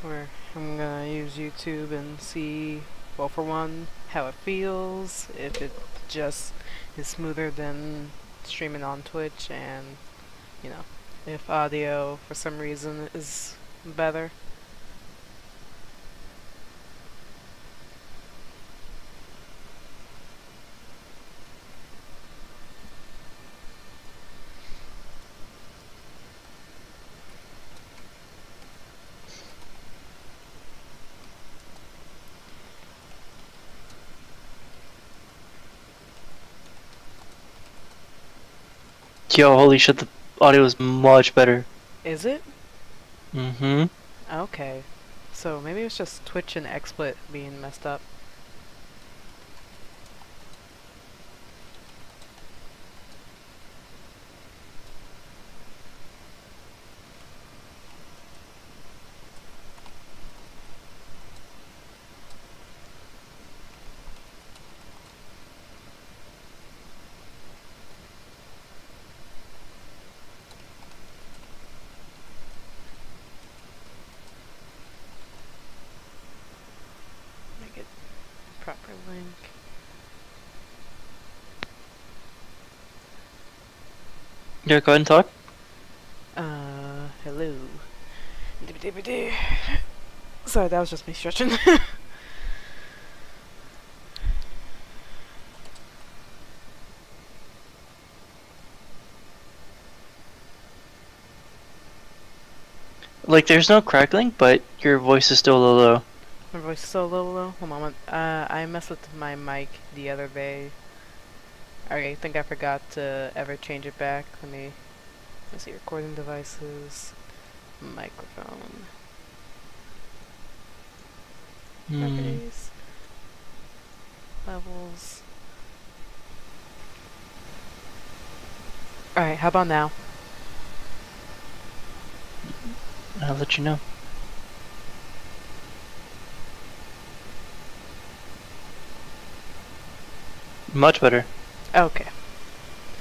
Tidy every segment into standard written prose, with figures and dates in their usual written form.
where I'm gonna use YouTube and see, well, for one, how it feels, if it just is smoother than streaming on Twitch, and, you know, if audio for some reason is better. Yo, holy shit, the audio is much better. Is it? Mm-hmm. Okay. So maybe it's just Twitch and XSplit being messed up. Make it proper link. Yeah, go ahead and talk. Hello. Sorry, that was just me stretching. Like, there's no crackling, but your voice is still a little low. My voice is so low. One moment. I messed with my mic the other day. I think I forgot to ever change it back. Let's see, recording devices, microphone, properties, levels. Alright, how about now? I'll let you know. Much better. Okay.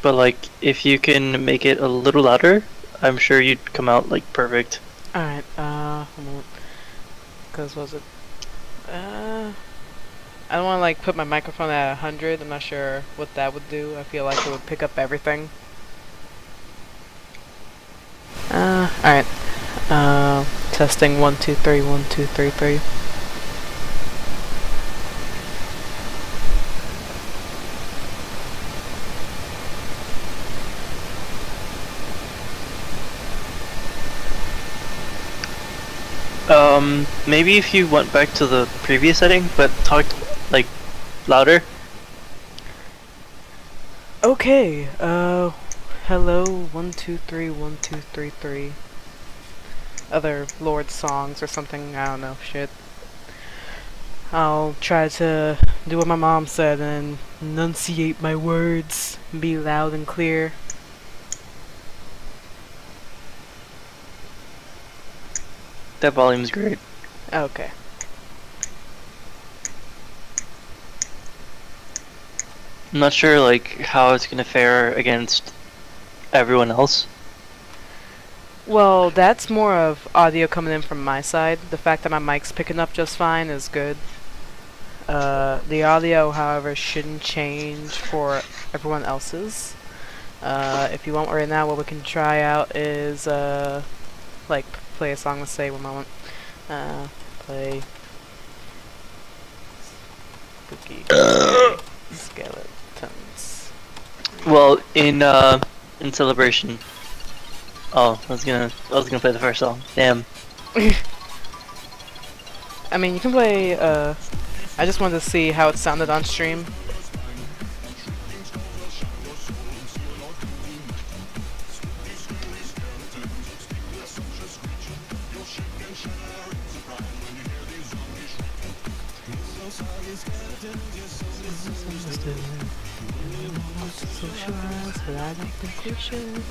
But like, if you can make it a little louder, I'm sure you'd come out like perfect. Alright, one moment. Cause was it? I don't want to like put my microphone at 100. I'm not sure what that would do. I feel like it would pick up everything. Alright. Testing 1 2 3 1 2 3 3. Maybe if you went back to the previous setting, but talked like louder. Okay, hello, 1 2 3 1 2 3 3. Other Lord songs or something, I don't know, shit. I'll try to do what my mom said and enunciate my words, be loud and clear. That volume's great. Okay. I'm not sure like how it's gonna fare against everyone else. Well, that's more of audio coming in from my side. The fact that my mic's picking up just fine is good. The audio, however, shouldn't change for everyone else's. If you want right now, what we can try out is, like, play a song, let's say, one moment. Play Spooky Skeletons. Well, in celebration. Oh, I was gonna play the first song. Damn. I mean, you can play, I just wanted to see how it sounded on stream. But I don't think we should.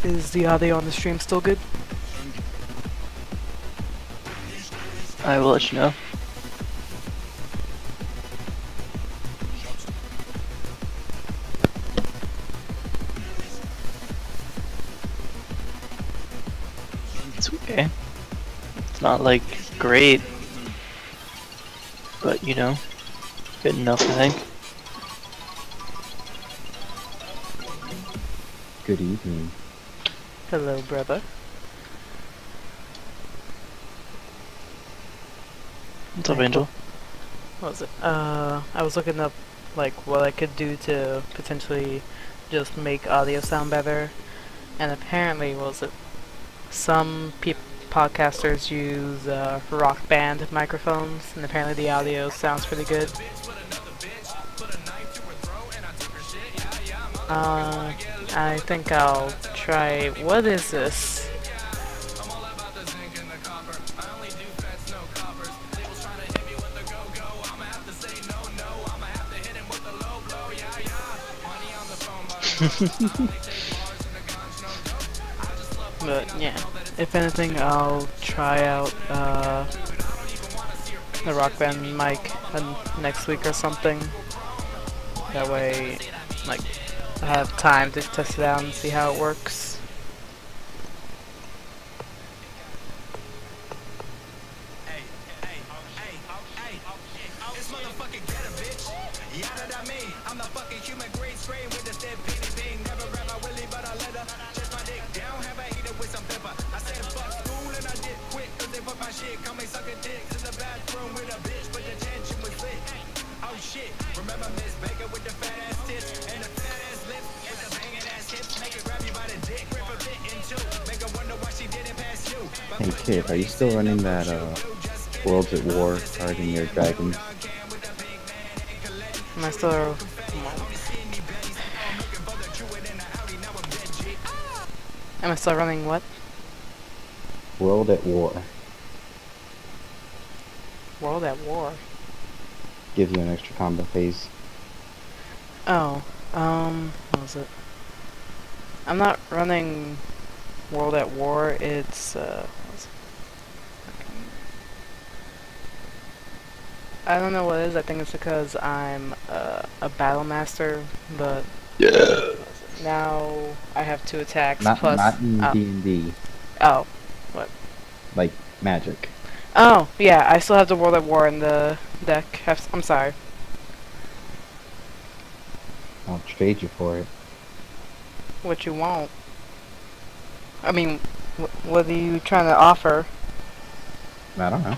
Is the audio on the stream still good? I will let you know. It's okay. It's not like great, but you know, good enough I think. Good evening. Hello, brother. What's up, Angel? What was it? I was looking up like what I could do to potentially just make audio sound better, and apparently, what was it? Some podcasters use rock band microphones, and apparently the audio sounds pretty good. I think I'll try. What is this? But yeah, if anything, I'll try out the rock band mic next week or something. That way, like, I have time to test it out and see how it works. Hey kid, are you still running that Worlds at War card in your dragons? Am I still... Am I still running what? World at War. World at War? Gives you an extra combat phase. Oh, what was it? I'm not running World at War, it's, what was it? I don't know what it is. I think it's because I'm a battle master, but Yeah. now I have 2 attacks Not in D&D. Oh, what? Like Magic. Oh, yeah, I still have the World at War in the deck. I'm sorry. I'll trade you for it. What you want? I mean, what are you trying to offer? I don't know.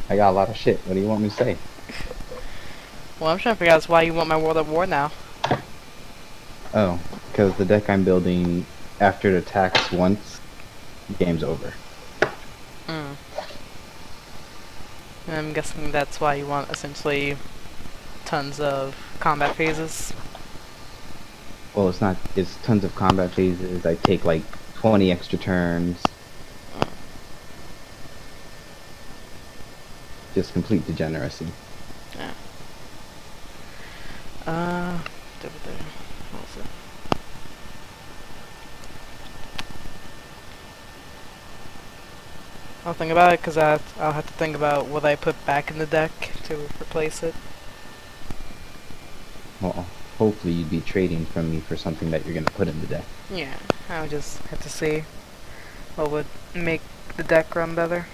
I got a lot of shit. What do you want me to say? Well, I'm trying to figure out why you want my World at War now. Oh, because the deck I'm building, after it attacks once, game's over. And I'm guessing that's why you want essentially tons of combat phases. Well, it's not. It's tons of combat phases. I take like 20 extra turns. Just complete degeneracy. Yeah. What was it? I'll think about it because I'll have to think about what I put back in the deck to replace it. Well, hopefully you'd be trading from me for something that you're gonna put in the deck. Yeah, I would just have to see what would make the deck run better.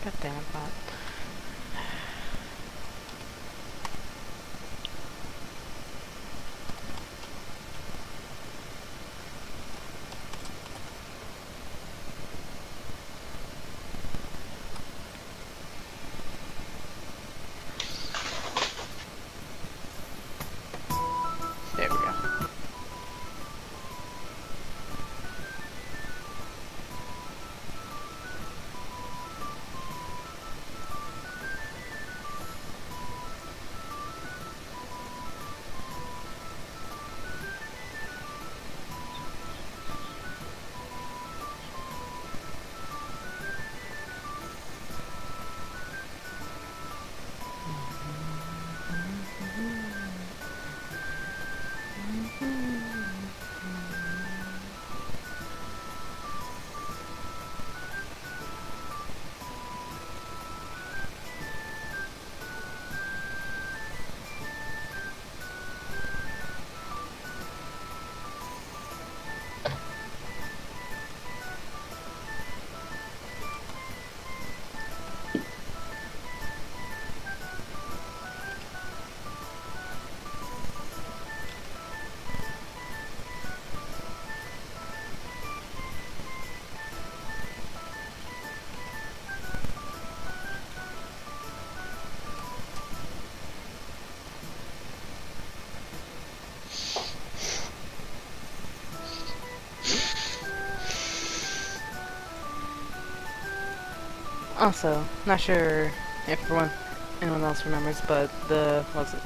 God damn it, bot. Also, not sure if anyone else remembers, but the what's it?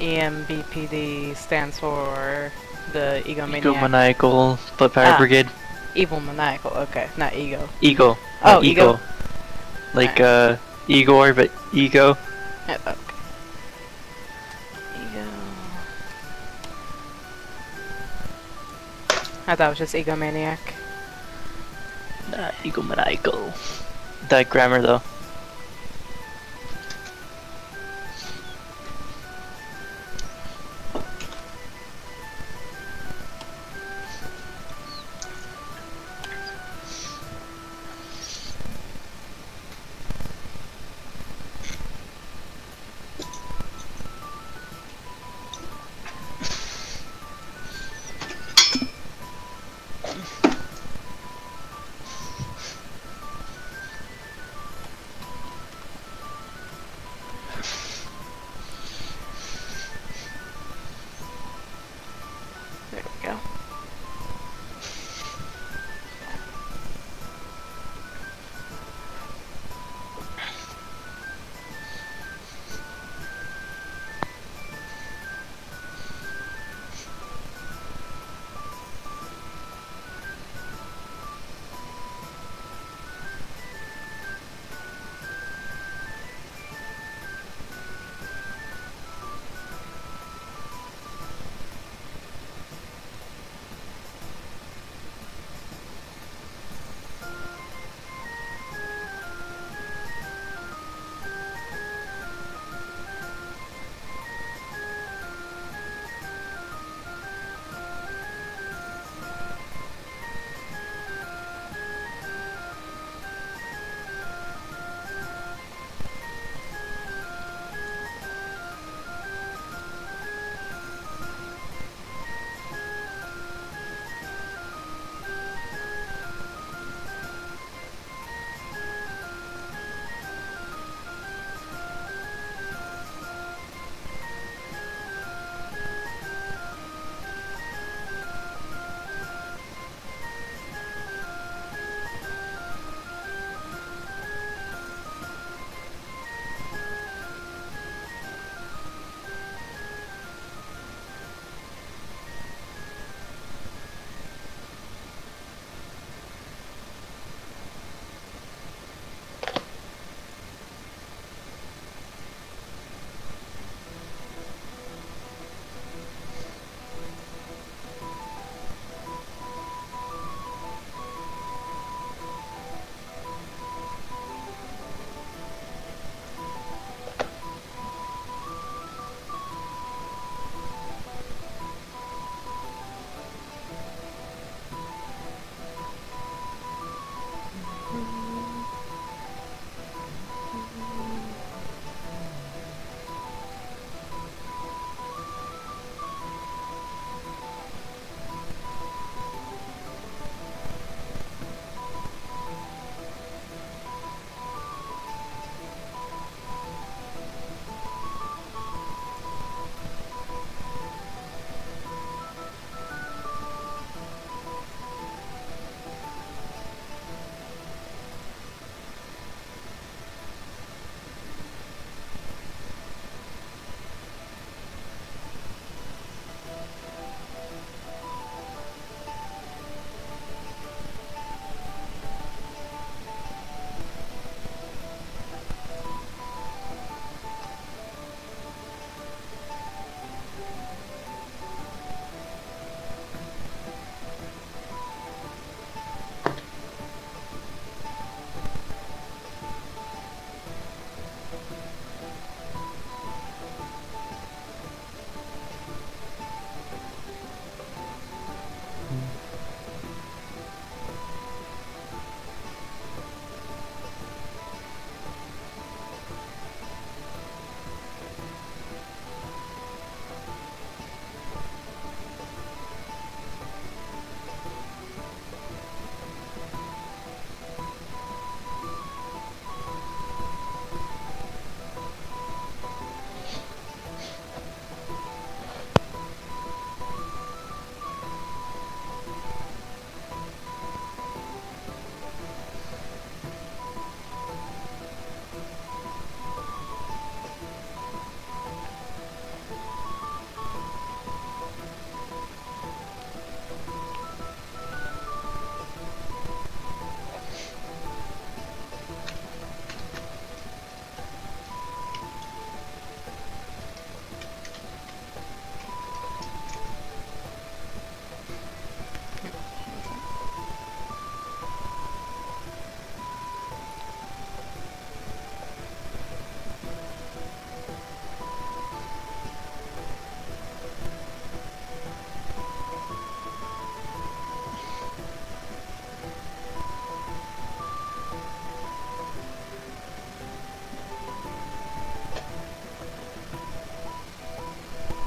EMBPD stands for the Egomaniac. Egomaniacal Split Power Ah. Brigade. Evil Maniacal. Okay, not ego. Ego. Oh, not ego. Like Igor, but ego. Okay. Ego. I thought it was just Egomaniac. Nah, Egomaniacal. That grammar though.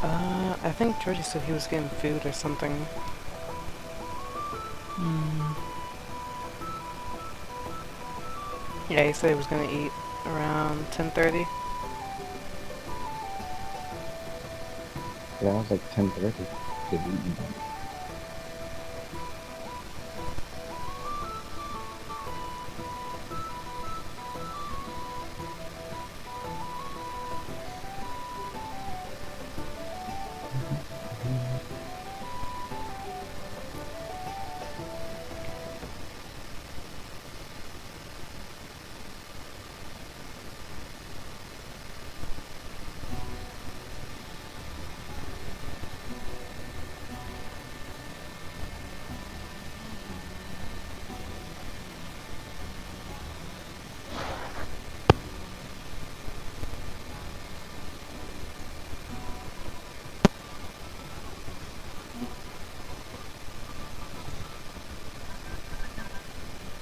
I think Georgie said he was getting food or something. Yeah, he said he was gonna eat around 10:30. Yeah, it was like 10:30. Should be eating.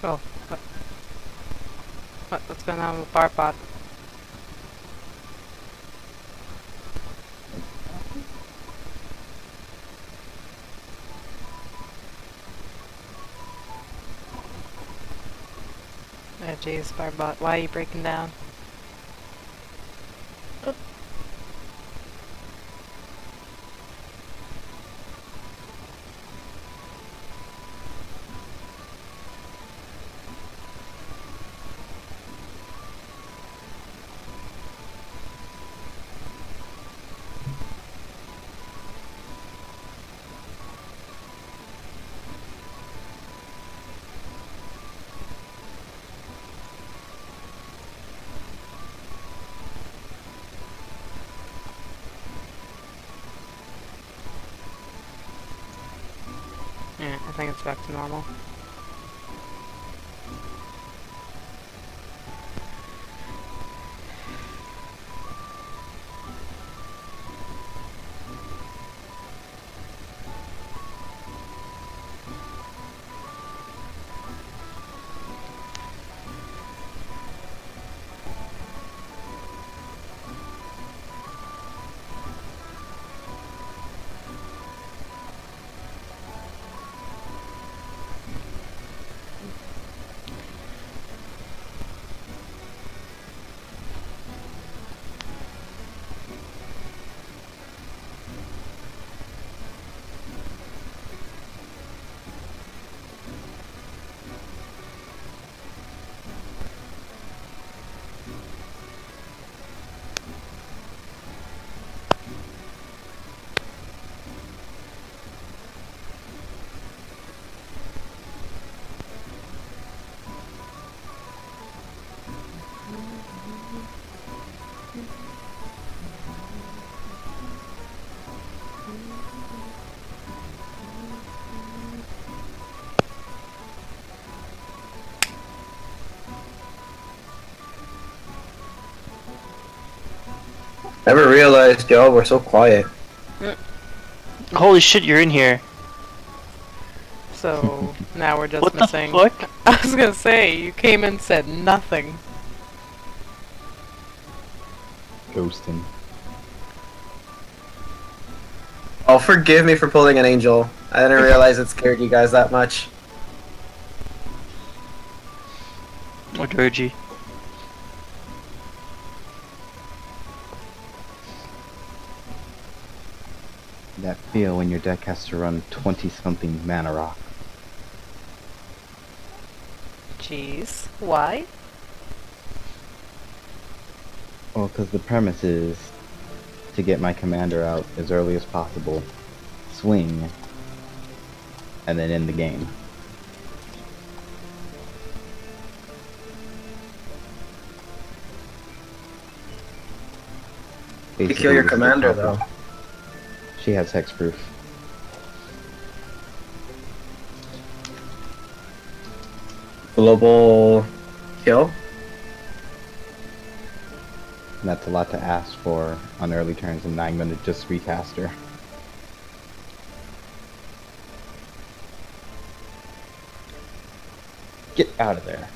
Oh, what's going on with Barbot? Oh jeez, Barbot, why are you breaking down? Yeah, I think it's back to normal. Never realized y'all were so quiet. Holy shit, you're in here. So, now we're just What the missing... fuck? I was gonna say, you came in and said nothing. Ghosting. Oh, forgive me for pulling an angel. I didn't realize it scared you guys that much. Or Georgie. That feel when your deck has to run 20-something mana rock. Jeez, why? Well, because the premise is to get my commander out as early as possible, swing, and then end the game. You kill your this is the commander, problem. though. She has hexproof. Global kill? And that's a lot to ask for on early turns, and I'm going to just recast her. Get out of there.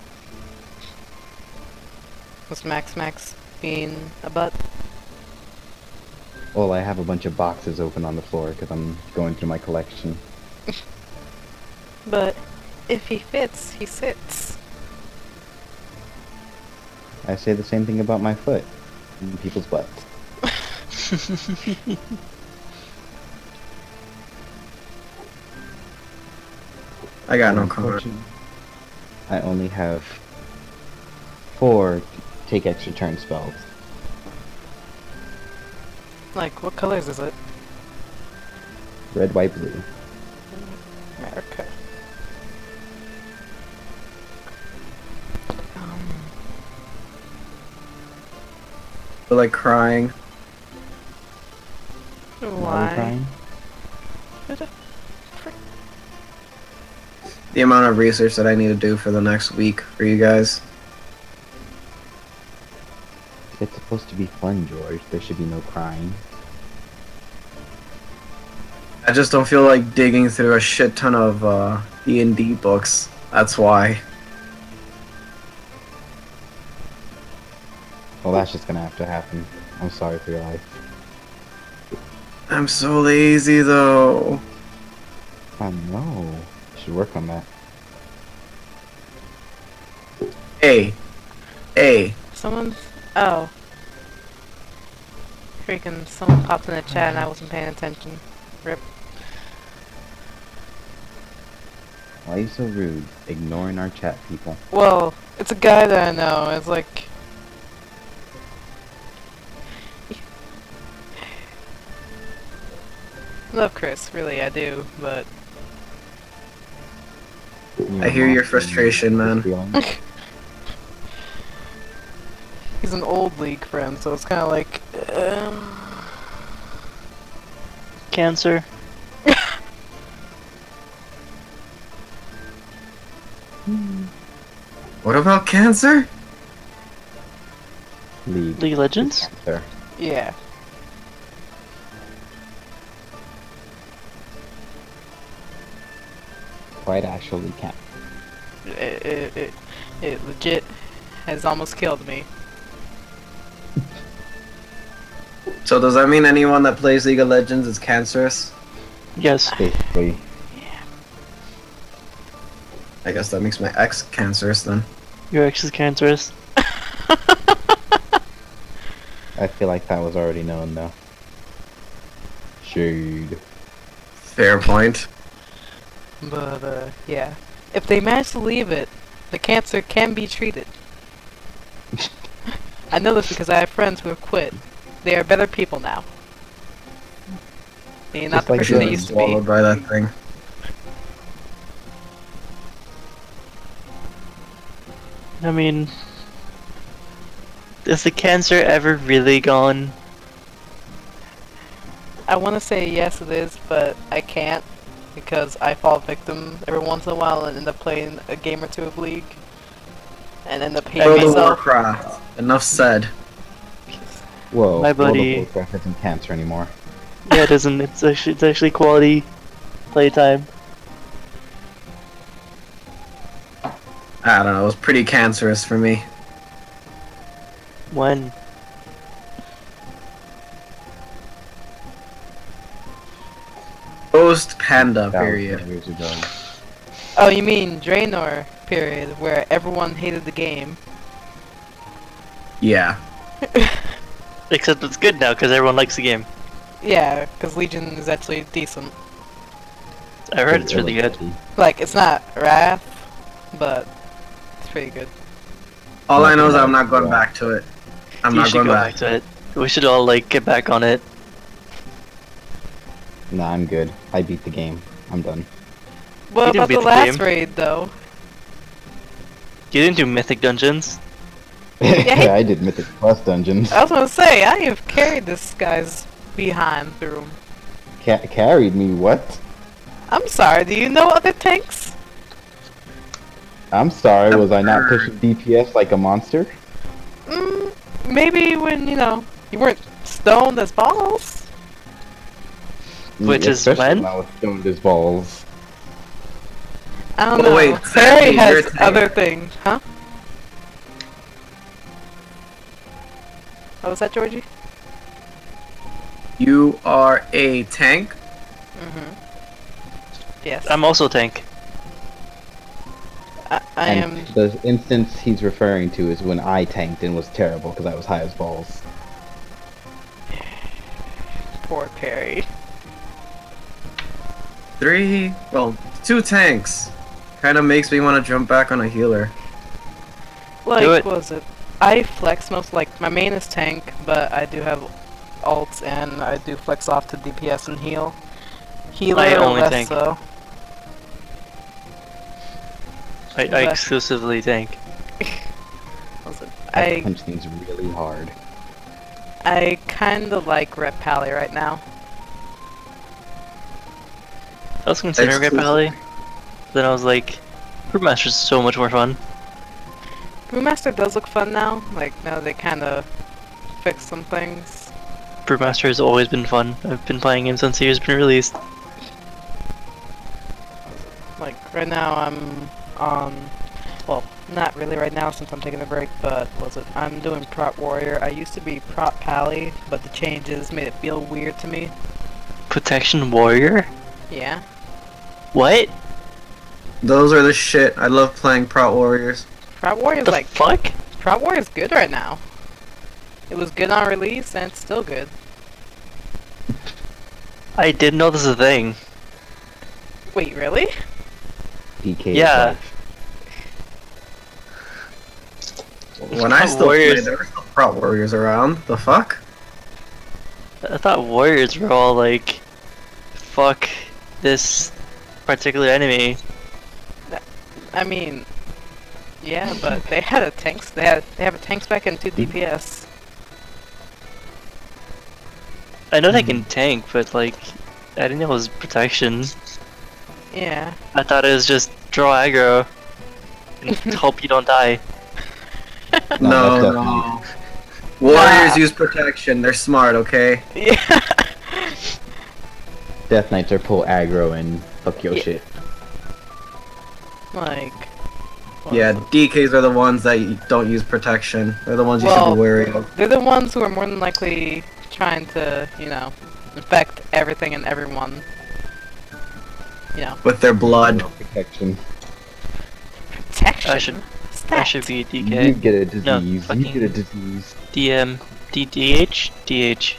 Was Max being a butt? Well, I have a bunch of boxes open on the floor because I'm going through my collection. But if he fits, he sits. I say the same thing about my foot in people's butts. I got no comment. Unfortunately, I only have 4 take extra turn spells. Like, what colors is it? Red, white, blue. America. I feel like crying. Are we Why? crying? The amount of research that I need to do for the next week for you guys. It's supposed to be fun, George. There should be no crying. I just don't feel like digging through a shit ton of D&D books. That's why. Well, that's just gonna have to happen. I'm sorry for your life. I'm so lazy though. I know. You should work on that. Hey. Hey. Someone's... Oh. Freaking someone popped in the chat and I wasn't paying attention. Rip. Why are you so rude? Ignoring our chat, people. Well, it's a guy that I know. It's like... Love Chris, really, I do, but... I hear your frustration, man. He's an old League friend, so it's kind of like... Cancer. What about cancer? League of Legends? There. Yeah. Quite actually can't. It legit has almost killed me. So does that mean anyone that plays League of Legends is cancerous? Yes. Basically. I guess that makes my ex cancerous then. Your ex is cancerous. I feel like that was already known, though. Shade. Fair point. But, yeah. If they manage to leave it, the cancer can be treated. I know this because I have friends who have quit. They are better people now. They're not Just the like person they the- used to be. Swallowed by that thing. I mean, is the cancer ever really gone? I want to say yes it is, but I can't. Because I fall victim every once in a while and end up playing a game or two of League. And end up hating World of myself. Warcraft. Enough said. Whoa, My buddy- World of Warcraft isn't cancer anymore. Yeah, it isn't. It's actually quality playtime. I don't know, it was pretty cancerous for me. When? Post Panda 1,000 period. years ago. Oh, you mean Draenor period, where everyone hated the game. Yeah. Except it's good now because everyone likes the game. Yeah, because Legion is actually decent. I heard it's really good. Like, it's not Wrath, but it's pretty good. All I know is Nothing I'm not else, going yeah. back to it. I'm You not should going go back. back to it. We should all like get back on it. Nah, I'm good. I beat the game. I'm done. What You didn't about beat the the last game. raid, though? You didn't do mythic dungeons. Yeah. I did Mythic Plus dungeons. I was gonna say, I have carried this guy's behind through. Carried me, what? I'm sorry, do you know other tanks? I'm sorry, was I not pushing DPS like a monster? Maybe when, you know, you weren't stoned as balls? Which is Especially when? I was stoned as balls. I don't Oh, know. wait, Harry you're has a tank. other things, huh? What was that, Georgie? You are a tank? Yes. I'm also tank. I And am. the instance he's referring to is when I tanked and was terrible because I was high as balls. Poor Perry. 2 tanks. Kinda makes me want to jump back on a healer. Like, Do it. what was it? I flex most, like, my main is tank, but I do have ults and I do flex off to DPS and heal. Healer, I only less tank. so. I But- exclusively tank. What was it? I punch things really hard. I kinda like Rep Pally right now. I was considering Red Pally. Then I was like, Brewmaster's so much more fun. Brewmaster does look fun now. Like, now they kinda fixed some things. Brewmaster has always been fun. I've been playing him since he has been released. Like, right now I'm on... Well, not really right now since I'm taking a break, but was it? I'm doing Prot Warrior. I used to be Prot Pally, but the changes made it feel weird to me. Protection Warrior? Yeah. What? Those are the shit. I love playing Prot Warriors. Prot Warrior's The like... fuck? Prot Warrior's good right now. It was good on release, and it's still good. I didn't know this was a thing. Wait, really? PK. Yeah. When I still Warriors. played, there were still Prot Warriors around. The fuck? I thought warriors were all like, fuck this particular enemy. I mean... Yeah, but they had a tanks. They have a tank spec and 2 DPS. I know they can tank, but like, I didn't know it was protection. Yeah. I thought it was just draw aggro and hope you don't die. No, that's No. Warriors use protection. They're smart, okay? Yeah. Death Knights are pull aggro and fuck your Yeah. shit. Like... what Yeah, was it? DKs are the ones that don't use protection. They're the ones you should Well, be wary of. They're the ones who are more than likely trying to, you know, infect everything and everyone. You know, With their blood. No protection. protection. I should be a You DK. get a disease. No, you fucking- get a disease. DM, DH, DH.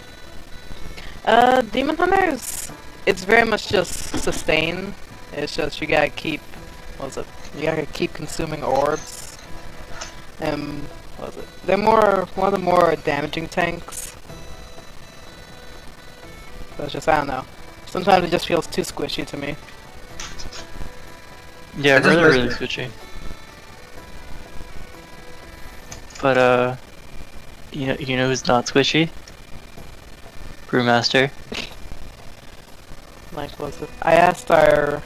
Demon Hunters, it's very much just sustain. It's just you gotta keep, what was it? You gotta keep consuming orbs. And, what was it? They're one of the more damaging tanks. So it's just, I don't know. Sometimes it just feels too squishy to me. Yeah, I just really missed switchy. But you know who's not squishy? Brewmaster. Like, what was it? I asked our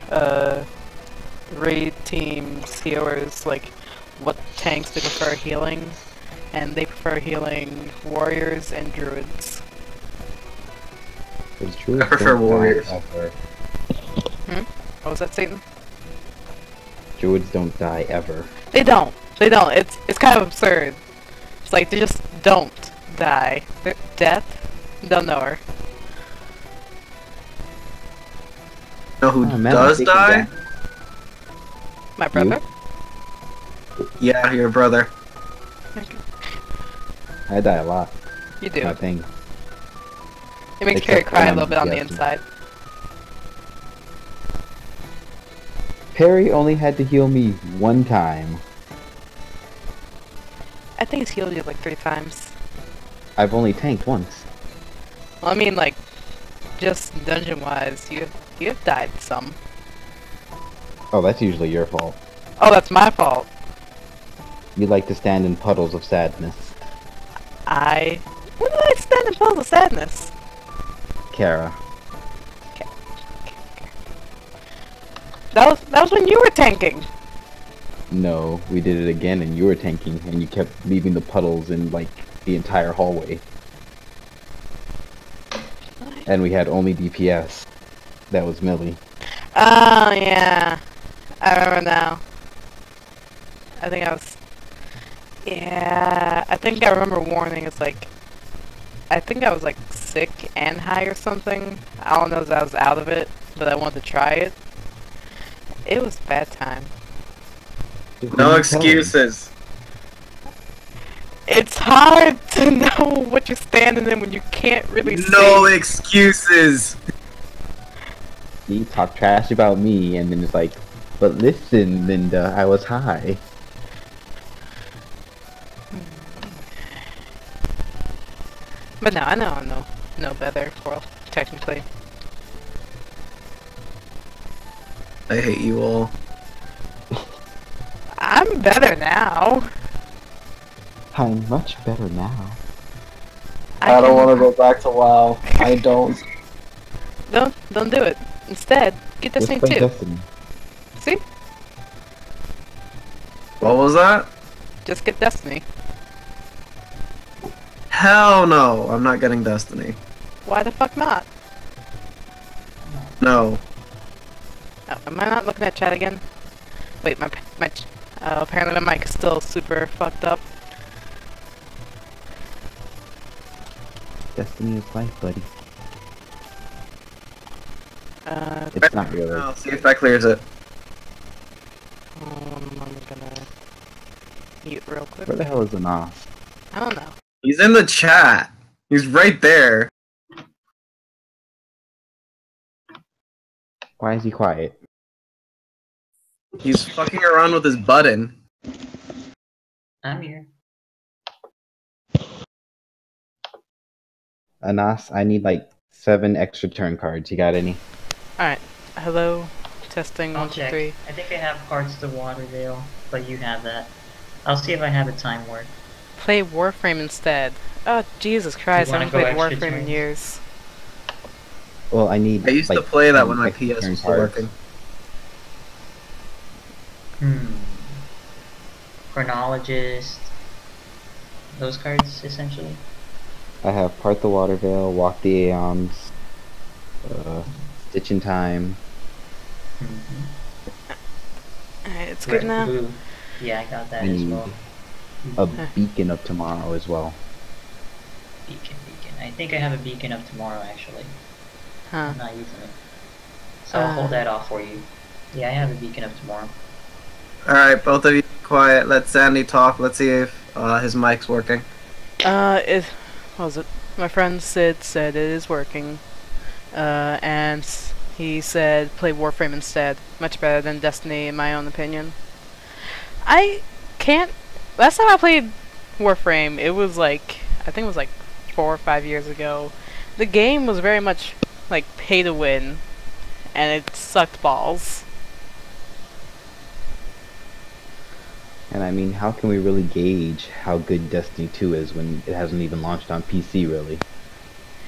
raid team's healers, like, what tanks they prefer healing, and they prefer healing warriors and druids. It's true. I prefer warriors. What was that, Satan? Druids don't die ever. They don't. They don't. It's kind of absurd. It's like they just don't die. They're death? Don't know her. You know who Oh, man, does I think you die? My brother? Yeah, your brother. I die a lot. You do. My thing. It makes Except Perry cry a when little bit on the yes. inside. Perry only had to heal me one time. I think he's healed you like 3 times. I've only tanked once. Well, I mean, like, just dungeon-wise, you've died some. Oh, that's usually your fault. Oh, that's my fault. You like to stand in puddles of sadness. When did I stand in puddles of sadness? Kara. That was when you were tanking. No, we did it again and you were tanking and you kept leaving the puddles in like the entire hallway. And we had only DPS. That was Millie. Oh, yeah. I remember now. I think I was... Yeah, I think I remember warning. It's like... I think I was like sick and high or something. I don't know if I was out of it, but I wanted to try it. It was a bad time. No excuses. It's hard to know what you're standing in when you can't really No see. excuses. You talk trash about me, and then it's like, but listen, Linda, I was high. But no, I know better. Well, technically. I hate you all. I'm better now. I'm much better now. I don't want to go back to WoW. I don't. Don't do it. Instead, get Let's Destiny play 2. Destiny. See? What was that? Just get Destiny. Hell no, I'm not getting Destiny. Why the fuck not? No. Oh, am I not looking at chat again? Wait, apparently my mic is still super fucked up. Destiny is life, buddy. Uh, It's not really. I'll see if that clears it. I'm gonna mute real quick. Where the hell is Anas? I don't know. He's in the chat. He's right there. Why is he quiet? He's fucking around with his button. I'm here. Anas, I need like 7 extra turn cards. You got any? Alright. Hello. Testing I'll 1, 2, check. 3. I think I have parts to Waterdale, but you have that. I'll see if I have a time warp. Play Warframe instead. Oh, Jesus Christ, I wanna haven't played go extra Warframe in turns? years. Well, I need. I used like, to play that 10 when my extra PS turn was still cards. working. Chronologist. Those cards, essentially. I have Part the Watervale, Walk the Aeons, Stitch in Time. Alright, it's good Red, now. blue. Yeah, I got that I as need well. a Beacon of Tomorrow as well. Beacon. I think I have a beacon of tomorrow, actually. Huh. I'm not using it. So I'll hold that off for you. Yeah, I have a beacon of tomorrow. Alright, both of you be quiet. Let Sandy talk. Let's see if his mic's working. What was it? My friend Sid said it is working. And he said play Warframe instead. Much better than Destiny, in my own opinion. I can't. Last time I played Warframe, it was like, I think it was like 4 or 5 years ago. The game was very much like pay to win, and it sucked balls. And I mean, how can we really gauge how good Destiny 2 is when it hasn't even launched on PC, really?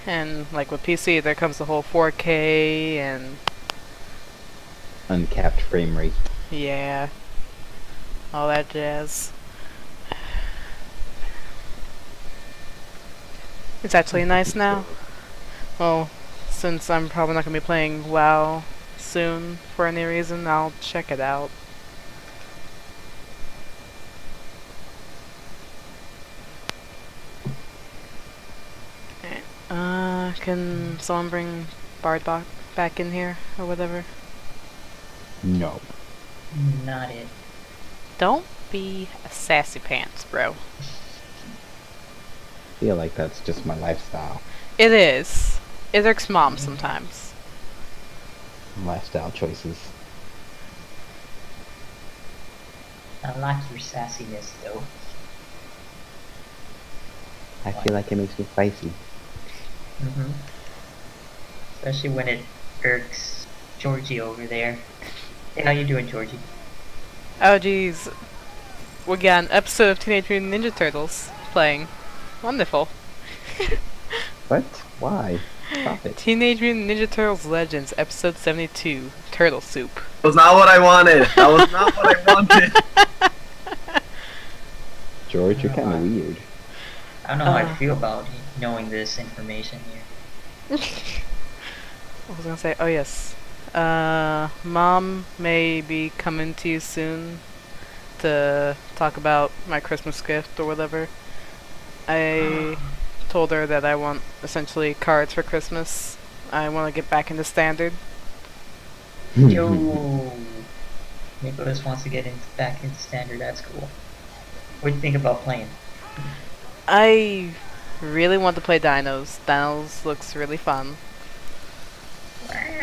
And like with PC, there comes the whole 4K and Uncapped frame rate. yeah, all that jazz. It's actually nice now. Well, since I'm probably not going to be playing WoW soon for any reason, I'll check it out. Can someone bring Bard back in here or whatever? No. Not it. Don't be a sassy pants, bro. I feel like that's just my lifestyle. It is. It irks mom sometimes. Lifestyle choices. I like your sassiness, though. I feel like it makes me spicy. Especially when it irks Georgie over there. Hey, how you doing, Georgie? Oh jeez. We got an episode of Teenage Mutant Ninja Turtles playing. Wonderful. What? Why? Stop it. Teenage Mutant Ninja Turtles Legends, episode 72, Turtle Soup. That was not what I wanted. That was not what I wanted. George, you're kind of weird. I don't know how I feel about knowing this information here. I was gonna say, oh yes. Mom may be coming to you soon to talk about my Christmas gift or whatever. I told her that I want essentially cards for Christmas. I want to get back into standard. Yo, Nicholas wants to get back into standard. That's cool. What do you think about playing? I really want to play Dinos. Dinos looks really fun.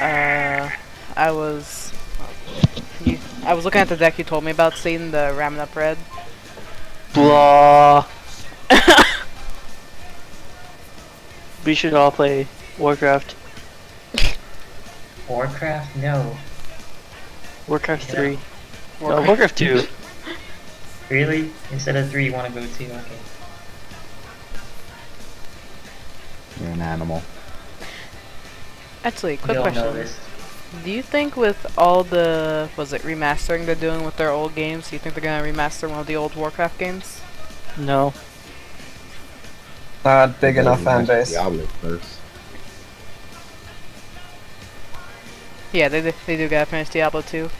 I was looking at the deck you told me about, seeing the Ramen Up Red. Blah. We should all play Warcraft. Warcraft? No. Warcraft Yeah. 3. No, Warcraft 2. Really? Instead of 3, you want to go 2? Okay. You're an animal. Actually, You quick don't know question. this. Do you think with all the, remastering they're doing with their old games, do you think they're gonna remaster one of the old Warcraft games? No. Not big enough fan Match base. Diablo first. Yeah, they do gotta finish Diablo 2.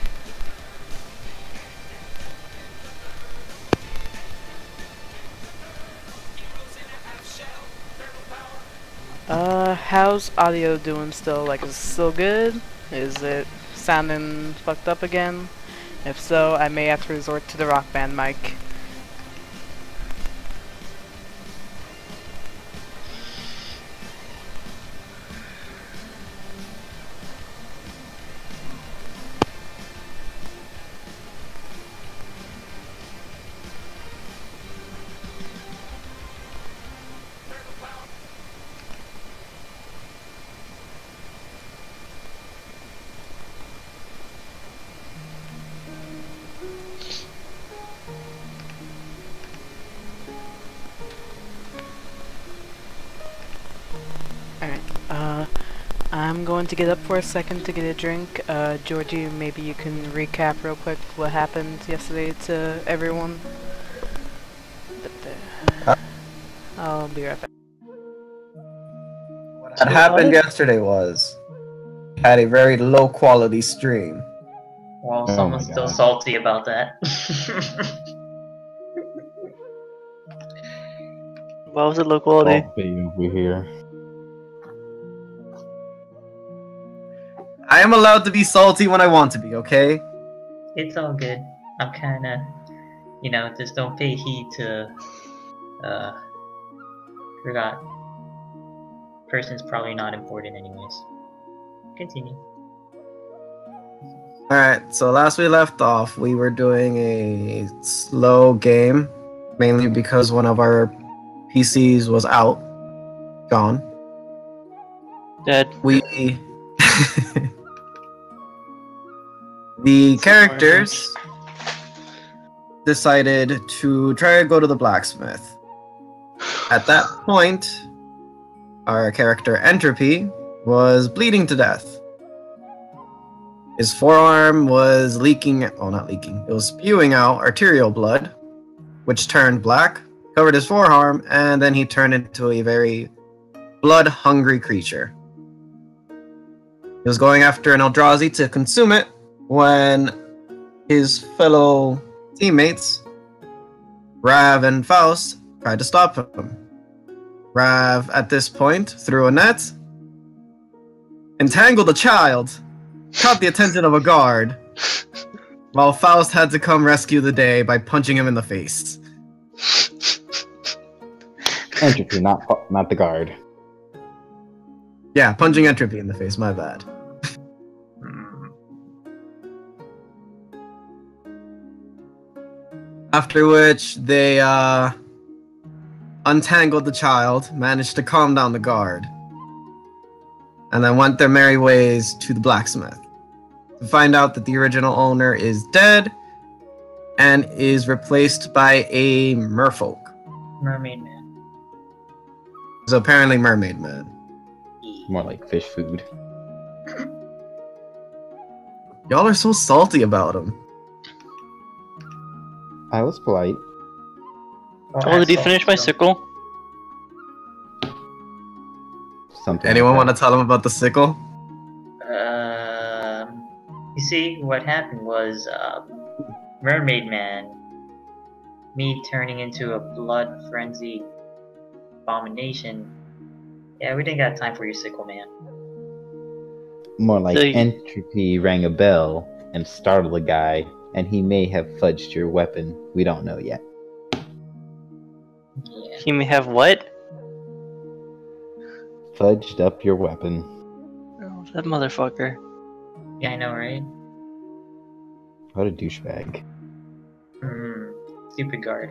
How's audio doing still? Like, is it still good? Is it sounding fucked up again? If so, I may have to resort to the Rock Band mic. I'm going to get up for a second to get a drink. Georgie, maybe you can recap real quick what happened yesterday to everyone. I'll be right back. What happened yesterday was had a very low quality stream. Well, Oh someone's my still God. salty about that. What was it, low quality? Oh, baby, we're here. I am allowed to be salty when I want to be, okay? It's all good. I'm kinda, just don't pay heed to, forgot. Person's probably not important anyways. Continue. Alright, so last we left off, we were doing a slow game, mainly because one of our PCs was out, gone. Dead. We... the characters decided to try to go to the blacksmith. At that point, our character Entropy was bleeding to death. His forearm was leaking, well, not leaking, it was spewing out arterial blood, which turned black, covered his forearm, and then he turned into a very blood-hungry creature. He was going after an Eldrazi to consume it when his fellow teammates, Rav and Faust, tried to stop him. Rav, at this point, threw a net, entangled the child, caught the attention of a guard, while Faust had to come rescue the day by punching him in the face. Entropy, not the guard. Yeah, punching Entropy in the face, my bad. After which, they untangled the child, managed to calm down the guard, and then went their merry ways to the blacksmith to find out that the original owner is dead and is replaced by a merfolk. Mermaid Man. So apparently Mermaid Man. More like fish food. Y'all are so salty about him. I was polite. Oh, did you finish my sickle? Something. Anyone like want to tell him about the sickle? You see, what happened was, Mermaid Man, me turning into a blood frenzy Abomination. Yeah, we didn't got time for your sickle, man. More like They- Entropy rang a bell and startled a guy, and he may have fudged your weapon. We don't know yet. Yeah. He may have what? Fudged up your weapon. Oh, that motherfucker. Yeah, I know, right? What a douchebag. Stupid guard.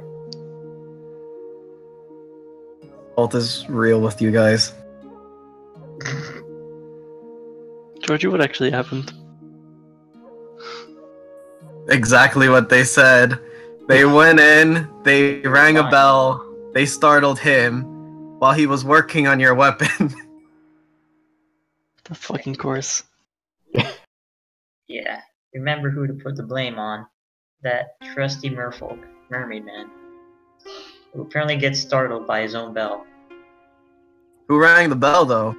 Alt is real with you guys. Georgie, what actually happened? Exactly what they said. They went in, they rang a bell, they startled him while he was working on your weapon. The fucking course. Yeah. Remember who to put the blame on. That trusty merfolk, mermaid man. Who apparently gets startled by his own bell. Who rang the bell though?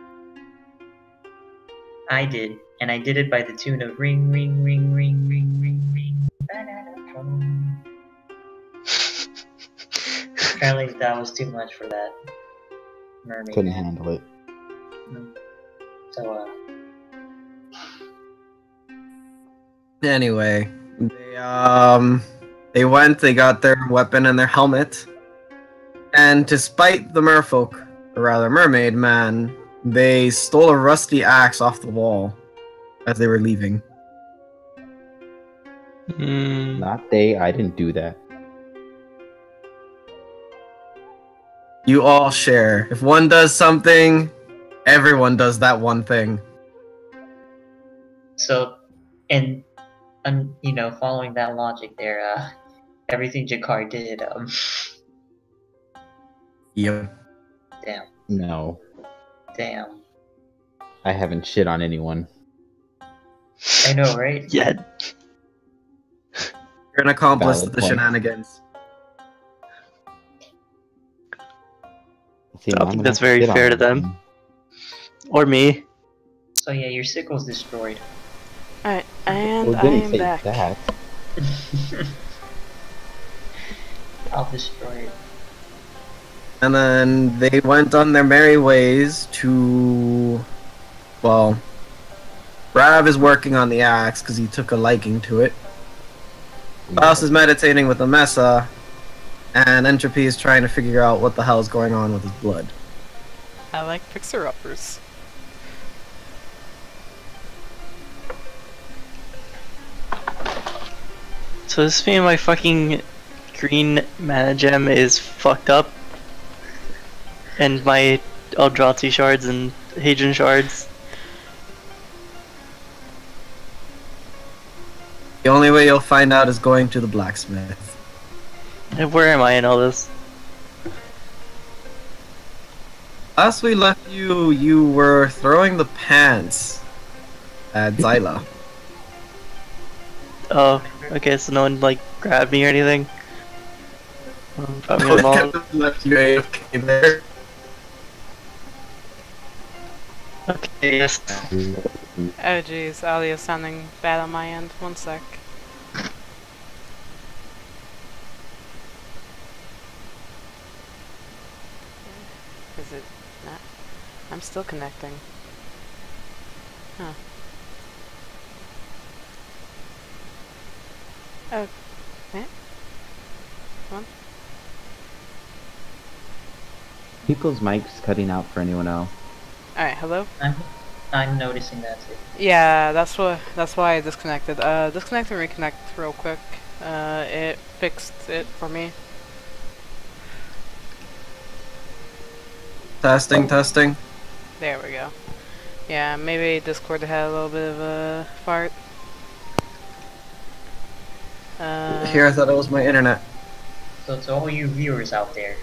I did, and I did it by the tune of ring, ring, ring, ring, ring, ring, ring. Banana phone. Apparently that was too much for that mermaid. Couldn't man. handle it. So, Anyway, they went, they got their weapon and their helmet, and despite the merfolk, or rather mermaid man, they stole a rusty axe off the wall as they were leaving. Not they, I didn't do that. You all share. If one does something, everyone does that one thing. and you know, following that logic there, everything Jakar did, Yep. No. damn. I haven't shit on anyone. I know, right? Yeah. You're an accomplice to Valid the point. shenanigans. See, I don't I'm think gonna that's very shit on fair to them. everyone. Or me. So yeah, your sickle's destroyed. Alright, and Well, I didn't am say back. that. I'll destroy it. And then they went on their merry ways to... Well, Rav is working on the axe because he took a liking to it. Klaus is meditating with the Mesa, and Entropy is trying to figure out what the hell is going on with his blood. I like fixer-uppers. So this means my fucking green mana gem is fucked up. And my Eldrazi shards and Hadrian shards. The only way you'll find out is going to the blacksmith. And where am I in all this? Last we left you, you were throwing the pants at Zyla. Oh, okay, so no one like grabbed me or anything? Put me on wall. Left you AFK there. Okay, yes. Oh jeez, audio sounding bad on my end. One sec. Is it not? I'm still connecting. Huh. Oh, eh? Come on. People's mics cutting out for anyone else. Alright, hello? I'm noticing that too. Yeah, that's why I disconnected. Disconnect and reconnect real quick. It fixed it for me. Testing, testing. There we go. Yeah, maybe Discord had a little bit of a fart. Here, I thought it was my internet. So to all you viewers out there,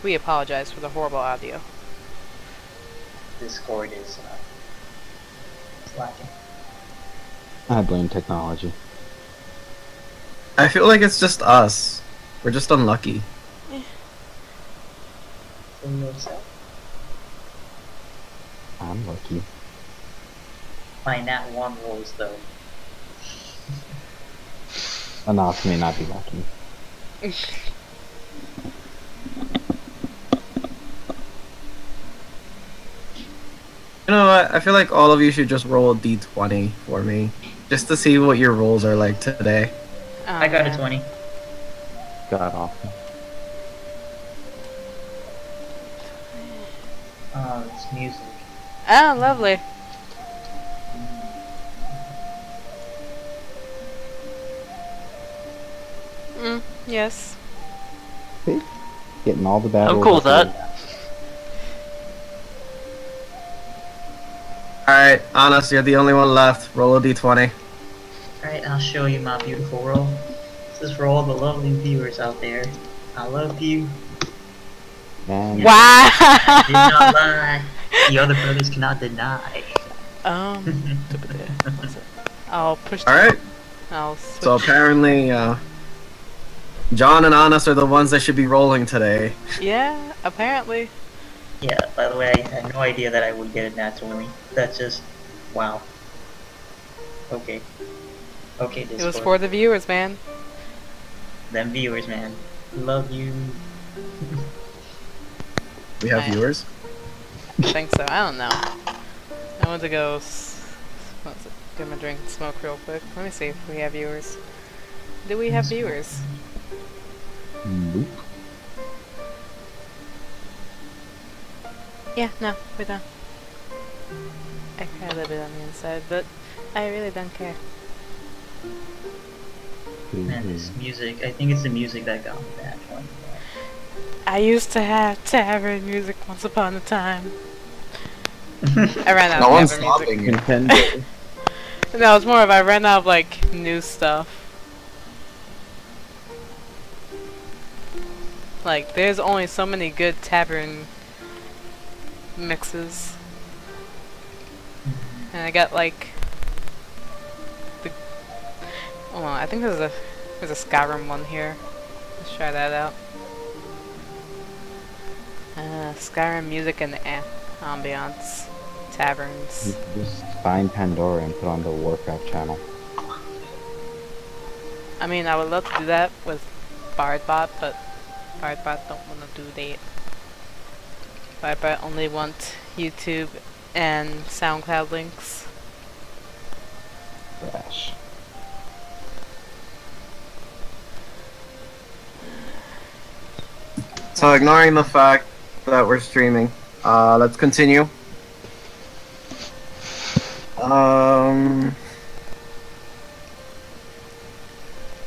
We apologize for the horrible audio. Discord is slacking. I blame technology. I feel like it's just us. We're just unlucky. For yourself. I'm lucky. My nat 1 rolls though. Enough may not be lucky. You know what? I feel like all of you should just roll a d20 for me, just to see what your rolls are like today. Oh, I got a man. 20. God awful. Oh, it's music. Oh, lovely. Yes. See? Getting all the bad I'm rolls cool with out the that. way. Alright, Honest, you're the only one left. Roll a d20. Alright, I'll show you my beautiful roll. This is for all the lovely viewers out there. I love you. Man, Did Wow. not lie. The other brothers cannot deny. I'll push. Alright, I'll switch. so apparently, John and Honest are the ones that should be rolling today. Yeah, apparently. Yeah, by the way, I had no idea that I would get it naturally. That's just... wow. Okay. Okay, It was Discord. for the viewers, man. Them viewers, man. Love you. We have Alright. viewers. I think so. I don't know. I want to go get my drink and smoke real quick. Let me see if we have viewers. Do we have viewers? nope. Yeah, no, we don't. I cry a little bit on the inside, but I really don't care. Man, this music, I think it's the music that got me that one. I used to have tavern music once upon a time. I ran out No of one's tavern music. stopping you. Nintendo. No, it's more of I ran out of like new stuff. Like, there's only so many good tavern mixes. And I got like the hold on, I think there's a Skyrim one here. Let's try that out. Skyrim music and ambiance. Taverns. Just find Pandora and put on the Warcraft channel. I mean, I would love to do that with Bardbot, but Bardbot don't want to do that. Bardbot only want YouTube and SoundCloud links. Trash. So ignoring the fact that we're streaming, let's continue.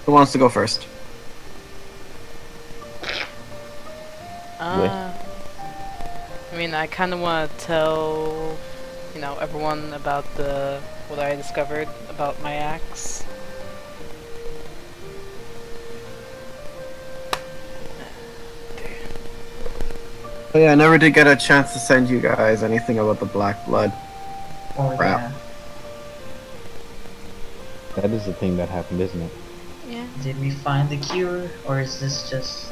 Who wants to go first? I mean, I kind of want to tell, you know, everyone about what I discovered about my axe. Oh yeah, I never did get a chance to send you guys anything about the Black Blood. Oh Crap. yeah. That is the thing that happened, isn't it? Yeah. Did we find the cure, or is this just...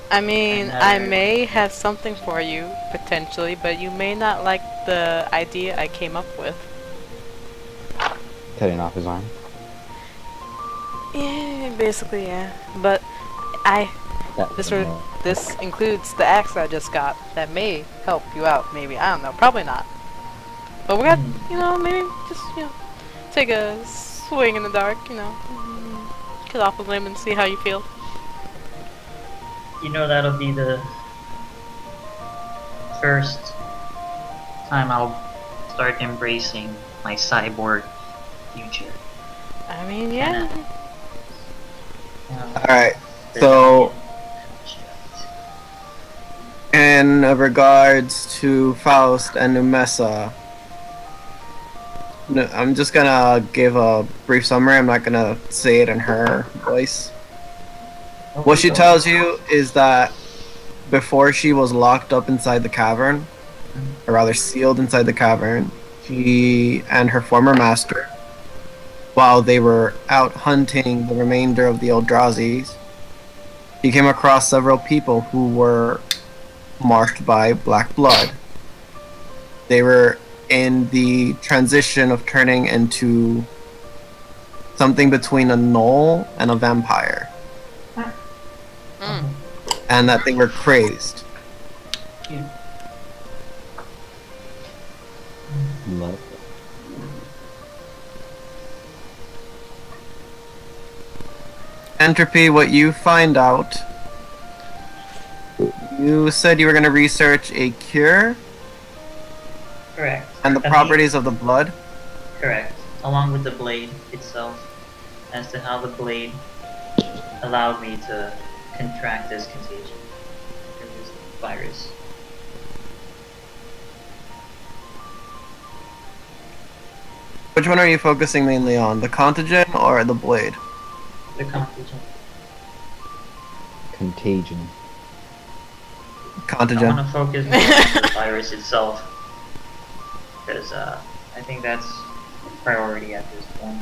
I mean, I Another- may have something for you, potentially, but you may not like the idea I came up with. Cutting off his arm. Yeah, basically, yeah. But That was annoying. this includes the axe I just got that may help you out, maybe. I don't know, probably not. But we're gonna, you know, maybe just, you know, take a swing in the dark, you know. Cut off a limb and see how you feel. You know, that'll be the first time I'll start embracing my cyborg future. I mean, yeah. Alright, so in regards to Faust and Numesa, I'm just gonna give a brief summary. I'm not gonna say it in her voice. What she tells you is that before she was locked up inside the cavern, or rather sealed inside the cavern, she and her former master, while they were out hunting the remainder of the Eldrazi's, he came across several people who were marked by black blood. They were in the transition of turning into something between a gnoll and a vampire, and that they were crazed. Love. Entropy, what you find out. You said you were going to research a cure Correct. and the I mean, properties of the blood. correct. Along with the blade itself, as to how the blade allowed me to contract this contagion, or this virus. Which one are you focusing mainly on, the contagion or the blade? The contagion. Contagion. I Contagion. want to focus more on the virus itself, because I think that's a priority at this point.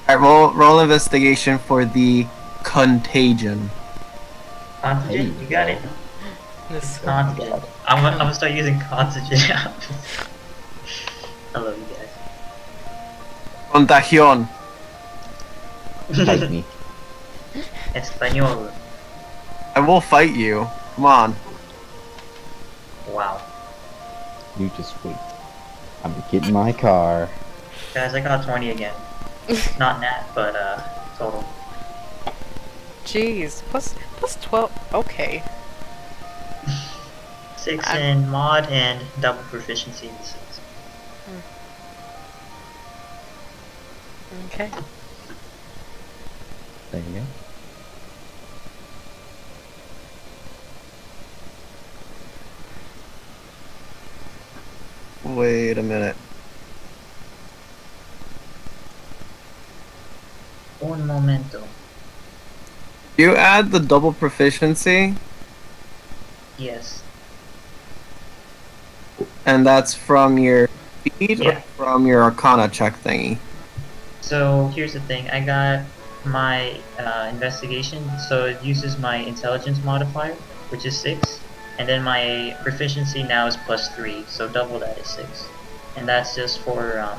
Alright, roll investigation for the contagion. Contagion, you got it. This Contagion. I'm gonna start using contagion. I love you guys. Contagion. Fight me. Espanol. I will fight you. Come on. Wow. You just wait. I'm gonna get in my car. Guys, I got 20 again. Not nat, but total. Jeez, plus 12. Okay. 6 in mod and double proficiency in 6. Okay. There you go. Wait a minute. Un momento. You add the double proficiency, Yes. and that's from your feed or Yeah. from your arcana check thingy? So here's the thing. I got my investigation, so it uses my intelligence modifier, which is 6, and then my proficiency now is +3, so double that is 6, and that's just for I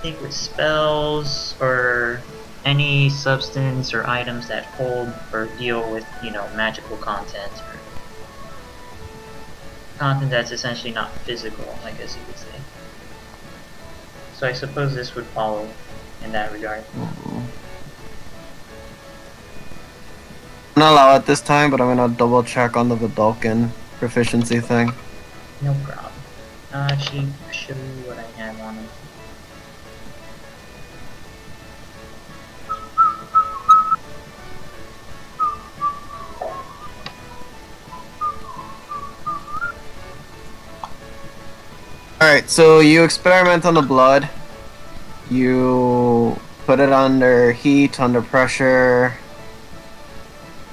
think with spells or any substance or items that hold or deal with, you know, magical content or content that's essentially not physical, I guess you could say. So I suppose this would follow in that regard. I'm gonna allow it this time, but I'm gonna double check on the Vidalcan proficiency thing. No problem. I'll actually show you what I have on it. Alright, so you experiment on the blood. You put it under heat, under pressure.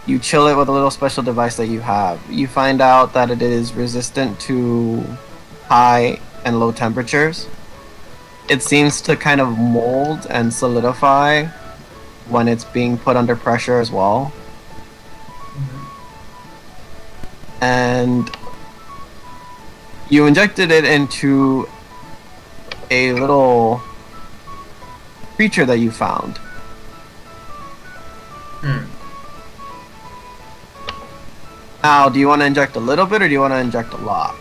You chill it with a little special device that you have. You find out that it is resistant to high and low temperatures. It seems to kind of mold and solidify when it's being put under pressure as well. And you injected it into a little creature that you found. Now, do you want to inject a little bit or do you want to inject a lot?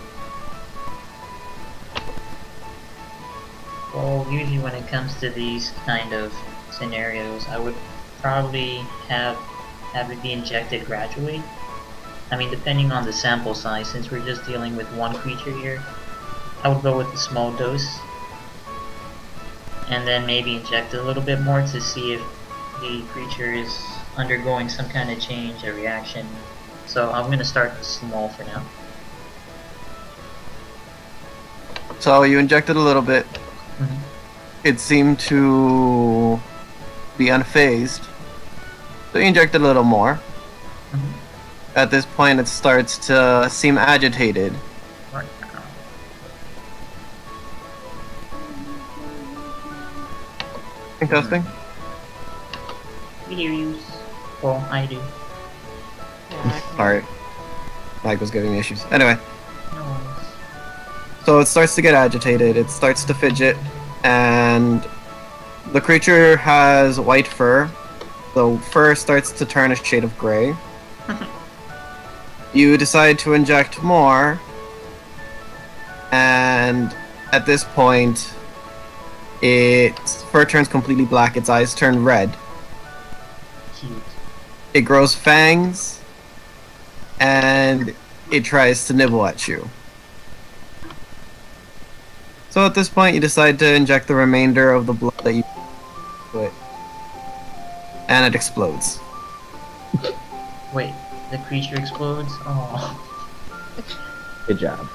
Well, usually when it comes to these kind of scenarios, I would probably have it be injected gradually. I mean, depending on the sample size, since we're just dealing with one creature here, I would go with a small dose. And then maybe inject a little bit more to see if the creature is undergoing some kind of change or reaction. So I'm gonna start small for now. So you injected a little bit. It seemed to be unfazed. So you injected a little more. At this point, it starts to seem agitated. Right. Interesting. We hear you. Well, I do. Sorry. Mike was giving me issues. Anyway, No worries. so it starts to get agitated, it starts to fidget, and the creature has white fur. The fur starts to turn a shade of gray. You decide to inject more, And at this point, its fur turns completely black, its eyes turn red, Cute. it grows fangs, and it tries to nibble at you. So at this point, you decide to inject the remainder of the blood that you to it, and it explodes. Wait, the creature explodes? Oh, Good job.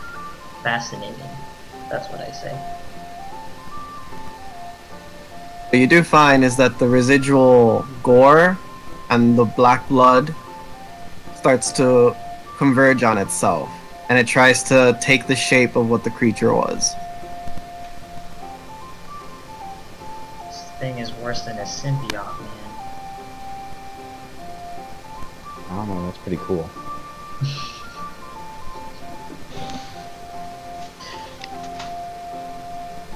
fascinating. That's what I say. What you do find is that the residual gore and the black blood starts to converge on itself, and it tries to take the shape of what the creature was. This thing is worse than a symbiote, man. I don't know, that's pretty cool.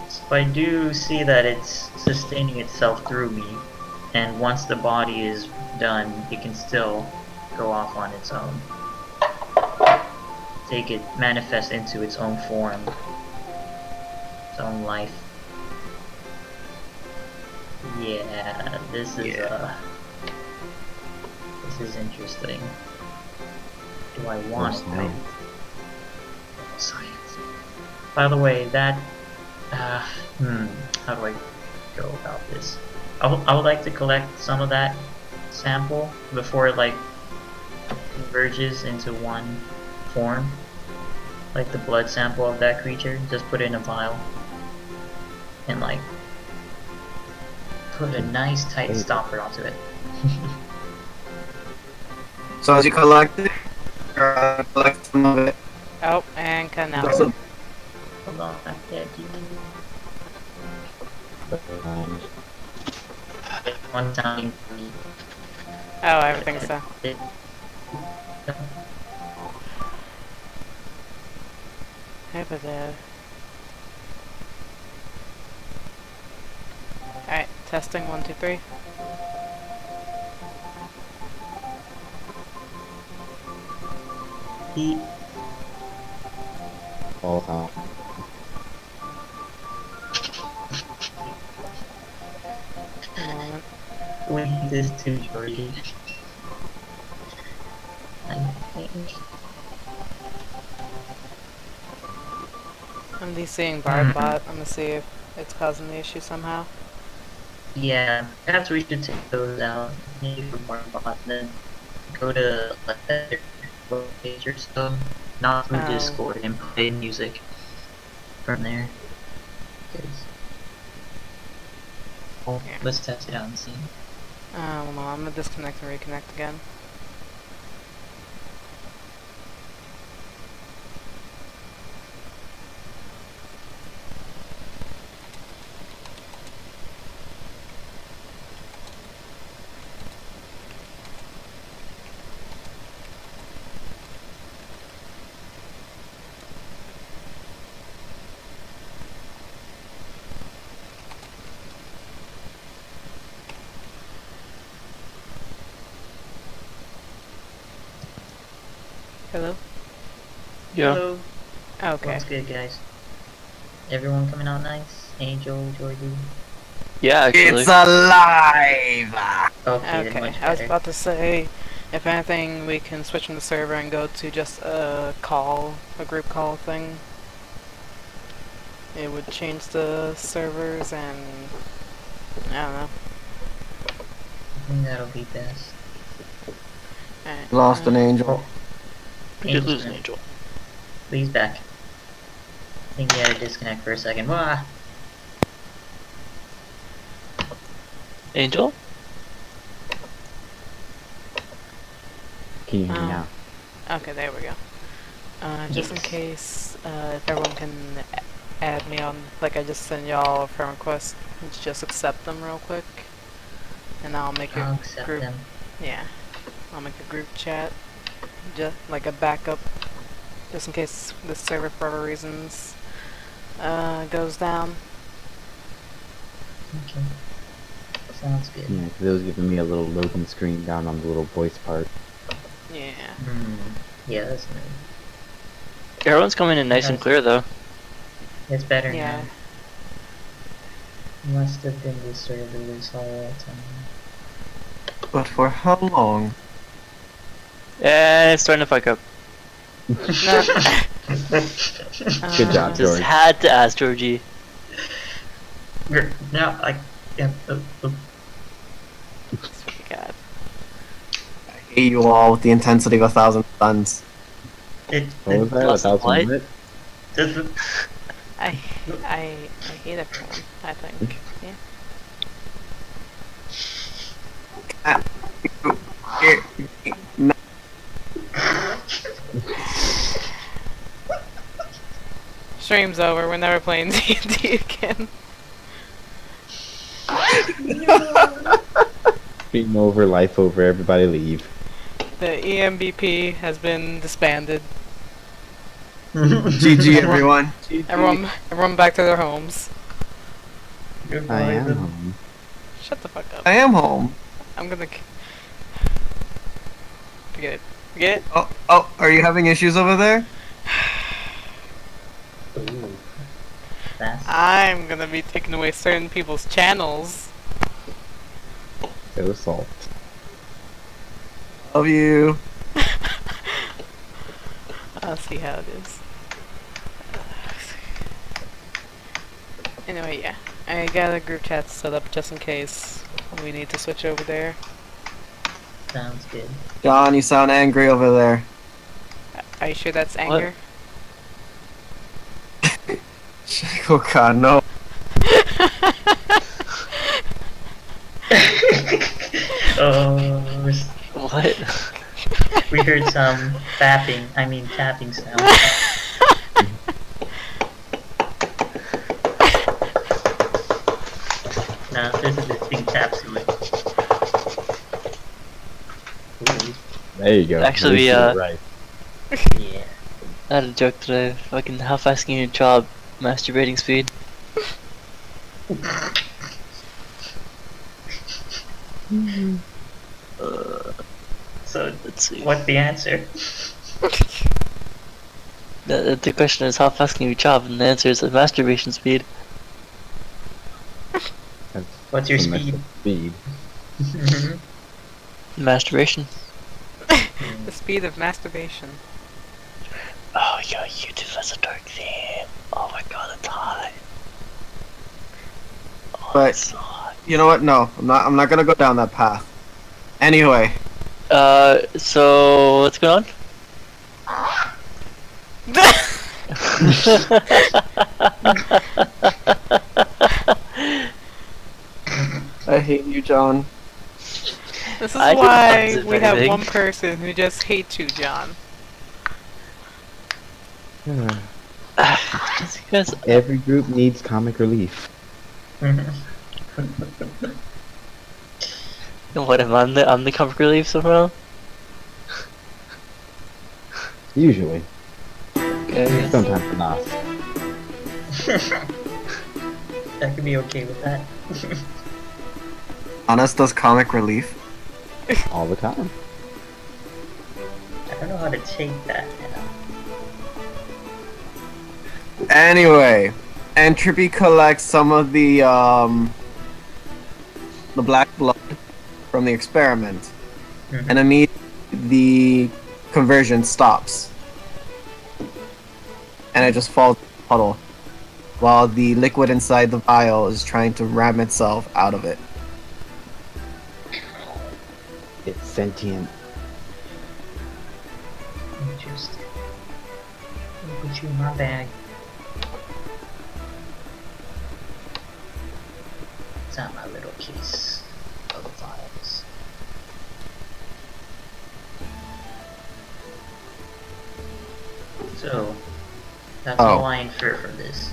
So I do see that it's sustaining itself through me, and once the body is done, it can still go off on its own. Manifest into its own form, its own life. Yeah, this is interesting. Do I want it though? Science. By the way, that how do I go about this? I would like to collect some of that sample before it like converges into one form, like the blood sample of that creature. Just put it in a vial and like put a nice tight stopper onto it. So as you collect it, collect some of it. Oh, and cut out. Also, Hold on, I'm dead. One time. Oh, everything's done. Over there. Alright, testing 1, 2, 3. He All out. Moment. went this to Jordy. I think. I'm DCing Barbot. I'm gonna see if it's causing the issue somehow. Yeah, perhaps we should take those out, maybe for more bot, then go to like a page or so, not through Oh. Discord, and play music from there. 'Cause- Well, Yeah. let's test it out and see. Hold on, I'm gonna disconnect and reconnect again. Hello? Yeah. Hello. Okay. What's good, guys? Everyone coming out nice? Angel, Jordy. Yeah, actually. it's alive! Okay, then Okay, much I was better. about to say, if anything, we can switch from the server and go to just a group call thing. It would change the servers and, I don't know. I think that'll be best. Alright, Lost an angel. We did lose an angel. Please back. I think he had to disconnect for a second. Wah! Angel? Can you hear me Oh. now? Okay, there we go. Just in Yes. case, if everyone can add me on, like I just send y'all a friend request, just accept them real quick. And I'll make I'll a accept group, them. yeah, I'll make a group chat, just like a backup, just in case the server for whatever reasons, goes down. Okay. Sounds good. Yeah, because it was giving me a little loading screen down on the little voice part. Yeah. Yeah, that's nice. Everyone's coming in nice and Nice. clear though. It's better Yeah. now. Must have been the serverless all that time. But for how long? And it's starting to fuck up. No. Good job, Just George. had to ask Georgie. No, yeah, God. I hate you all with the intensity of 1,000 suns. What was that? Plus 1,000 what? what? I hate everyone, I think. Yeah. Stream's over, we're never playing D&D again. Stream over, life over, everybody leave. The EMBP has been disbanded. GG, everyone. Everyone back to their homes. I am home. Shut the fuck up. I am home. I'm gonna... Forget it. Forget it. Oh, are you having issues over there? Ooh. That's I'm gonna be taking away certain people's channels. So salt. Love you. I'll see how it is. Anyway, yeah. I got a group chat set up just in case we need to switch over there. sounds good. John, you sound angry over there. Are you sure that's anger? Oh god, no. Oh, What? we heard some tapping sound. No, there's a distinct tap to it. Ooh, There you go. Actually, At least you were right. yeah. I had a joke today. Fucking how fast can you job masturbating speed? So, Let's see. what's the answer? The question is how fast can you chop, and the answer is masturbation speed. That's What's your some messed speed? up Speed. Masturbation. The speed of masturbation. Oh, yo, YouTube has a dark theme. Oh my god, it's hot. Oh, But- it's so hot. You know what? No, I'm not gonna go down that path. Anyway, So what's going on? I hate you, John. This is I didn't why notice we have anything. one person who just hates you, John. It's because Every group needs comic relief. what am I? I'm the comic relief somehow. Usually. Okay. Sometimes not. I could be okay with that. Honest does comic relief. All the time. I don't know how to take that now. Anyway, Entropy collects some of the black blood from the experiment, and immediately the conversion stops, and it just falls in a puddle, while the liquid inside the vial is trying to ram itself out of it. It's sentient. Interesting. I'll put you in my bag. It's not my little case of vials. So, that's all I infer from this.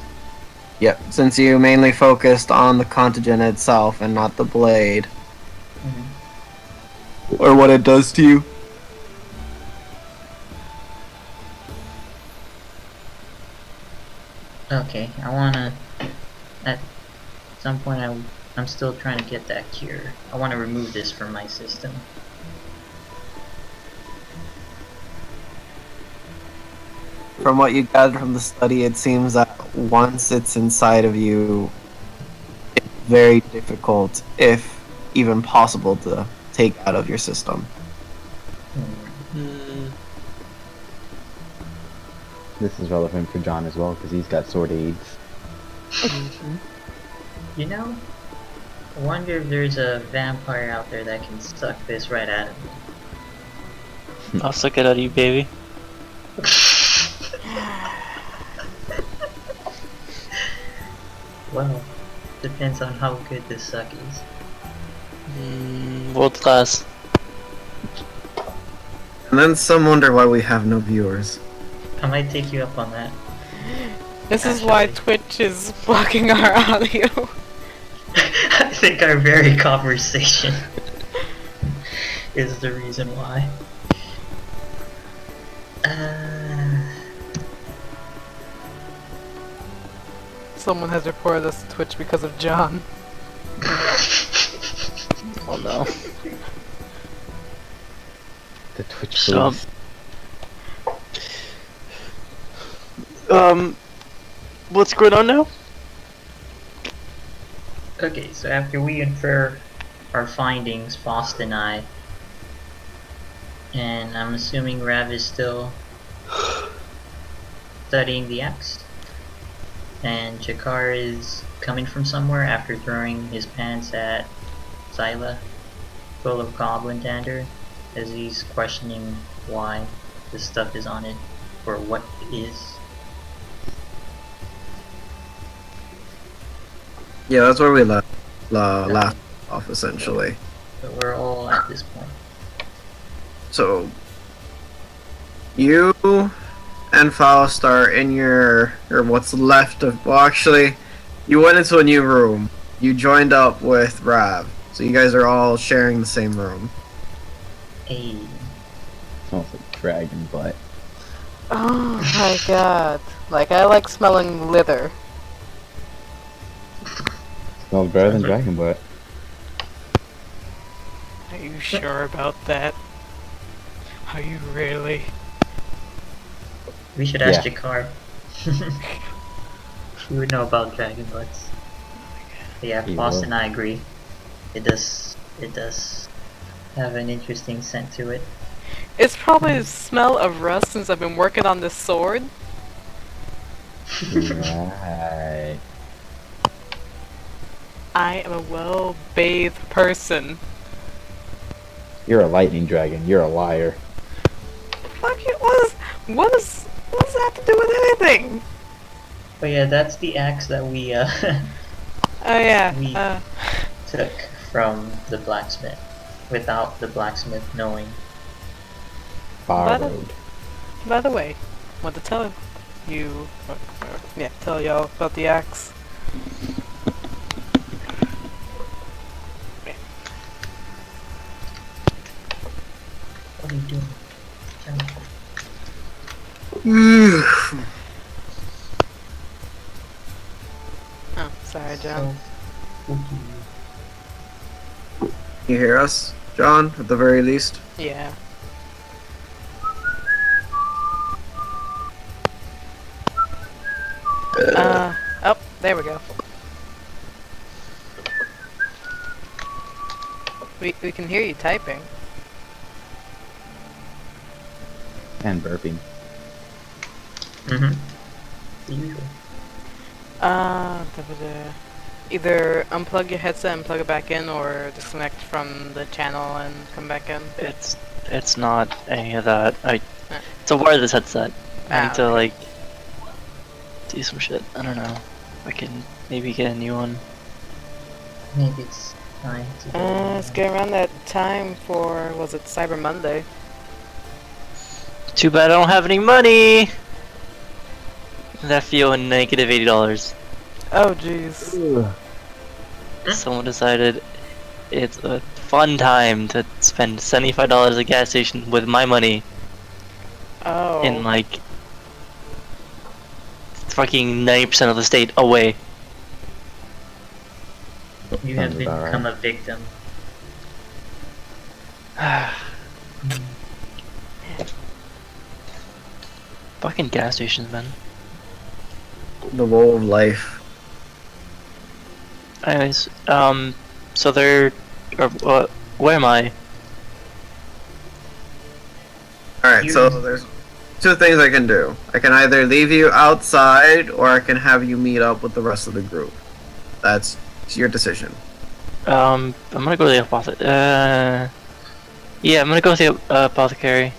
Yep, since you mainly focused on the contagion itself and not the blade, or what it does to you. Okay, I wanna. At some point, I'm still trying to get that cure. I want to remove this from my system. From what you gathered from the study, it seems that once it's inside of you, it's very difficult, if even possible, to take out of your system. Hmm. This is relevant for John as well because he's got sword aids. You know, I wonder if there's a vampire out there that can suck this right out of me. I'll suck it out of you, baby. Well, depends on how good this suck is. World class. And then some wonder why we have no viewers. I might take you up on that. This is why Actually. Twitch is blocking our audio. I think our very conversation is the reason why. Someone has reported us to Twitch because of John. Oh no. The Twitch So, police. what's going on now? Okay, so after we infer our findings, Faust and I, and I'm assuming Rav is still studying the axe, and Jakar is coming from somewhere after throwing his pants at Zyla, full of goblin dander, as he's questioning why this stuff is on it, or what it is. Yeah, that's where we left off, essentially. But we're all at this point. So, you and Faust are in your, or what's left of, well actually, you went into a new room. You joined up with Rav. So you guys are all sharing the same room. Hey. Smells like dragon butt. Oh my god. Like, I like smelling litter. Smells better than dragon butt. Are you sure about that? Are you really? We should ask Yeah. Jakar. He would know about dragon butts. But yeah, He Faust will. and I agree. It does have an interesting scent to it. It's probably the smell of rust since I've been working on this sword. Right. I am a well-bathed person. You're a lightning dragon. You're a liar. Fuck it, what does that have to do with anything? But yeah, that's the axe that we Oh yeah, We- took from the blacksmith, without the blacksmith knowing. Borrowed. by the way, want to tell you, tell y'all about the axe. What are you doing? Oh, sorry, John. You hear us, John, at the very least? Yeah. Oh, there we go. We can hear you typing. And burping. Mm-hmm. The usual. Either unplug your headset and plug it back in, or disconnect from the channel and come back in. It's not any of that. It's a wireless headset. I need to like do some shit. I don't know. I can maybe get a new one. Maybe it's time to get a new It's one. getting around that time for, was it Cyber Monday? Too bad I don't have any money. That feel negative $80. Oh jeez. Someone decided it's a fun time to spend $75 at a gas station with my money Oh. in like fucking 90% of the state away. You have Sounds about become right. a victim. Fucking gas stations, man. the woe of life. Anyways, so they're, where am I? Alright, so there's two things I can do. I can either leave you outside, or I can have you meet up with the rest of the group. That's your decision. I'm gonna go to the yeah, I'm gonna go with the apothecary.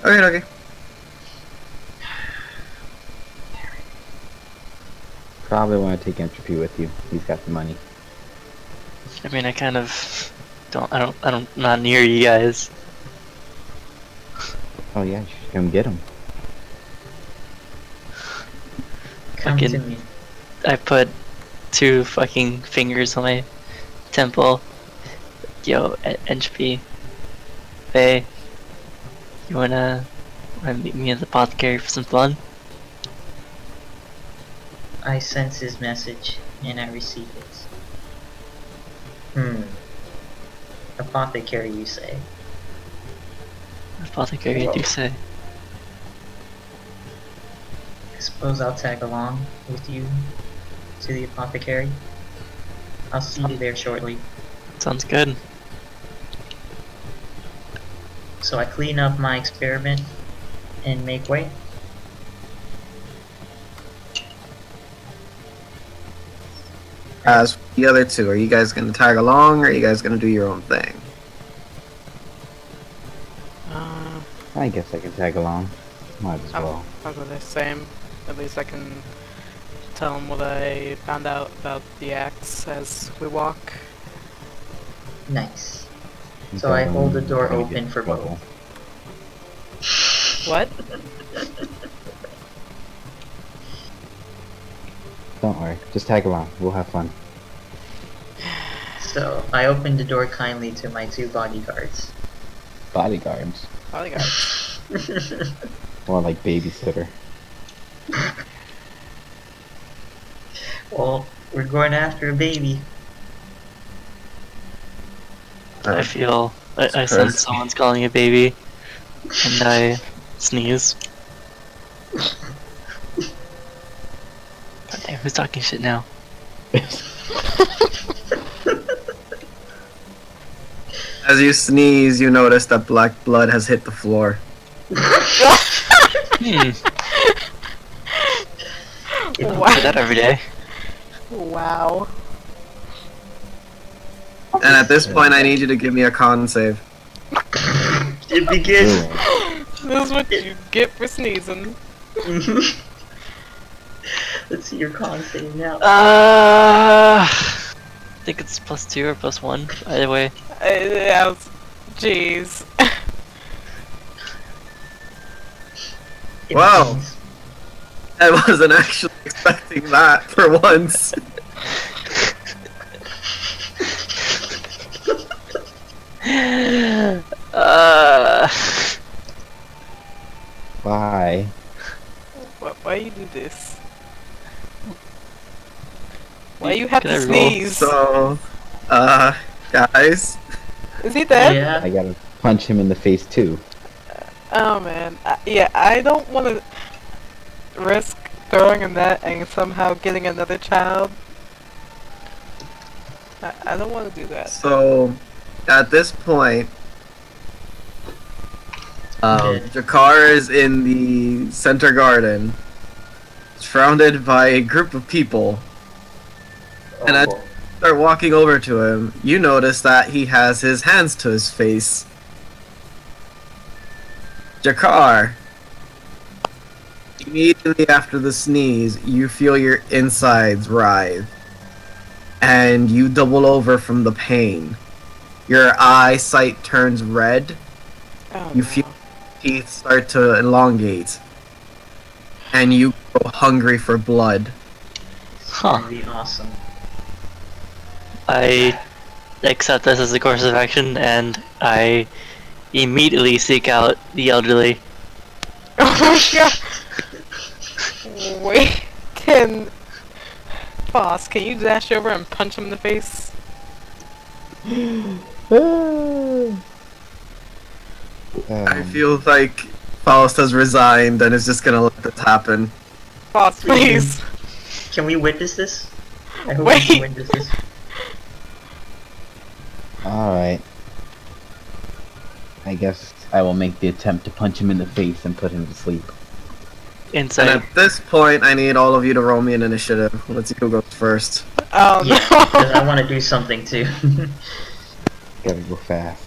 Okay. Probably want to take Entropy with you. He's got the money. I mean, I kind of I'm not near you guys. Oh yeah, you should come get him. Come to Fucking- me. I put 2 fucking fingers on my temple. Yo, Entropy. Hey, you wanna meet me at the apothecary for some fun? I sense his message, and I receive it. Apothecary, you say? Apothecary, do you say? I suppose I'll tag along with you to the apothecary. I'll see you there shortly. Sounds good. So I clean up my experiment and make way. As for the other two, are you guys gonna tag along, or are you guys gonna do your own thing? I guess I can tag along. Might as well. I'll go the same. At least I can tell them what I found out about the axe as we walk. Nice. So I hold the door Gonna open get in for trouble. both. What? Don't worry, just tag along. We'll have fun. So I open the door kindly to my 2 bodyguards. Bodyguards. Bodyguard. More like babysitter. Well, we're going after a baby. I feel I sense someone's calling a baby, and I sneeze. God damn, who's talking shit now? As you sneeze, you notice that black blood has hit the floor. You don't Wow. do that every day. Wow. And at this point, I need you to give me a con save. It begins. This is what you get for sneezing. Let's see your con save now. I think it's +2 or +1. Either way. Yeah, jeez. It Wow. begins. I wasn't actually expecting that for once. Bye. Why you do this? Why you have Can to I roll? sneeze? So, guys, Is he dead? Yeah. I gotta punch him in the face too. Oh man, yeah, I don't want to risk throwing a net and somehow getting another child. I don't want to do that. so at this point, Okay. Jakar is in the center garden, surrounded by a group of people. And I start walking over to him. You notice that he has his hands to his face. Jakar, immediately after the sneeze, you feel your insides writhe. And you double over from the pain. Your eyesight turns red. Oh, You no. feel teeth start to elongate. And you go hungry for blood. Huh. That'd be awesome. I accept this as a course of action, and I immediately seek out the elderly. Oh my god! Wait, Boss, can you dash over and punch him in the face? I feel like Faust has resigned and is just gonna let this happen. Boss, please. Can we witness this? I hope we Wait. can witness this. Alright. I guess I will make the attempt to punch him in the face and put him to sleep. And Inside. at this point, I need all of you to roll me an initiative. Let's see who goes first. Oh Yeah, no. 'cause I want to do something too. Gotta go fast.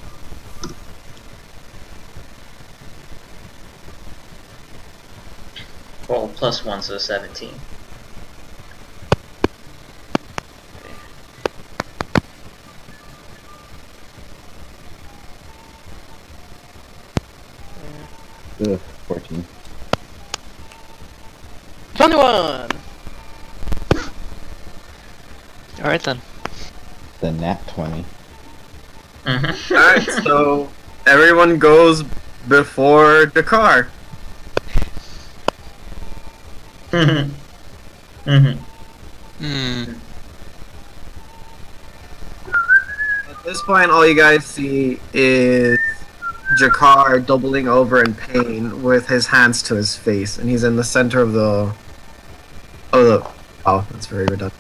Well, +1, so 17. Ugh, 14. 21. Alright then. The nat 20. Mm-hmm. Alright, so everyone goes before Dakar. Mm-hmm. Mm-hmm. Hmm. At this point, all you guys see is Jakar doubling over in pain with his hands to his face, and he's in the center of the... Oh, that's very redundant.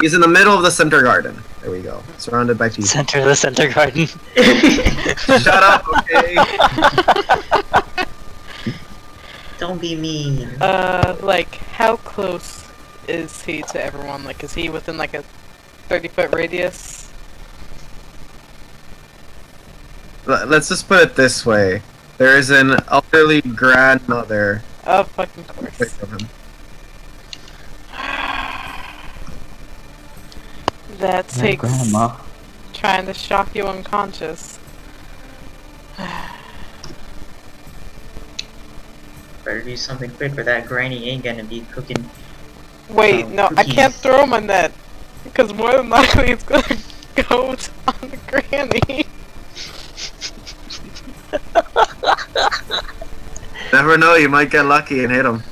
He's in the middle of the center garden. There we go. Surrounded by people. Center of the center garden. Shut up, okay? Don't be mean. Like, how close is he to everyone? Like, is he within like a 30-foot radius? Let's just put it this way. There is an elderly grandmother Oh, fucking course. away from him. That takes Grandma. trying to shock you unconscious. Better do something quick or that granny ain't gonna be cooking. Wait, no, I can't cookies. throw him on that. Because more than likely it's gonna go on the granny. Never know, you might get lucky and hit him.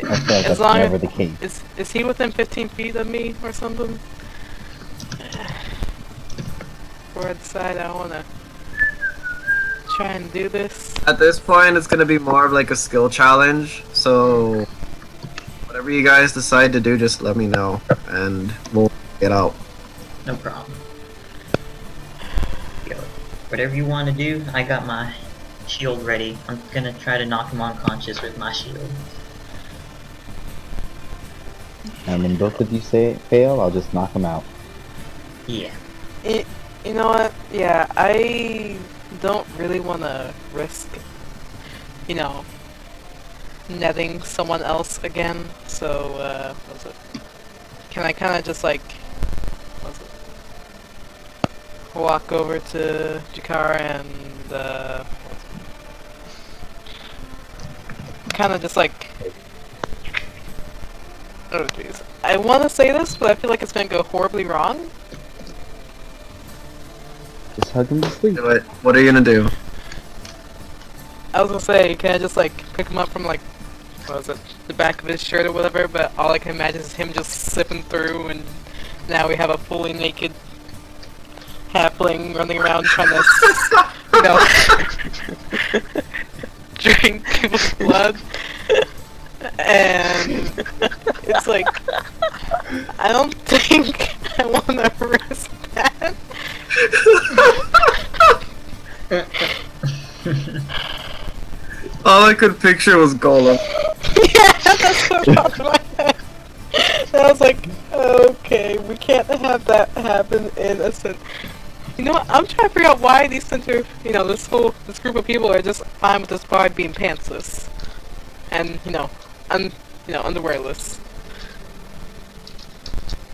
I feel like As that's long never as- the case. Is he within 15 feet of me or something? Before I decide I wanna try and do this. At this point, it's gonna be more of like a skill challenge, so whatever you guys decide to do, just let me know, and we'll get out. No problem. Yo, whatever you want to do, I got my shield ready. I'm gonna try to knock him unconscious with my shield. And when both of you say fail, I'll just knock him out. Yeah. You know what? Yeah, I don't really want to risk, you know, netting someone else again. So, what was it? Can I kind of just like, what was it? Walk over to Jakar and kind of just like. Oh jeez. I want to say this, but I feel like it's gonna go horribly wrong. Just hug him to sleep. Do it. What are you gonna do? I was gonna say, can I just like pick him up from like, what was it, the back of his shirt or whatever, but all I can imagine is him just slipping through and now we have a fully naked halfling running around trying to, you know, drink people's blood. And it's like, I don't think I want to risk that. All I could picture was Golem. Yeah, that's what popped in my head. And I was like, okay, we can't have that happen in a sense. You know what? I'm trying to figure out why these this group of people are just fine with this bard being pantsless, and underwearless.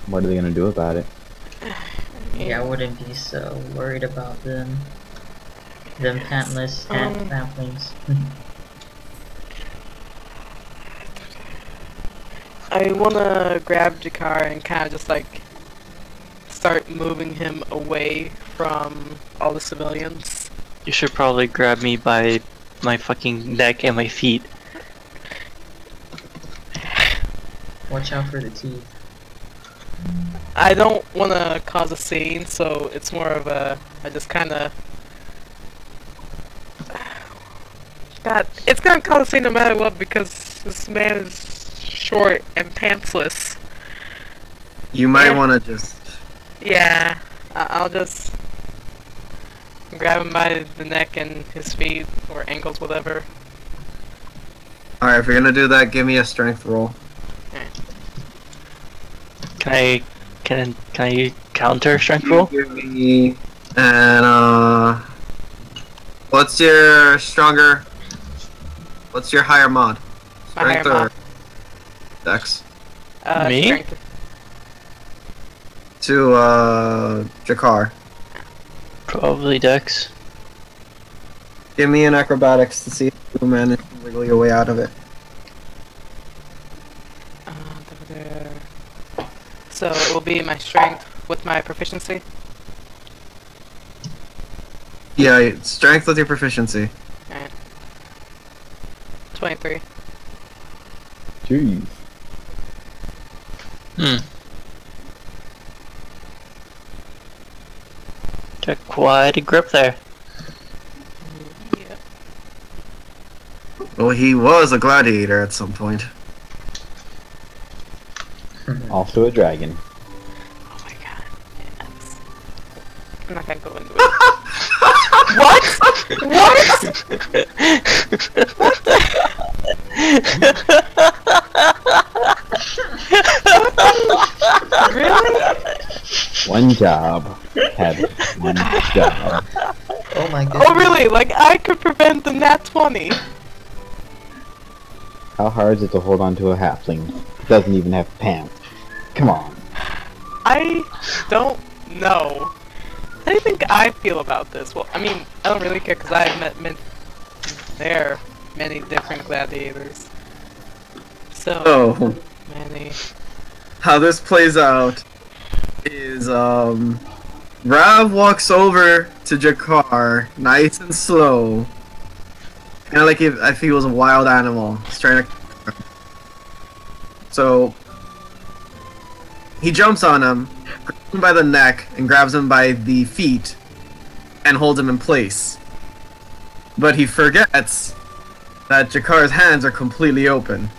What are they gonna do about it? Yeah, I wouldn't be so worried about them. Them pantless halflings. I wanna grab Jakar and kind of just like start moving him away from all the civilians. You should probably grab me by my fucking neck and my feet. Watch out for the teeth. I don't want to cause a scene, so it's more of a, I just kind of God, it's gonna cost me no matter what because this man is short and pantsless. You might Yeah. want to just. Yeah, I'll just grab him by the neck and his feet or ankles, whatever. Alright, if you're gonna do that, give me a strength roll. Can I counter strength roll? Give me. And, what's your stronger. What's your higher mod? My higher Strength or mod. Dex? Me? Strength. To, Jakar. Probably Dex. Give me an acrobatics to see if you manage to wiggle your way out of it. So it will be my strength with my proficiency. Yeah, strength with your proficiency. Alright. 23. Jeez. Got quite a grip there. Yeah. Well, he was a gladiator at some point. Also a dragon. Oh my god. Yes. I'm not gonna go into it. What? Really? One job. Had one job. Oh my goodness. Oh really? Like I could prevent the nat 20. How hard is it to hold on to a halfling? It doesn't even have pants. Come on. I don't know. How do you think I feel about this? Well, I mean, I don't really care because I've met there many different gladiators. So Oh, many. how this plays out is, Rav walks over to Jakar, nice and slow. Kinda like if he was a wild animal. He's trying to. So, he jumps on him, grabs him by the neck, and grabs him by the feet, and holds him in place. But he forgets that Jakar's hands are completely open.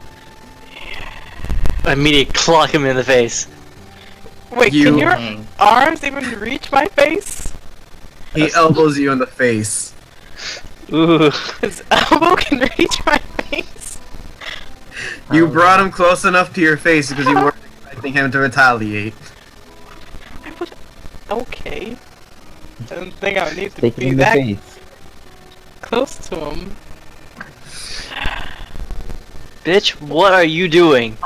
I immediately clock him in the face. Wait, You- can your Dang. arms even reach my face? He elbows you in the face. Ooh. His elbow can reach my face. You brought him close enough to your face because you weren't expecting him to retaliate. I would. Okay. I don't think I would need to Take it be in the that face. close to him. Bitch, what are you doing?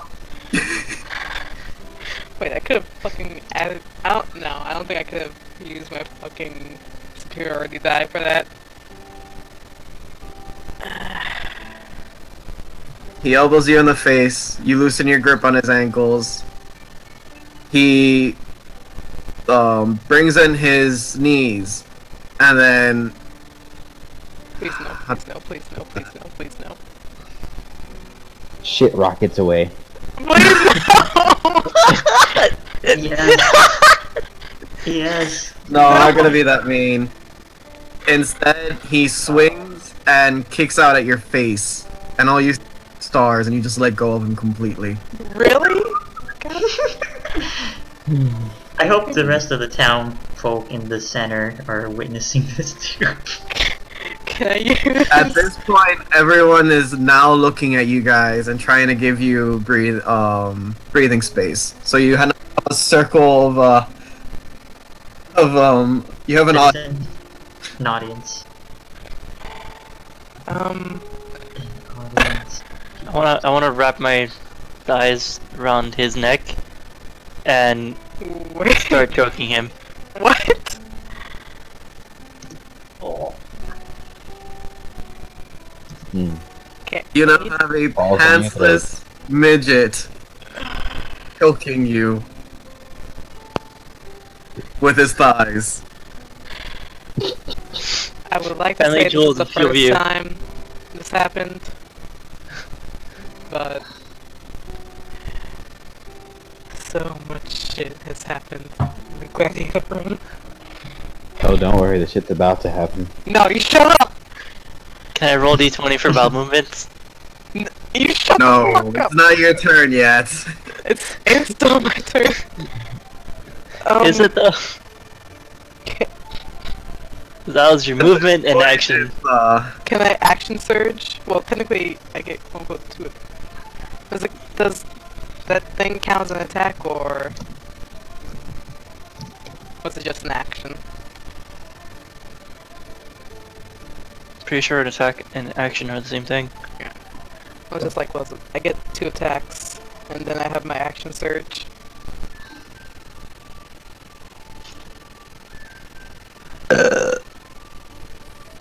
Wait, I could have fucking added. I don't know. I don't think I could have used my fucking superiority die for that. He elbows you in the face. You loosen your grip on his ankles. He brings in his knees, and then Please no, please no, please no, please no, please no. Shit rockets away. Please no! Yes. Yes. no, I'm not gonna be that mean. Instead, he swings and kicks out at your face, and all you see are stars, and you just let go of him completely. Really? God. I hope the rest of the town folk in the center are witnessing this too. Can I use? At this point, everyone is now looking at you guys and trying to give you breathing space. So you have a circle you have an audience. Listen, an audience. Audience. I wanna wrap my thighs around his neck and Wait. start choking him. What? Oh. Can't. You now have a Balls on your pantsless midget choking you with his thighs. I would like to Finally, say this Jules, is the a few of first you. time this happened, but so much shit has happened in the Gladiator room. Oh, don't worry, the shit's about to happen. No, you shut up! Can I roll d20 for bowel movements? You shut No, the fuck it's up. not your turn yet. It's still my turn. Is it though? That was your movement and action. Can I action surge? Well, technically, I get quote to it. Does that thing count as an attack, or was it just an action? Pretty sure an attack and action are the same thing. I was just like, was it? I get 2 attacks, and then I have my action surge.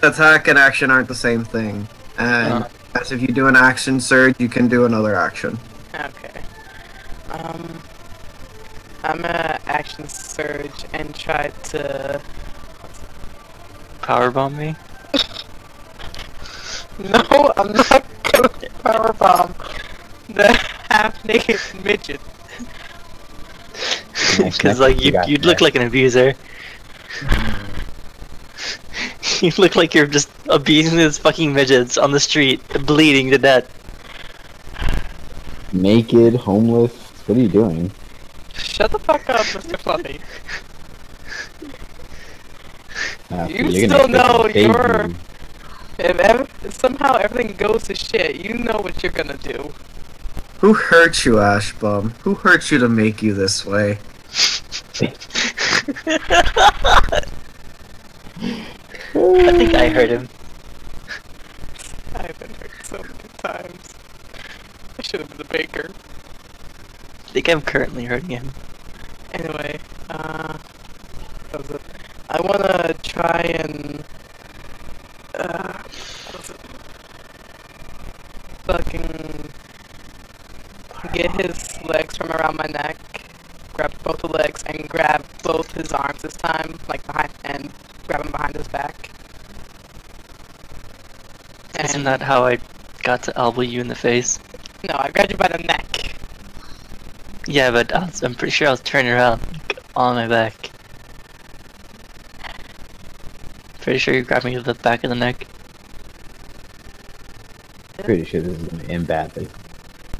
Attack and action aren't the same thing. And as if you do an action surge, you can do another action. Okay. I'm gonna action surge and try to. Powerbomb me? No, I'm not gonna powerbomb the half-naked midget. Because like you'd look like an abuser. You look like you're just abusing these fucking midgets on the street, bleeding to death. Naked, homeless. What are you doing? Shut the fuck up, Mr. Fluffy. You You're still gonna know take a you're. baby. If somehow everything goes to shit, you know what you're gonna do. Who hurt you, Ashbum? Who hurt you to make you this way? I think I heard him. I've been hurt so many times. I should have been the baker. I think I'm currently hurting him. Anyway, what was it? I wanna try and what was it? Fucking get his legs from around my neck, grab both the legs, and grab both his arms this time, like behind, and grab him behind his back. Isn't that how I got to elbow you in the face? No, I grabbed you by the neck. Yeah, but I'm pretty sure I was turning around, like, on my back. Pretty sure you grabbed me to the back of the neck. Pretty sure this is gonna end badly.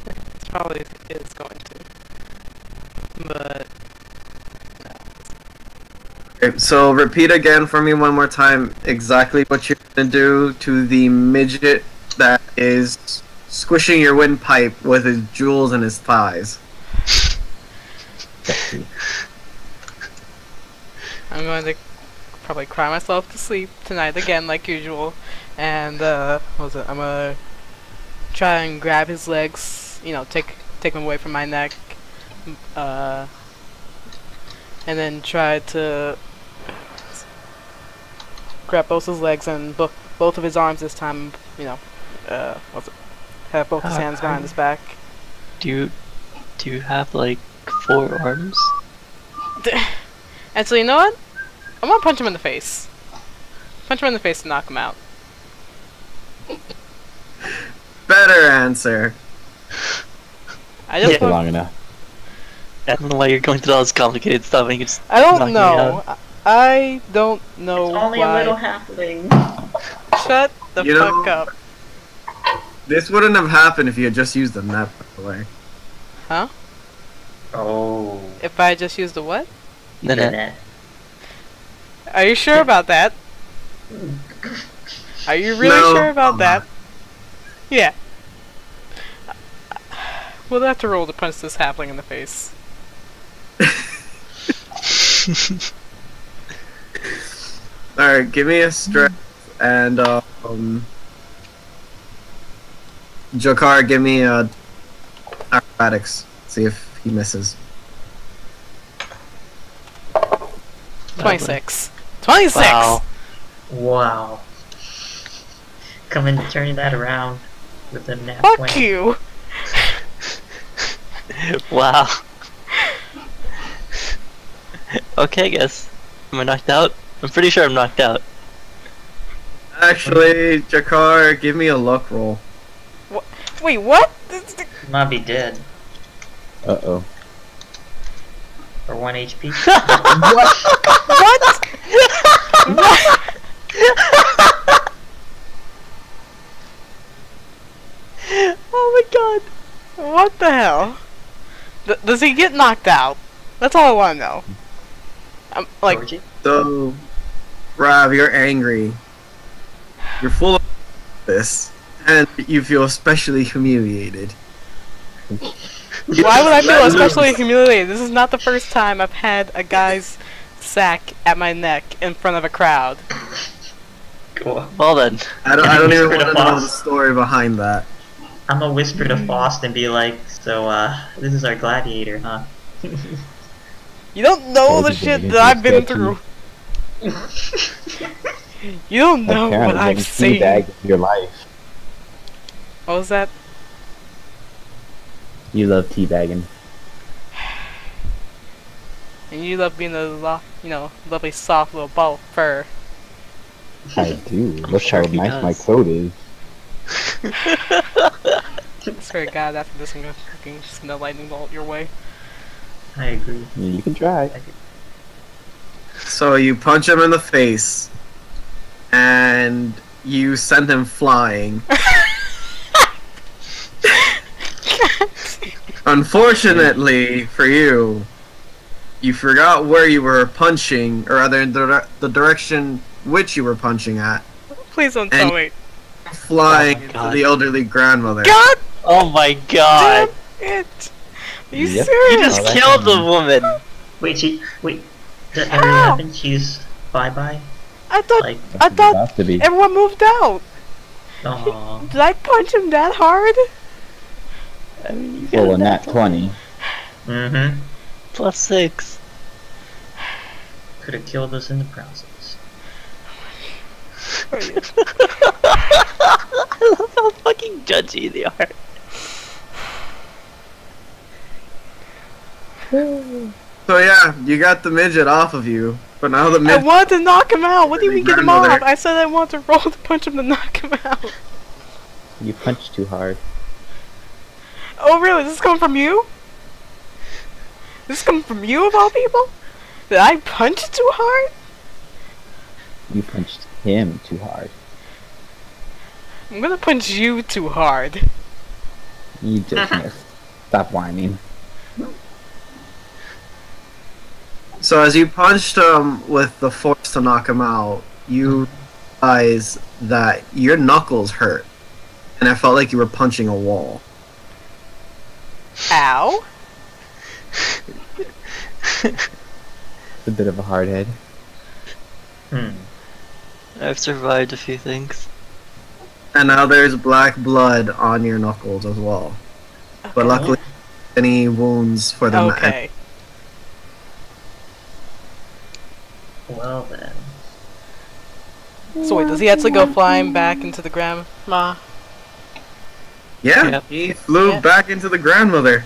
It probably is going to. But no. Okay, so repeat again for me one more time exactly what you're gonna do to the midget that is squishing your windpipe with his jewels in his thighs. I'm going to probably cry myself to sleep tonight again, like usual. And what was it? I'm gonna try and grab his legs. You know, take him away from my neck. And then try to grab both his legs and both of his arms this time. You know, what's it? Have both his hands behind his back. Do you have like 4 arms? And so you know what? I'm gonna punch him in the face. Punch him in the face to knock him out. Better answer. I just For long enough. I don't know why you're going through all this complicated stuff and you just I knock don't me know. out. I don't know Only why. a little halfling. Shut the You know- fuck up. This wouldn't have happened if you had just used the net, by the way. Huh? Oh. If I just used the what? The net. net. Are you sure about that? Are you really No, sure about I'm that? not. Yeah. We'll have to roll to punch this halfling in the face. Alright, give me a strength and Jokar, give me acrobatics. See if he misses. 26. 26! Wow. Wow. Coming turning that around with a nat Fuck 20. you! Wow. Okay, I guess. Am I knocked out? I'm pretty sure I'm knocked out. Actually, Jakar, give me a luck roll. Wait, what? Might be dead. Uh-oh. For 1 HP. What? What? god! What the hell? Does he get knocked out? That's all I want to know. I'm like, Georgie? So, Rav, you're angry. You're full of this, and you feel especially humiliated. why would I feel especially humiliated? This is not the first time I've had a guy's sack at my neck in front of a crowd. Cool. Well then. I don't even Whisper want to to know Foss. the story behind that. I'm gonna whisper to Faust and be like, so, this is our gladiator, huh? You don't know the Those are shit the that I've been sketchy. through. You don't know Apparently what I've getting seen. teabagged in your life. What was that? You love teabagging. And you love being a lovely soft little ball of fur. I do. Look sure how he nice my does. coat is. I swear to God, after this I'm gonna fucking send a lightning bolt your way. I agree. You can try. So you punch him in the face, and you send him flying. Unfortunately for you, you forgot where you were punching, or rather the direction which you were punching at, Please don't And- tell me. flying Oh my into God. the elderly grandmother. God Oh my god! damn it! Are you Yep. serious? You just Oh, that killed the sounds- woman! Wait, that already How? happened? She's bye-bye? I thought Like, I thought About to be. everyone moved out. oh, Did I punch him that hard? I mean, you Well, got a nat 20. mm-hmm. +6. Could have killed us in the process. I love how fucking judgy they are. So yeah, you got the midget off of you, but now the I midget. wanted to knock him out. What do you mean get him Grandmother. off? I said I wanted to roll to punch him to knock him out. You punched too hard. Oh really? This is coming from you? This is coming from you of all people? Did I punch too hard? You punched him too hard. I'm gonna punch you too hard. You just missed. Stop whining. So as you punched him with the force to knock him out, you realize that your knuckles hurt, and it felt like you were punching a wall. Ow. It's a bit of a hard head. I've survived a few things. And now there's black blood on your knuckles as well. But Okay. luckily, any wounds for them. Okay. Well then. So wait, does he actually go flying back into the grandma? Yeah, Yep. he flew Yeah. back into the grandmother.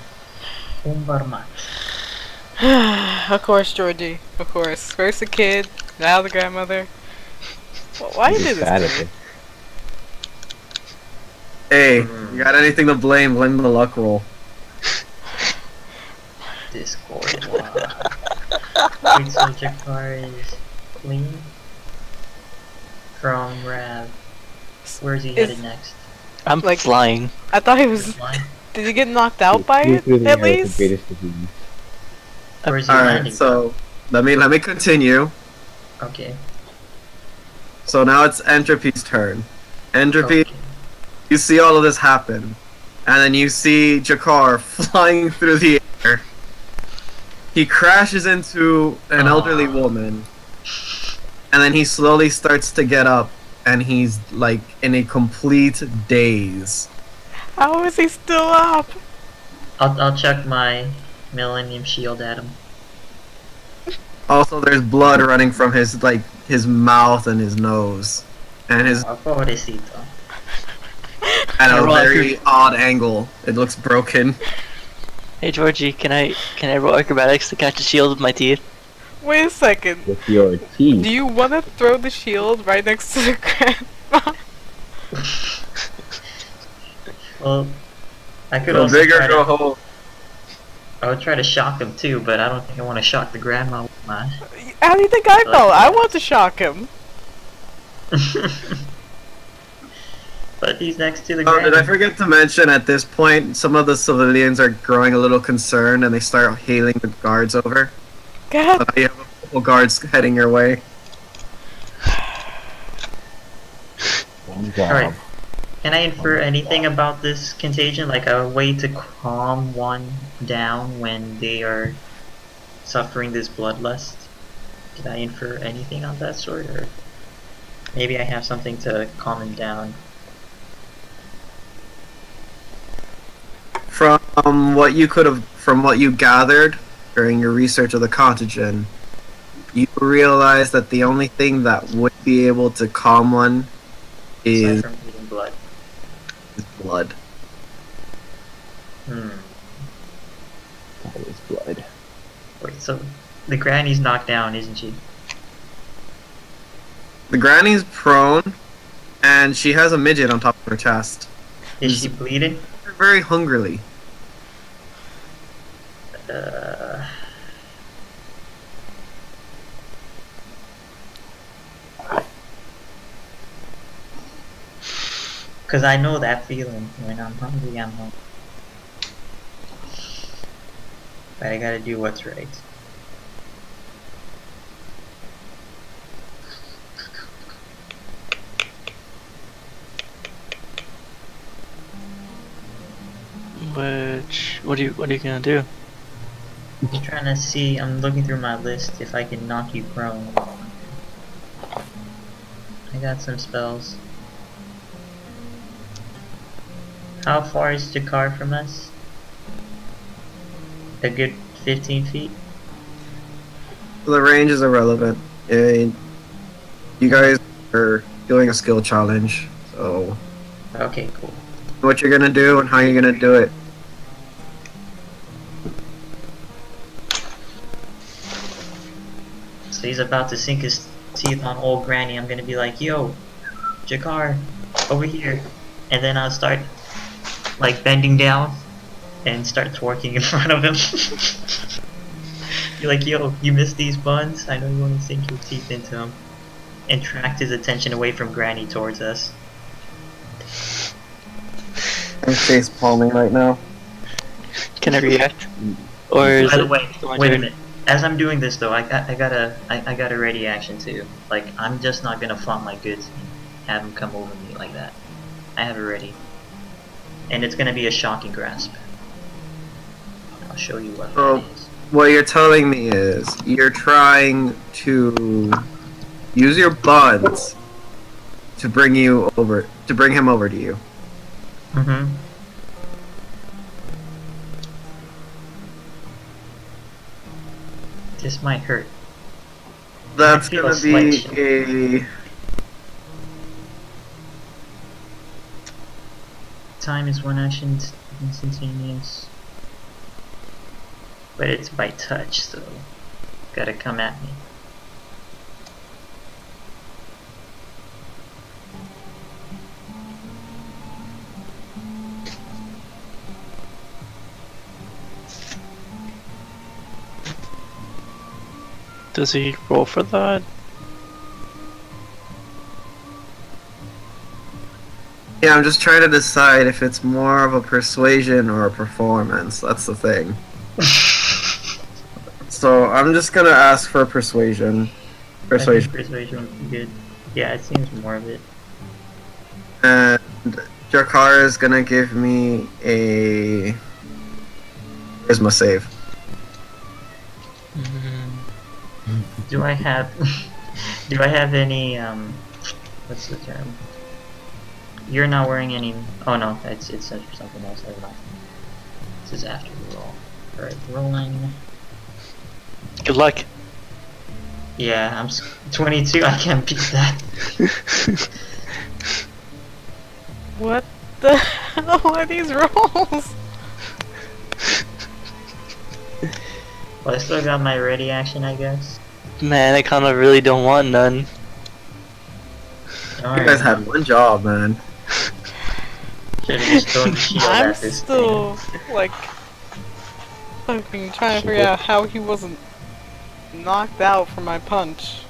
Umbarmat. Of course, Georgie. Of course. First the kid, now the grandmother. Why you do Just this bad to at me? it. Hey, you got anything to blame? Blame the luck roll. Discord. Wow. Wait, so Jakar is clean? From Rav. Where's he headed next? I'm Like- flying. I thought he was. Flying? Did he get knocked out by You it threw the at air with least? the greatest disease. Where's he All landing? right, so let me continue. Okay. So now it's Entropy's turn. Entropy, Okay. you see all of this happen, and then you see Jakar flying through the air. He crashes into an elderly woman, and then he slowly starts to get up, and he's like in a complete daze. How is he still up? I'll check my Millennium Shield at him. Also, there's blood running from his mouth and his nose, and his Oh, pobrecito. at a Roll very odd angle. It looks broken. Hey Georgie, can I roll acrobatics to catch a shield with my teeth? Wait a second. With your teeth. Do you want to throw the shield right next to the grandma? Well, I could Go also big or try go to, home. I would try to shock him too, but I don't think I want to shock the grandma with my. How do you think I felt? I want to shock him. But But he's next to the Oh, ground. did I forget to mention at this point, some of the civilians are growing a little concerned and they start hailing the guards over. God. So now you have a couple guards heading your way. One job. Alright. Can I infer anything about this contagion? Like a way to calm one down when they are suffering this bloodlust? Did I infer anything on that sort? Or maybe I have something to calm him down. From what you gathered during your research of the contagion, you realize that the only thing that would be able to calm one is Aside from eating blood. blood. Always blood. Wait, so the granny's knocked down, isn't she? The granny's prone, and she has a midget on top of her chest. Is she bleeding? Very hungrily. Cause I know that feeling. When I'm hungry, I'm hungry. But I gotta do what's right. What are you gonna do? Just trying to see, I'm looking through my list if I can knock you prone. I got some spells. How far is Jakar from us? A good 15 feet? The range is irrelevant. You guys are doing a skill challenge, so Okay, cool. what you're gonna do and how you're gonna do it. So he's about to sink his teeth on old granny. I'm gonna be like, yo, Jakar, over here. And then I'll start, like, bending down and start twerking in front of him. Be like, yo, you missed these buns? I know you want to sink your teeth into them. And tract his attention away from granny towards us. I'm face palming right now. Can I react? Or is By the it way, my wait a turn? minute. As I'm doing this though, I got a ready action too. Like, I'm just not gonna flaunt my goods and have him come over me like that. I have it ready. And it's gonna be a shocking grasp. I'll show you what Oh. that is. What you're telling me is you're trying to use your buds to bring him over to you. Mm-hmm. This might hurt. That's I feel gonna a be slight a Time is one action, instantaneous. But it's by touch, so gotta come at me. Does he roll for that? Yeah, I'm just trying to decide if it's more of a persuasion or a performance. That's the thing. So I'm just gonna ask for persuasion. I think Persuasion. persuasion would be good. Yeah, it seems more of it. And Jakar is gonna give me a charisma save. Do I have do I have any what's the term? You're not wearing any oh no, it's something else, never mind. This is after the roll. Alright, rolling. Good luck. Yeah, 22, I can't beat that. What the hell are these rolls? Well, I still got my ready action, I guess. Man, I kinda really don't want none. You guys had one job, man. Should've just thrown the shield I'm at this still, like, fucking trying to figure out how he wasn't knocked out from my punch.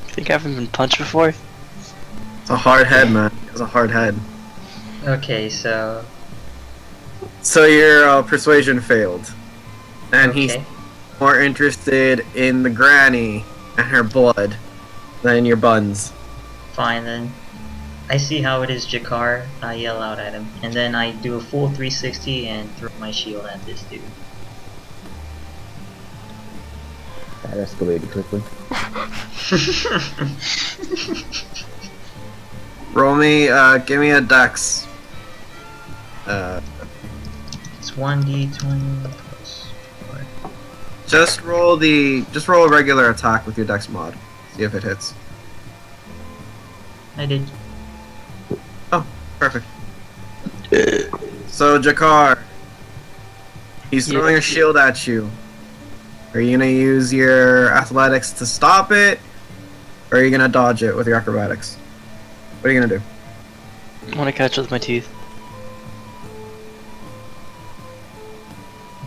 Think I haven't been punched before? It's a hard head, man. It's a hard head. Okay, so So your persuasion failed, and he's okay. more interested in the granny and her blood than your buns. Fine then. I see how it is, Jakar. I yell out at him, and then I do a full 360 and throw my shield at this dude. That escalated quickly. Roll me, give me a dex. It's 1d20 plus 4. Just roll a regular attack with your dex mod. See if it hits. I did. Perfect. So Jakar, he's throwing a shield at you. Are you gonna use your athletics to stop it, or are you gonna dodge it with your acrobatics? What are you gonna do? I want to catch with my teeth.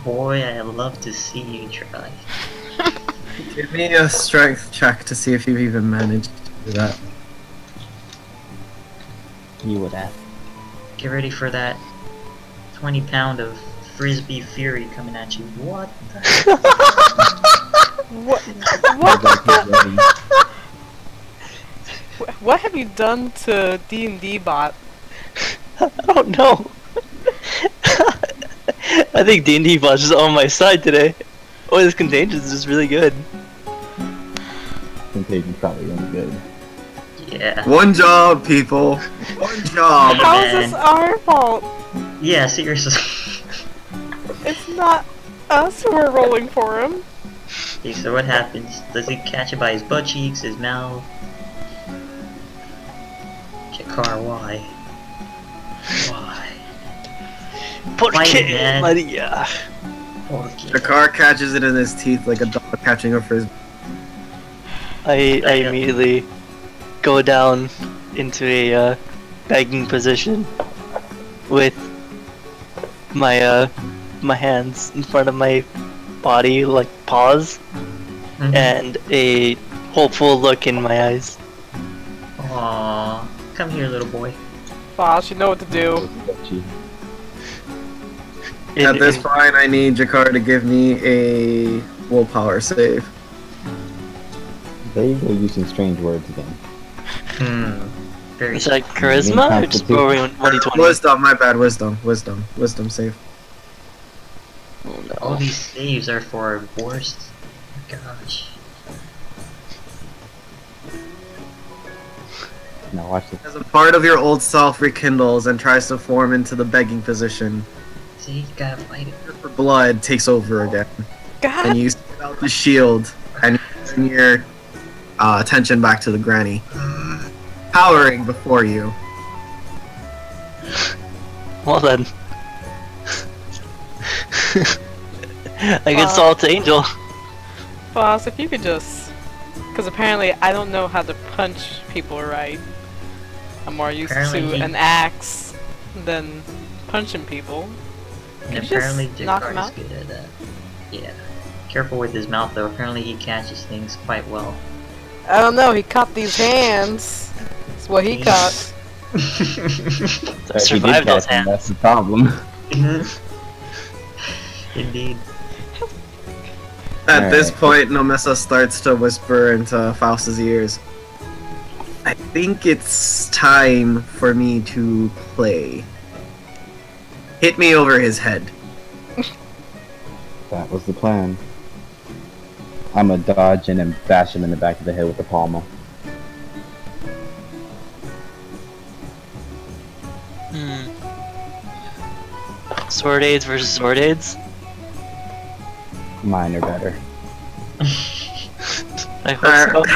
Boy, I love to see you try. Give me a strength check to see if you've even managed to do that. You would have. Get ready for that 20-pound of frisbee fury coming at you. What the What? What have you done to D&D bot? I don't know. I think D&D bot's just on my side today. Oh, this Contagion is just really good. Contagion probably really good. Yeah. One job, people. One job. How is this our fault? Yeah, seriously. It's not us who are rolling for him. Okay, so what happens? Does he catch it by his butt cheeks, his mouth? Jakar, why? Why? Fight it, man. Maria. Okay. Jakar catches it in his teeth like a dog catching a frisbee. I immediately go down into a begging position with my my hands in front of my body, like paws, Mhm. and a hopeful look in my eyes. Aww. Come here, little boy. Boss, you know what to do. At this point, I need Jakar to give me a willpower save. There you go, using strange words again. Very Is that charisma or just throwing 1d20? Wisdom, my bad. Wisdom save. Oh All no. these saves are for worst. Gosh. Now watch this. As a part of your old self rekindles and tries to form into the begging position, See, you gotta fight it. your blood takes over again, God. and you spit out the shield and turn your attention back to the granny, powering before you. Well then. I get Salt Angel. Boss, if you could just... Because apparently I don't know how to punch people right. I'm more used Apparently to he- an axe than punching people. And You just apparently knock Jakar him is out? good at that. Yeah. Careful with his mouth though, apparently he catches things quite well. I don't know, he caught these hands. That's what he caught. If you Survive did those catch him, hands. that's the problem. Indeed. At this Alright. point, Nomessa starts to whisper into Faust's ears. I think it's time for me to play. Hit me over his head. That was the plan. I'ma dodge and then bash him in the back of the head with the pommel. Sword aids versus sword aids? Mine are better. I hope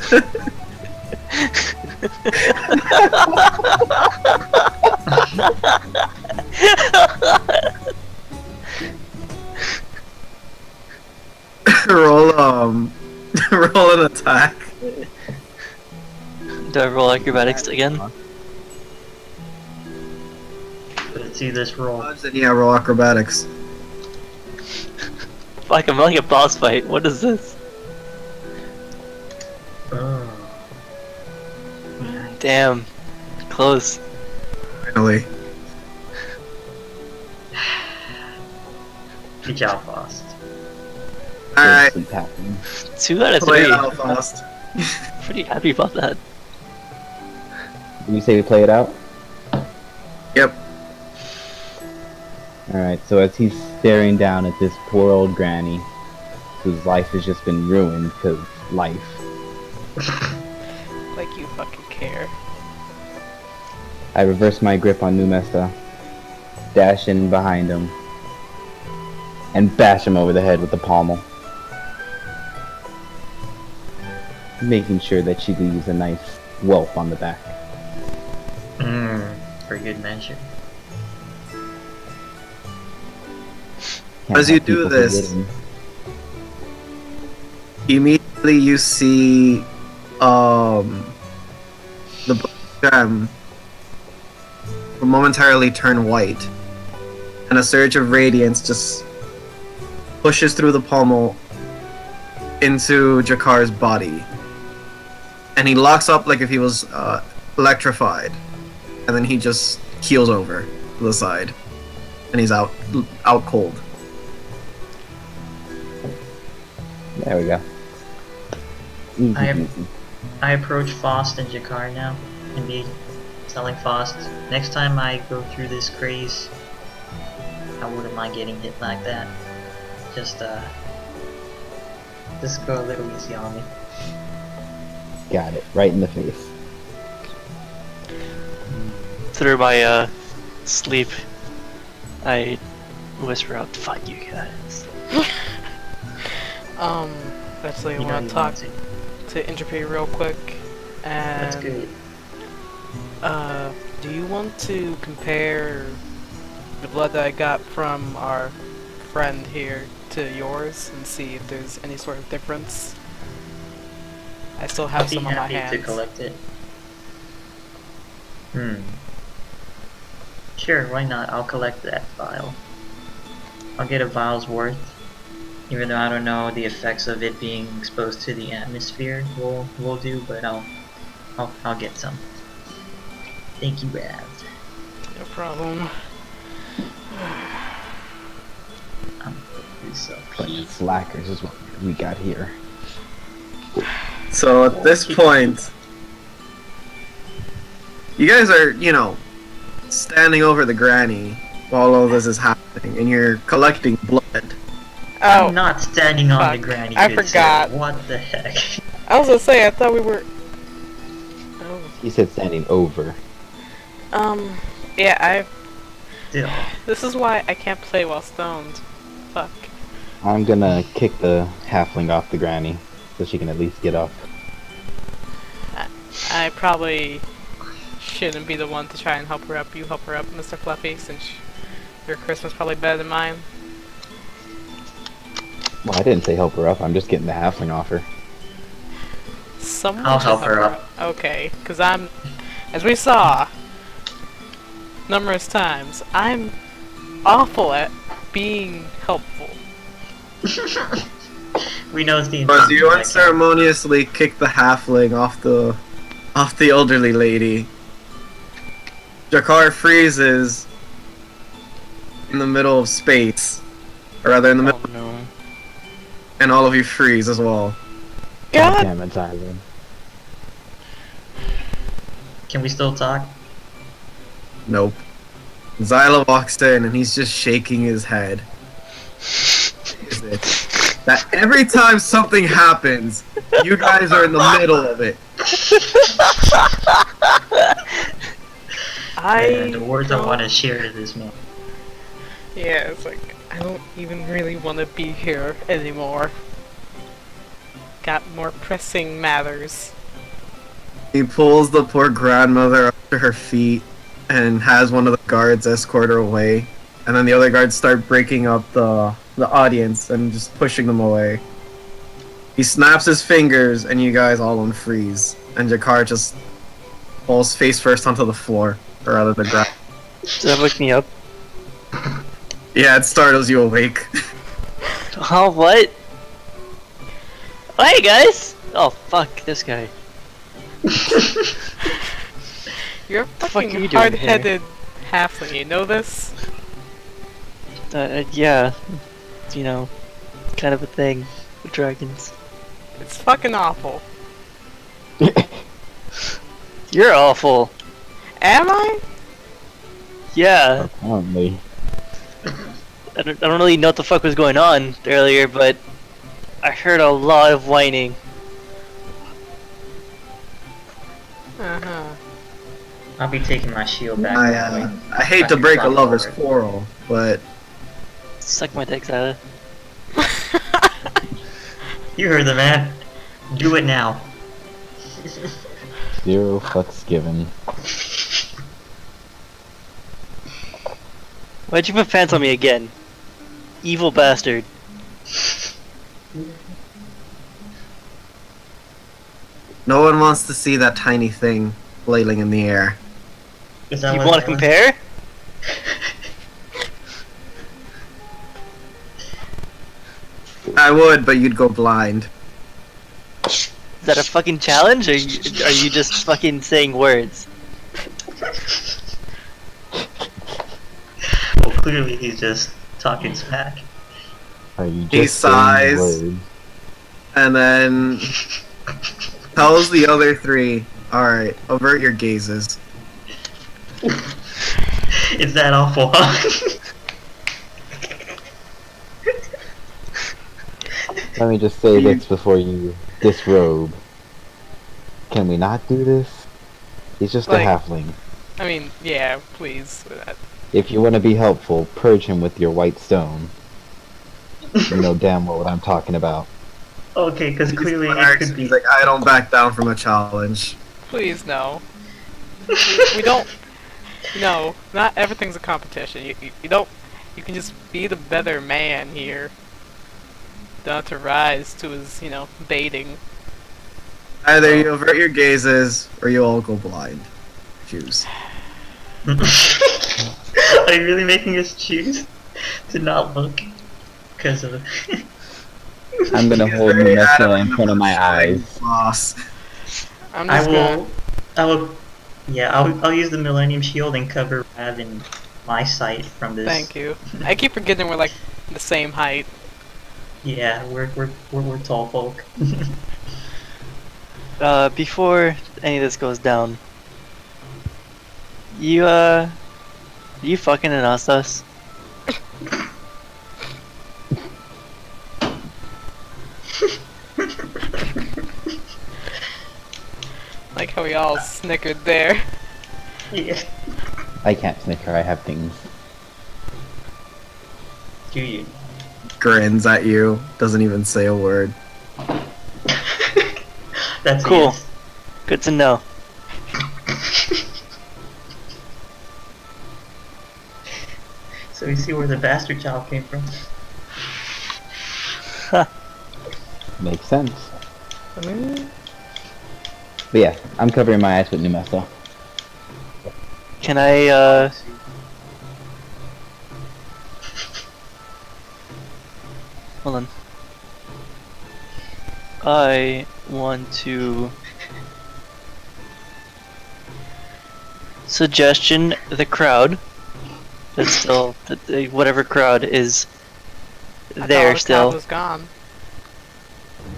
so. roll roll an attack. Do I roll acrobatics again? Let's see this roll. Then yeah, roll acrobatics. Fuck, I'm like a boss fight. What is this? Oh. 9 Damn. Close. Finally. Good job, Faust. Alright, Sleep happening. 2 out of play 3. it out fast. Pretty happy about that. Did you say we play it out? Yep. Alright, so as he's staring down at this poor old granny, whose life has just been ruined because life, Like you fucking care. I reverse my grip on Numesta, dash in behind him, and bash him over the head with the pommel, making sure that she leaves a nice whelp on the back. For good measure. Can't As you have do people this, forgetting. immediately you see the black gem momentarily turn white, and a surge of radiance just pushes through the pommel into Jakar's body, and he locks up like if he was electrified, and then he just keels over to the side, and he's out cold. There we go. Easy I am- peasy. I approach Faust and Jakar now, and be telling Faust, next time I go through this craze, I wouldn't mind getting hit like that. Just go a little easy on me. Got it. Right in the face. Through my sleep, I whisper out, "Fuck you guys." Actually, I You know want you to talk want to Entropy real quick. And That's good. do you want to compare the blood that I got from our friend here to yours and see if there's any sort of difference? I still have I'd be some on my happy to hands. collect it. Sure, why not? I'll collect that vial. I'll get a vial's worth. Even though I don't know the effects of it being exposed to the atmosphere will do, but I'll get some. Thank you, Rav. No problem. I'm gonna put this up Bunch here. of slackers is what we got here. So at this point, you guys are, standing over the granny while all this is happening, and you're collecting blood. Oh, I'm not standing on the fuck. granny. I good forgot. sir. What the heck? I was gonna say, I thought we were... Oh. He said standing over. Yeah, Still. this is why I can't play while stoned. Fuck. I'm gonna kick the halfling off the granny so she can at least get up. I probably shouldn't be the one to try and help her up. You help her up, Mr. Fluffy, since your Christmas probably better than mine. Well, I didn't say help her up. I'm just getting the halfling off her. Someone I'll should help her up. Okay, because as we saw numerous times, I'm awful at being helpful. We know it's the But you intention, unceremoniously kick the halfling off the elderly lady. Jakar freezes in the middle of space, or rather in the middle, Oh no. and all of you freeze as well. God! Damn it, Tyler. Can we still talk? Nope. Zyla walks in and he's just shaking his head. Is it that every time something happens, you guys are in the middle of it? And the words I don't- want to share to this man. Yeah, it's like, I don't even really want to be here anymore. Got more pressing matters. He pulls the poor grandmother up to her feet and has one of the guards escort her away. And then the other guards start breaking up the audience and just pushing them away. He snaps his fingers and you guys all unfreeze. And Jakar just falls face first onto the floor, or rather the ground. Does that wake me up? Yeah, it startles you awake. Oh, what? Oh, hey guys! Oh, fuck this guy. You're a the fuck are fucking you doing here? hard-headed halfling, you know this? Yeah. You know, kind of a thing with dragons. It's fucking awful. You're awful. Am I? Yeah. Apparently. I don't really know what the fuck was going on earlier, but I heard a lot of whining. Uh-huh. I'll be taking my shield back. I hate to break a lover's quarrel, but Suck my dick, Zyla. You heard the man. Do it now. 0 fucks given. Why'd you put pants on me again? Evil bastard. no one wants to see that tiny thing flailing in the air. Is that You what wanna it was? compare? I would, but you'd go blind. Is that a fucking challenge, or are you just fucking saying words? Well, clearly he's just talking smack. Are you just He saying sighs. words? And then tells the other three, alright, avert your gazes. It's that awful, huh? Let me just say this before you disrobe. Can we not do this? He's just Like- a halfling. I mean, yeah, please. If you want to be helpful, purge him with your white stone. You know damn well what I'm talking about. Okay, because clearly it He's could be. like, I don't back down from a challenge. Please, no. We don't... No, not everything's a competition. You don't... You can just be the better man here. Don't have to rise to his, you know, baiting. Either you avert your gazes, or you all go blind. Choose. Are you really making us choose to not look? Because of. I'm gonna He's hold very Numessa adamant in front of my about eyes. Boss. I'm I just gonna... will. I will. Yeah, I'll use the Millennium Shield and cover Rav in my sight from this. Thank you. I keep forgetting we're like the same height. Yeah, we're tall folk. Before any of this goes down, you fucking Anastas? Like how we all snickered there. Yeah. I can't snicker, I have things. Do you? Grins at you. Doesn't even say a word. That's a Cool. yes. Good to know. So we see where the bastard child came from. Makes sense. But yeah, I'm covering my eyes with Numessa. Can I, hold on. I want to... Suggestion, the crowd. That's still, whatever crowd is I there thought the still. crowd was gone.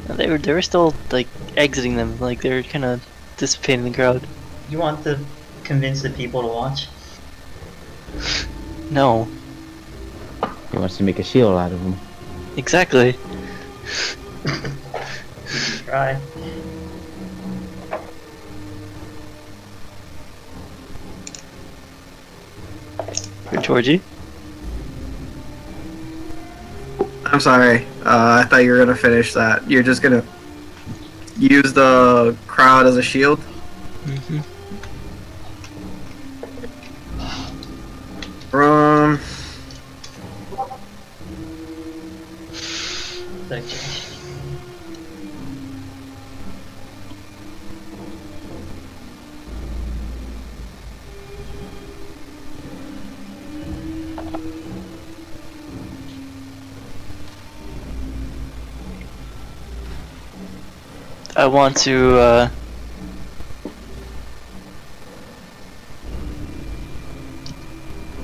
They were still, like, exiting them, like, they were kinda dissipating the crowd. You want to convince the people to watch? No. He wants to make a shield out of him. Exactly. Try. For Georgie. I'm sorry. I thought you were gonna finish that. You're just gonna use the crowd as a shield? Mm-hmm. Okay. I want to,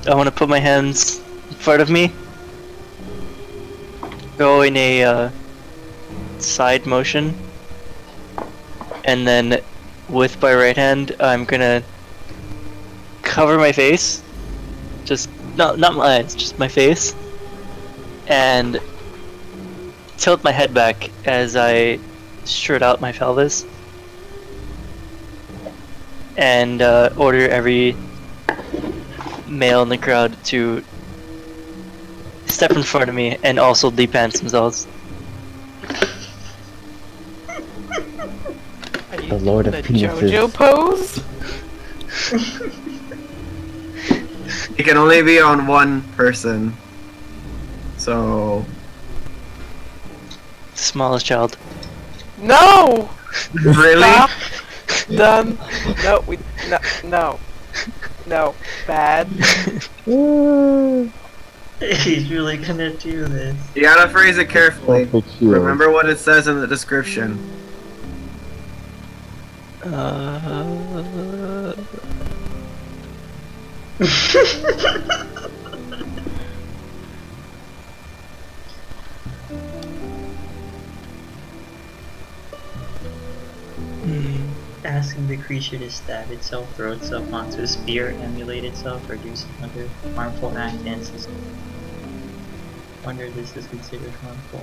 I want to put my hands in front of me, go in a side motion, and then with my right hand, I'm gonna cover my face, just not my eyes, just my face, and tilt my head back as I strut out my pelvis, and order every male in the crowd to step in front of me and also de-pants themselves. The Lord of The Penises. JoJo pose? It can only be on one person. So Smallest child. No! really? Stop! Done. No, no. No. Bad. He's really gonna do this. You gotta phrase it carefully. Perfect shield. Remember what it says in the description. Asking the creature to stab itself, throw itself onto a spear, emulate itself, or do some other harmful act and wonder if this is considered harmful.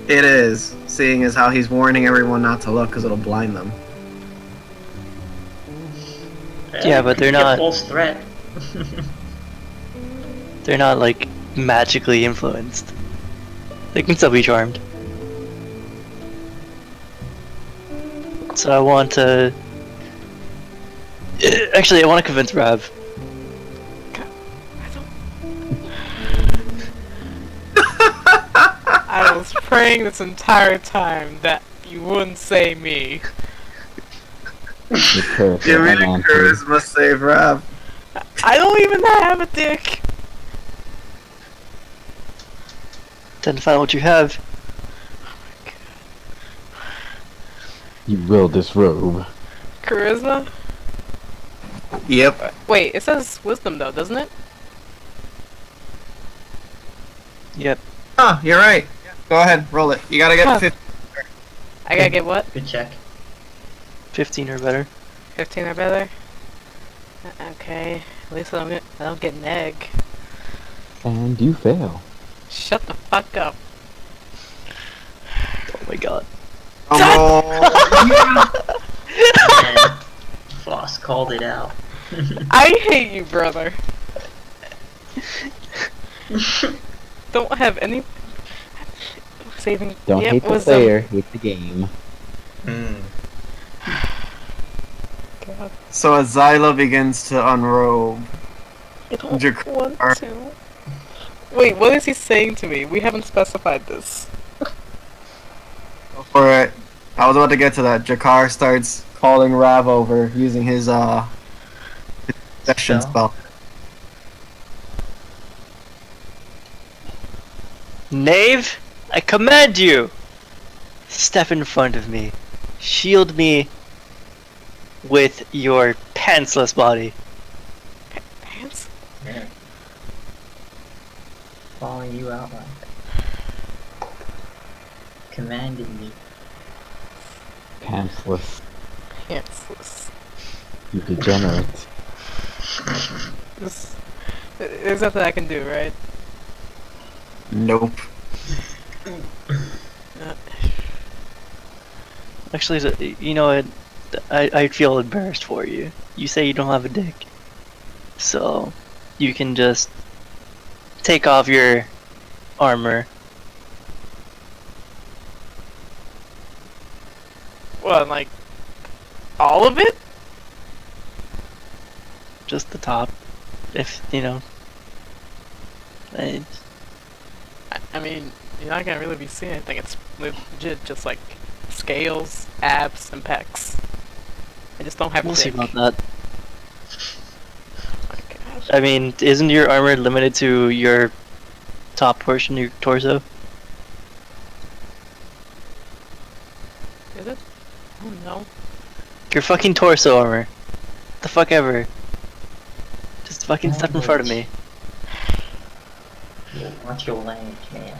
It is, seeing as how he's warning everyone not to look because it'll blind them. Yeah, but they're Could be a not- false threat. They're not like magically influenced. They can still be charmed. So I want to. Actually, I want to convince Rav. I was praying this entire time that you wouldn't say me. You really charisma save Rav. I don't even have a dick. Then find what you have. You will disrobe. Charisma? Yep. Wait, it says wisdom though, doesn't it? Yep. Oh, you're right. Go ahead, roll it. You gotta get Huh. 50. I gotta get what? Good check. 15 or better. 15 or better? Okay, at least I don't get an egg. And you fail. Shut the fuck up. Oh my god. Oh, And Floss called it out. I hate you, brother. Don't have any saving. Don't yep, hate the wisdom. player, hate the game. God, so as Zyla begins to unrobe, I don't Jakar- want to. Wait, what is he saying to me? We haven't specified this. go for it. I was about to get to that. Jakar starts calling Rav over using his possession spell. Knave, I command you! Step in front of me. Shield me with your pantsless body. Pants? Yeah. Following you out like that. Commanded me. Pantsless. Pantsless. You degenerate. There's nothing I can do, right? Nope. Actually, you know what? I feel embarrassed for you. You say you don't have a dick. So, you can just take off your armor. What, like, all of it? Just the top. If, you know. I mean, you're not gonna really be seeing anything. It's legit just like scales, abs, and pecs. I just don't have a We'll see dick. about that. Oh my gosh. I mean, isn't your armor limited to your top portion, your torso? Is it? Oh no. Your fucking torso armor. The fuck ever. fucking step in front of me. Yeah, watch your language, man.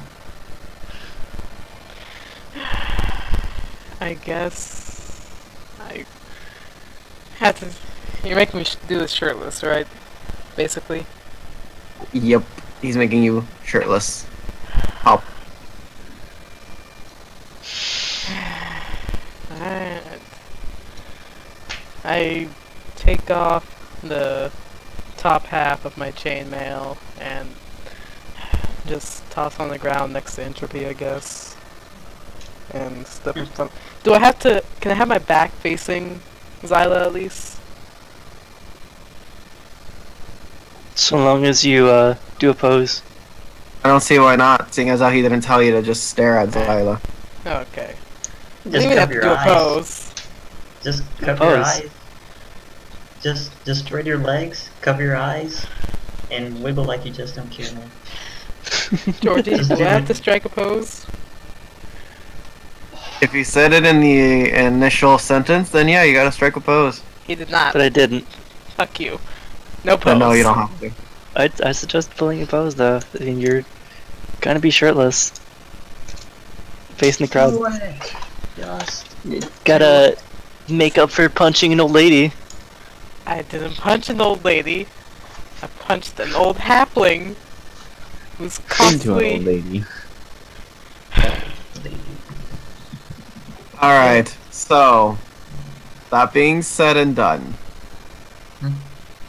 I guess I have to. You're making me do this shirtless, right? Basically. Yep, he's making you shirtless. Oh, Alright. I take off the top half of my chainmail and just toss on the ground next to Entropy, I guess. And step in front. Do I have to? Can I have my back facing Zyla at least? So long as you do a pose. I don't see why not, seeing as how he didn't tell you to just stare at Zyla. Okay. I Just don't even have cover to your do a eyes. pose. Just cover your Pose. eyes. Just spread your legs, cover your eyes, and wiggle like you just don't care, man. Georgie, Just do do I have it. to strike a pose? If you said it in the initial sentence, then yeah, you gotta strike a pose. He did not. But I didn't. Fuck you. No pose. But no, you don't have to. I suggest pulling a pose though. I mean, you're gonna be shirtless. Facing the crowd. Just You gotta make up for punching an old lady. I didn't punch an old lady. I punched an old halfling who's Into an constantly. old lady. Alright, so, that being said and done, Hmm?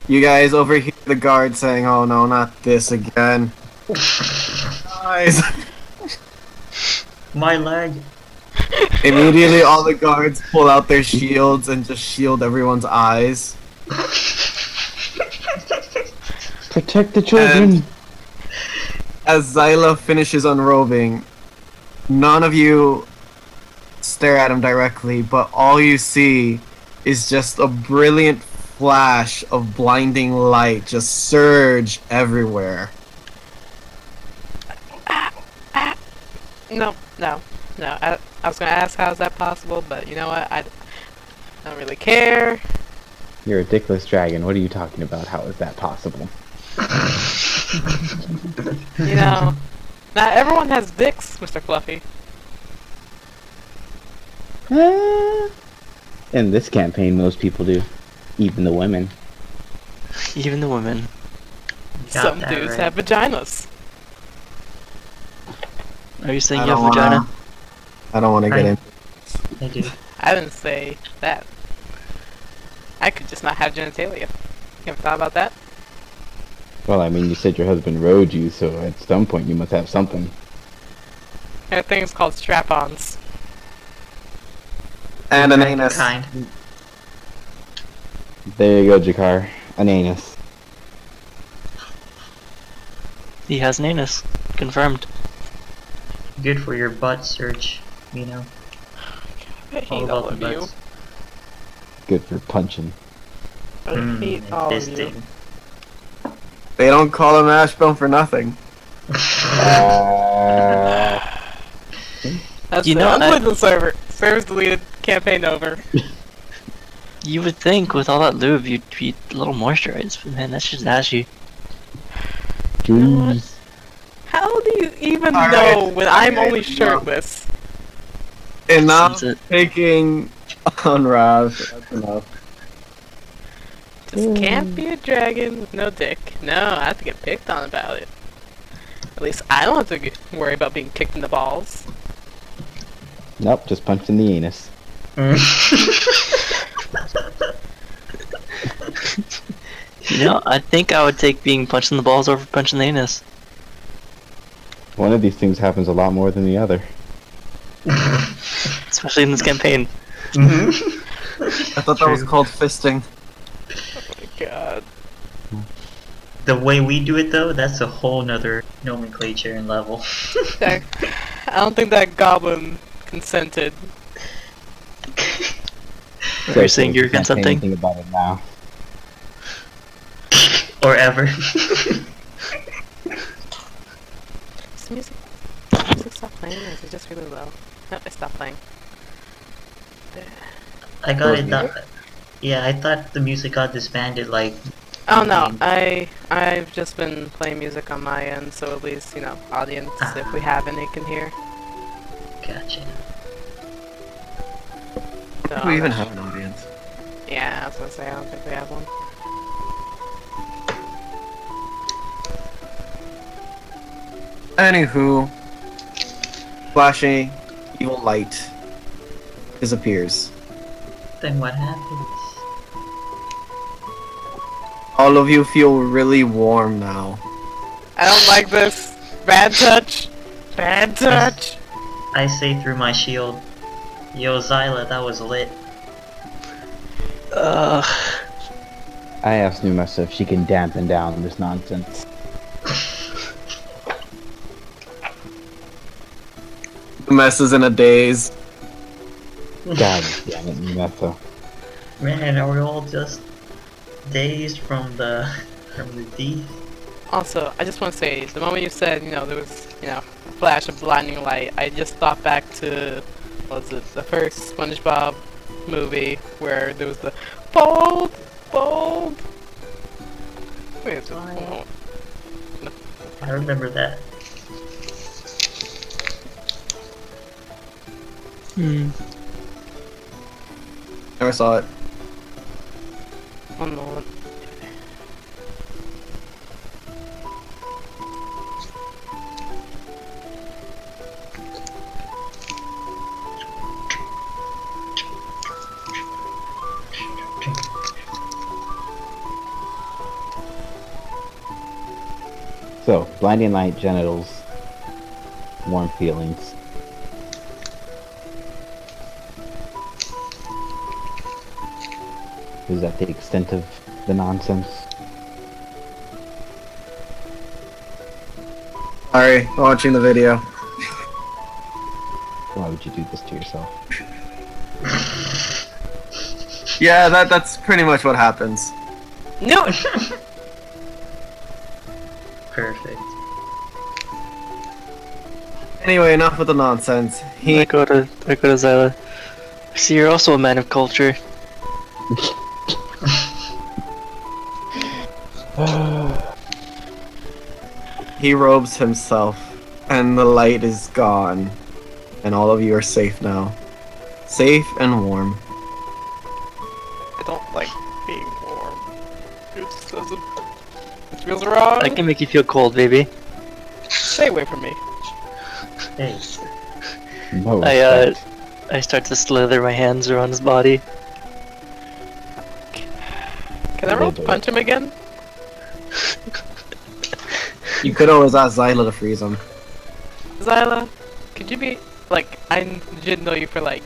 you guys overhear the guard saying, "Oh no, not this again." Guys. my leg. Immediately, all the guards pull out their shields and just shield everyone's eyes. Protect the children. As Zyla finishes unrobing, none of you stare at him directly, but all you see is just a brilliant flash of blinding light just surge everywhere. No. I was gonna ask how is that possible, but you know what? I don't really care. You're a dickless dragon. What are you talking about? How is that possible? You know, not everyone has dicks, Mr. Fluffy. In this campaign, most people do. Even the women. Even the women. Got Some that dudes right. have vaginas. Are you saying I you have don't vagina? wanna- I don't want to get in. I do. I didn't say that. I could just not have genitalia. You ever thought about that? Well, I mean, you said your husband rode you, so at some point you must have something. There are things called strap-ons. And an anus. Kind. There you go, Jakar. An anus. He has an anus. Confirmed. Good for your butt search, you know. I All hate all about of the you. butts. Good for punching. I hate all of you. Fisting. They don't call him Ashbone for nothing. That's You it. know, I'm I- deleting the server. Server's deleted. Campaign over. You would think with all that lube you'd be a little moisturized, but man, that's just ashy. know what? Jeez. How do you even All know right. when I'm Okay. only shirtless? Enough That's it. picking on Rav. That's enough. Just can't be a dragon with no dick. No, I have to get picked on about it. At least I don't have to worry about being kicked in the balls. Nope, just punched in the anus. You know, I think I would take being punched in the balls over punching the anus. One of these things happens a lot more than the other. Especially in this campaign. I thought that was called fisting. Oh my god. The way we do it though, that's a whole nother nomenclature and level. I don't think that goblin consented. Are you saying so you're you can't say consenting? anything about it now. Or ever. Is the music stop playing or is it just really low? Nope, it stopped playing. I got Was it. Yeah, I thought the music got disbanded like Oh no, I've just been playing music on my end, so at least, you know, audience, if we have any, can hear. Gotcha. So, Do we even have an audience? Yeah, I was gonna say, I don't think we have one. Anywho, flashing evil light disappears. Then what happens? All of you feel really warm now. I don't like this. Bad touch. Bad touch. I say through my shield, yo Zyla, that was lit. Ugh. I asked Numessa if she can dampen down this nonsense. The mess is in a daze. God damn it, Numessa. Man, are we all just dazed from the D? Also, I just want to say, the moment you said, you know, there was, you know, a flash of blinding light, I just thought back to, what was it, the first SpongeBob movie, where there was the bold. Wait, is it bold? I remember that. Never saw it. One moment. So, blinding light, genitals, warm feelings. Is that the extent of the nonsense? Sorry, watching the video. Why would you do this to yourself? Yeah, that's pretty much what happens. No! Perfect. Anyway, enough with the nonsense. I go to Zyla. See, you're also a man of culture. He robes himself, and the light is gone, and all of you are safe now. Safe and warm. I don't like being warm. It just doesn't... It feels wrong. I can make you feel cold, baby. Stay away from me. Hey, No I respect. start to slither my hands around his body. Can I roll to punch him again? You could always ask Zyla to freeze him. Zyla, could you be... Like, I didn't know you for like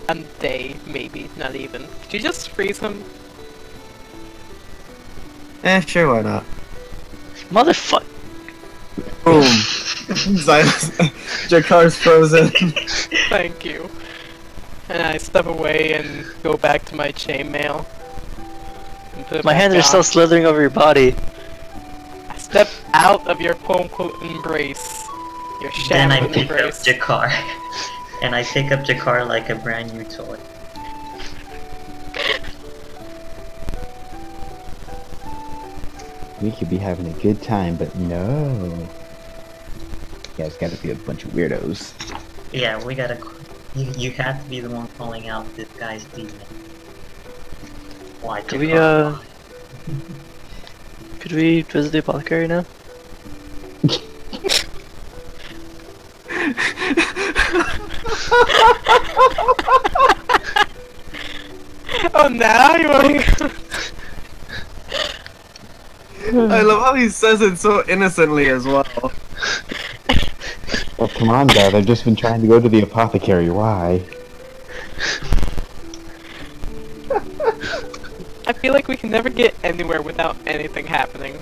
a day, maybe, not even. Could you just freeze him? Sure, why not? Motherfuck. Boom. Zyla's... Jakar's frozen. Thank you. And I step away and go back to my chainmail. and put it My back hands are on. still slithering over your body. I step out of your quote-unquote embrace. Your then I shadow pick up embrace. Jakar. And I pick up Jakar like a brand new toy. We could be having a good time, but no. You guys gotta be a bunch of weirdos. Yeah, we gotta... You have to be the one calling out this guy's demon. Why Could we, Jakar? Could we visit the apothecary now? Oh, now you want to go? I love how he says it so innocently as well. Oh, come on, guys. I've just been trying to go to the apothecary. Why? I feel like we can never get anywhere without anything happening.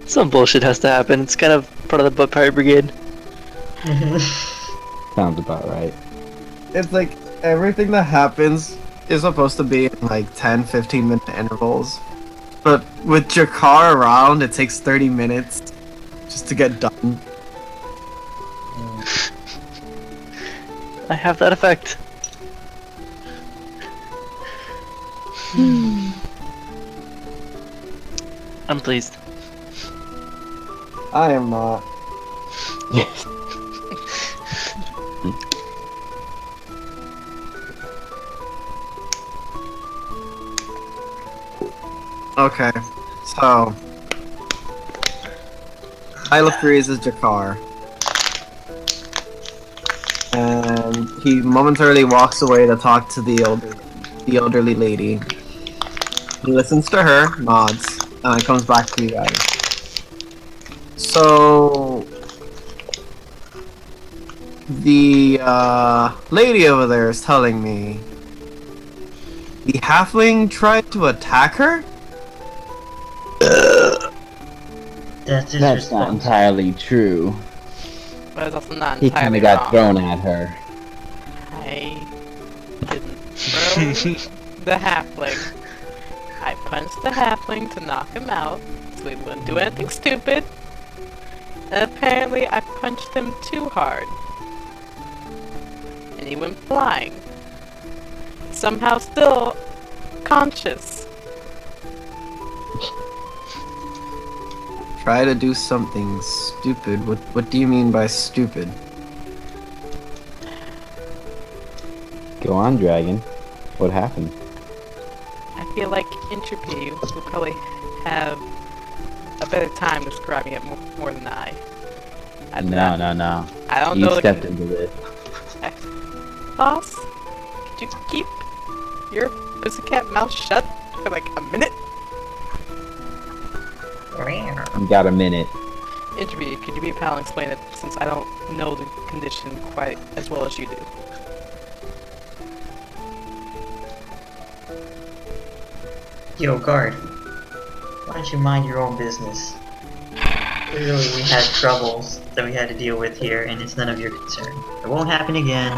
Some bullshit has to happen. It's kind of part of the Pirate Brigade. Sounds about right. It's like everything that happens is supposed to be in like 10-15 minute intervals. But with Jakar around, it takes 30 minutes just to get done. I have that effect. I'm pleased. I am not. Okay, so Isla freezes Jakar, and he momentarily walks away to talk to the elderly lady. He listens to her, nods, and then comes back to you guys. So the lady over there is telling me the halfling tried to attack her? That's his That's not response. entirely true. But it's also not He kind entirely of got wrong. thrown at her. I didn't throw the halfling. I punched the halfling to knock him out, so he wouldn't do anything stupid. And apparently I punched him too hard. And he went flying. Somehow still conscious. Try to do something stupid. What do you mean by stupid? Go on, dragon. What happened? I feel like Entropy will probably have a better time describing it more than I. No. I don't You know. stepped into this. Boss, could you keep your pussycat mouth shut for like a minute? You got a minute. Entropy, could you be a pal and explain it, since I don't know the condition quite as well as you do? Yo, guard. Why don't you mind your own business? Clearly we had troubles that we had to deal with here, and it's none of your concern. It won't happen again.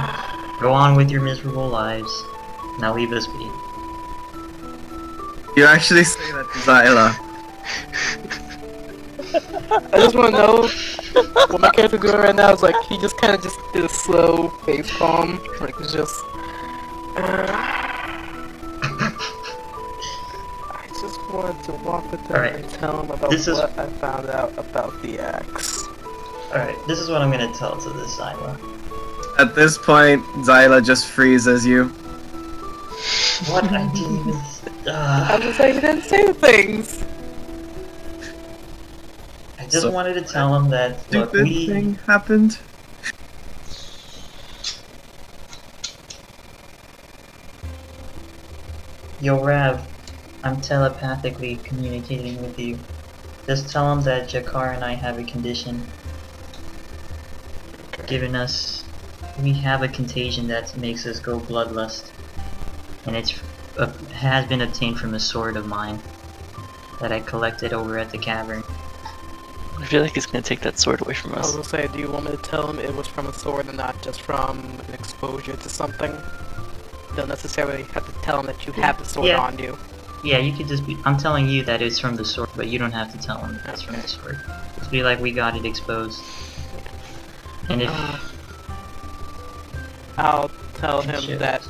Go on with your miserable lives. Now leave us be. You actually say that to Zyla. I just want to know what my character doing right now is like. He just kind of just did a slow face palm, like it's just. I just wanted to walk with him Alright. and tell him about what I found out about the axe. Alright, this is what I'm gonna tell to this Zyla. At this point, Zyla just freezes you. What I didn't even. I was like, you didn't say the things. I just So- wanted to tell him that look, Stupid we thing happened. Yo, Rav, I'm telepathically communicating with you. Just tell him that Jakar and I have a condition. Given us, we have a contagion that makes us go bloodlust, and it's has been obtained from a sword of mine that I collected over at the cavern. I feel like he's gonna take that sword away from I was us. gonna say, do you want me to tell him it was from a sword and not just from an exposure to something? You don't necessarily have to tell him that you have the sword Yeah. on you. Yeah, you could just be. I'm telling you that it's from the sword, but you don't have to tell him that it's from the sword. Just be like, we got it exposed. And if I'll tell him Shit. that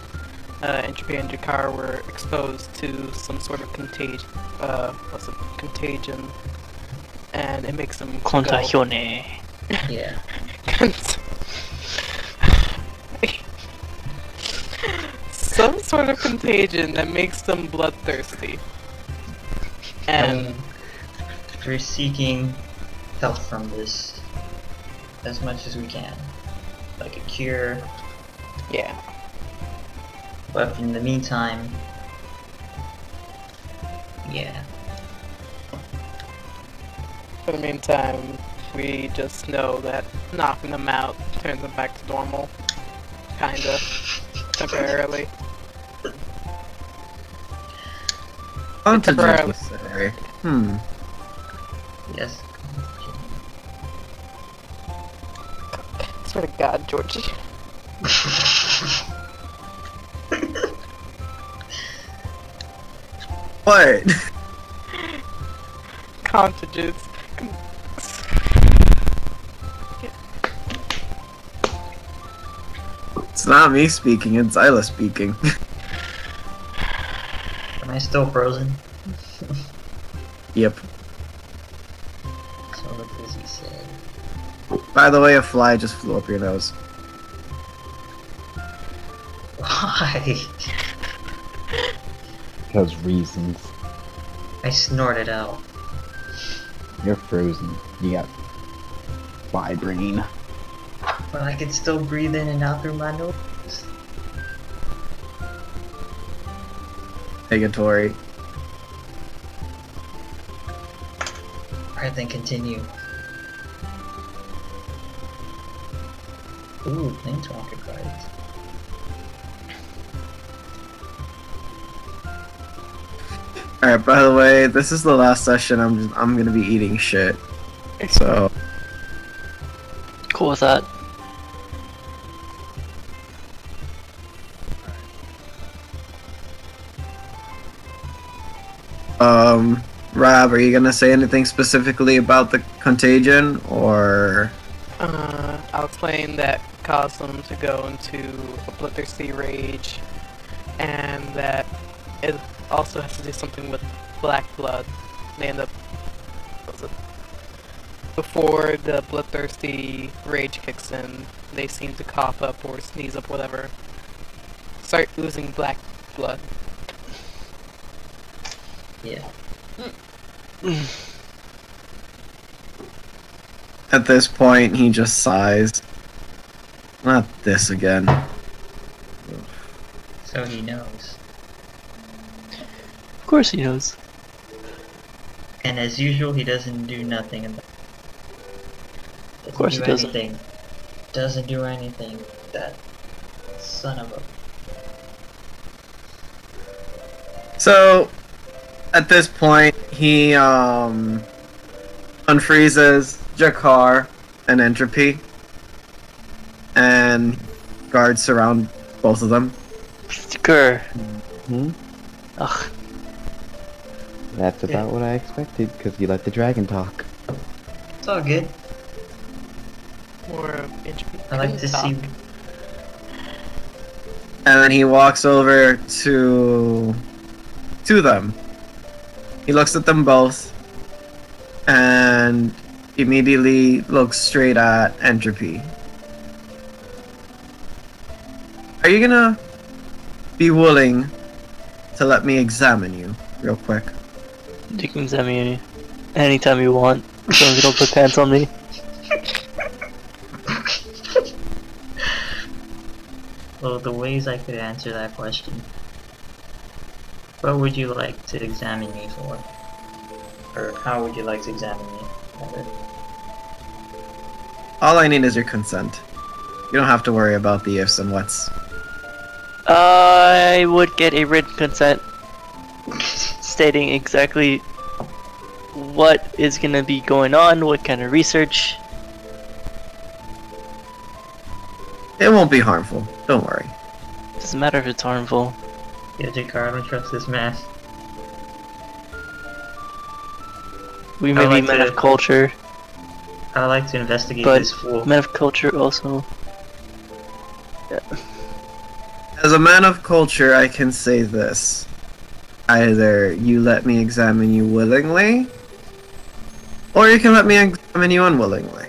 Entropy and Jakar were exposed to some sort of contagion, and it makes them go. Contagione. yeah, Some sort of contagion that makes them bloodthirsty. And we're seeking help from this as much as we can, like a cure. yeah, But in the meantime, yeah. for the meantime, we just know that knocking them out turns them back to normal. Kinda. Temporarily. Contagious, you say. Yes. Swear to God, Georgie. What? Contagious. It's not me speaking, it's Zyla speaking. Am I still frozen? Yep. What does he say? By the way, a fly just flew up your nose. Why? Because reasons. I snorted out. You're frozen. You got fly brain. But I can still breathe in and out through my nose. Negatory. Alright, then continue. Ooh, Planeswalker cards. Alright, by the way, this is the last session. I'm gonna be eating shit. So Cool with that. Rob, are you gonna say anything specifically about the contagion, or I'll explain that caused them to go into a bloodthirsty rage, and that it also has to do something with black blood. They end up, what was it? Before the bloodthirsty rage kicks in, they seem to cough up or sneeze up, whatever. Start oozing black blood. Yeah. at this point he just sighs. Not this again. So he knows. Of course he knows. And as usual, he doesn't do nothing about it. Of course he doesn't. Anything. Doesn't do anything. That son of a... So, at this point, he unfreezes Jakar and Entropy, and guards surround both of them. Grr. Hmm? Ugh. That's about what I expected, because you let the dragon talk. It's all good. Or I like to see... And then he walks over to them. He looks at them both and immediately looks straight at Entropy. Are you gonna be willing to let me examine you real quick? You can send me anytime you want, as long as you don't put pants on me. Well, the ways I could answer that question. What would you like to examine me for? Or how would you like to examine me? Rather? All I need is your consent. You don't have to worry about the ifs and whats. I would get a written consent stating exactly what is gonna be going on, what kind of research. It won't be harmful. Don't worry. Doesn't matter if it's harmful. Yeah, Jakar, I don't trust this man. We may like be men to- of culture, I'd like to investigate but this fool. men of culture also. As a man of culture, I can say this. Either you let me examine you willingly, or you can let me examine you unwillingly.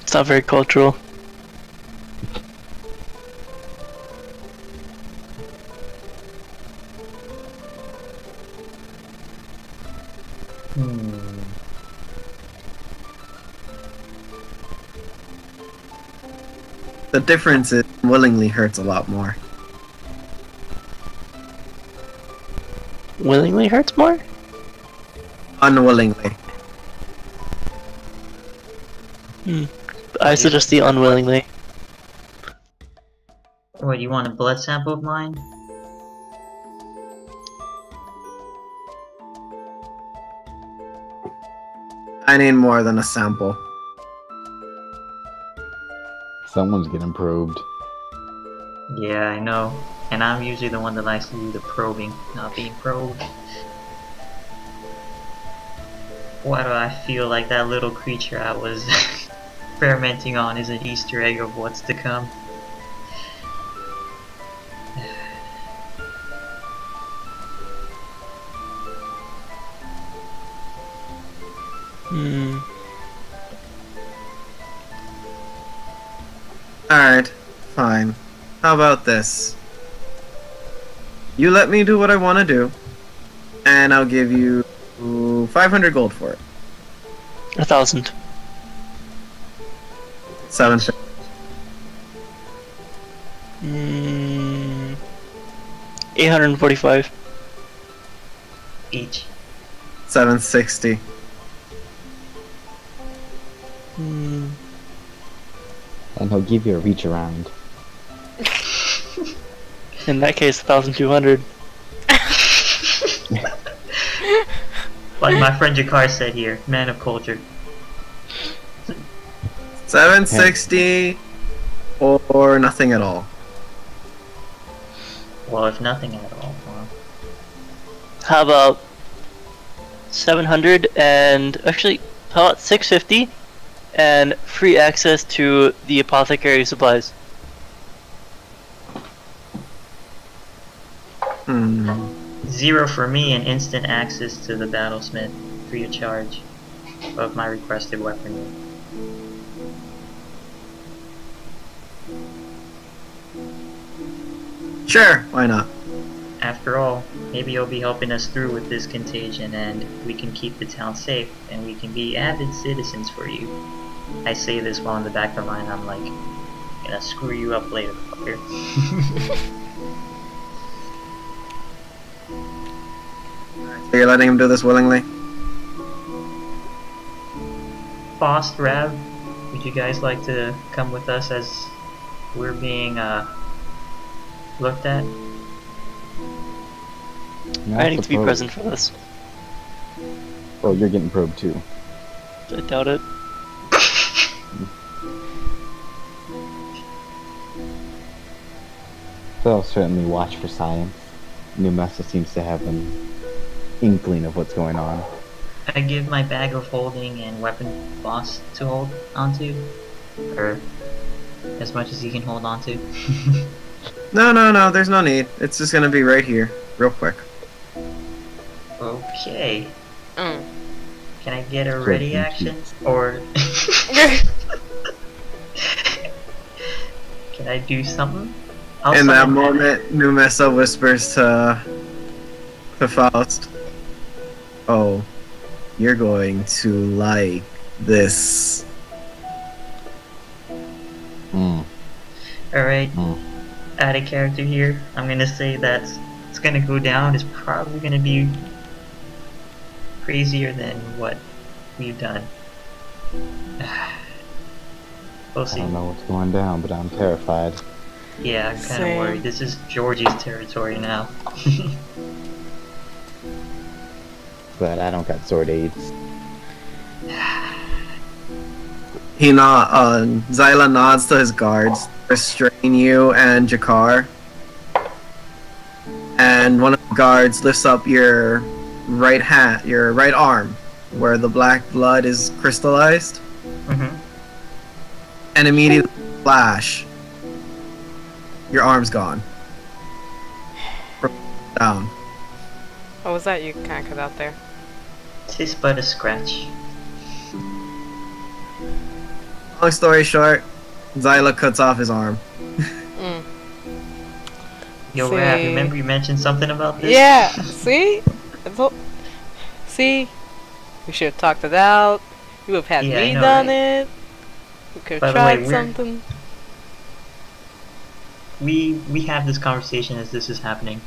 It's not very cultural. The difference is willingly hurts a lot more. Willingly hurts more? Unwillingly. I suggest the unwillingly. What, you want a blood sample of mine? I need more than a sample. Someone's getting probed. Yeah, I know. And I'm usually the one that likes to do the probing, not being probed. Why do I feel like that little creature I was experimenting on is an Easter egg of what's to come? Hmm. Alright, fine. How about this? You let me do what I want to do, and I'll give you 500 gold for it. 1,000. 750. Hmm. 845. Each. 760. Hmm. And he'll give you a reach around. In that case, 1,200. Like my friend Jakar said here, man of culture. 760 or nothing at all. Well, if nothing at all. Well, How about 700 and actually, how about 650 and free access to the apothecary supplies? Hmm. 0 for me and instant access to the battlesmith, free of charge, of my requested weaponry. Sure, why not? After all, maybe you'll be helping us through with this contagion and we can keep the town safe and we can be avid citizens for you. I say this while in the back of my mind I'm like, gonna screw you up later, fucker. So you're letting him do this willingly? Faust, Rav, would you guys like to come with us as we're being looked at? I need to be present for this. Oh, you're getting probed too. I doubt it. They'll certainly watch for science. Numessa seems to have an inkling of what's going on. I give my bag of holding and weapon boss to hold onto, or as much as he can hold onto. No, there's no need. It's just gonna be right here, real quick. Okay. Mm. Can I get a ready action? Or can I do something? In that summon moment, Numessa whispers to Faust, "Oh, you're going to like this." Alright, out of character here. I'm gonna say that it's gonna go down. It's probably gonna be crazier than what we've done. We'll I see. don't know what's going down, but I'm terrified. Yeah, I'm kinda Same. worried. This is Georgie's territory now. But I don't got sword aids. Zyla nods to his guards, restrain you and Jakar. And one of the guards lifts up your right hand, your right arm, where the black blood is crystallized, and immediately flash, your arm's gone. Down. What was that you kind of cut out there? Tis but a scratch. Long story short, Zyla cuts off his arm. Mm. Yo, See. Rav, remember you mentioned something about this? Yeah, see? See? We should have talked it out. You would have had Yeah, I me know, done right? it. We could By have the way, tried we're- something. We have this conversation as this is happening.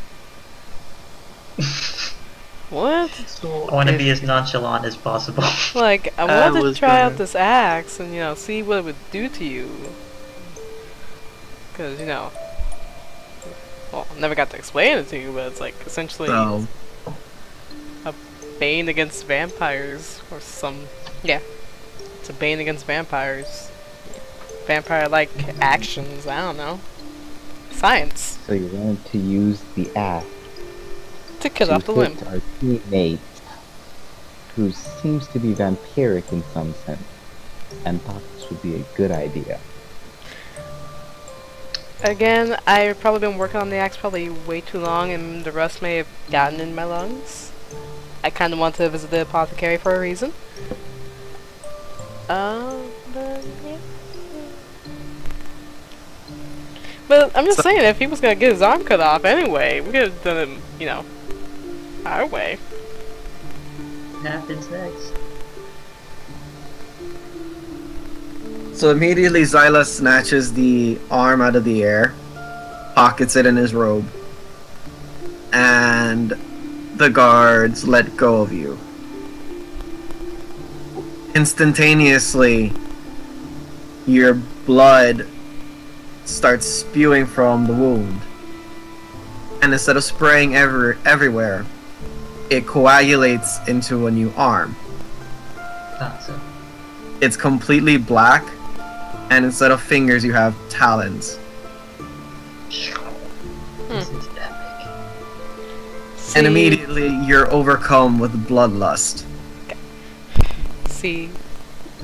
What? I want to be as nonchalant as possible. Like, I I wanted to was try out gonna- this axe and, see what it would do to you. Because, well, I never got to explain it to you, but it's like essentially So, a bane against vampires or yeah. It's a bane against vampires. Vampire-like actions, I don't know. Science. So you wanted to use the axe To kill to off the hit limb. our teammate, who seems to be vampiric in some sense, and thought this would be a good idea. Again, I've probably been working on the axe probably way too long and the rust may have gotten in my lungs. I kind of wanted to visit the apothecary for a reason. But yeah. But I'm just saying, if he was gonna get his arm cut off anyway, we could have done it, you know, our way. What happens next? So immediately Zyla snatches the arm out of the air, pockets it in his robe, and the guards let go of you. Instantaneously, your blood starts spewing from the wound. And instead of spraying everywhere, it coagulates into a new arm. Awesome. It's completely black, and instead of fingers, you have talons. This is epic. See, And immediately, you're overcome with bloodlust. see,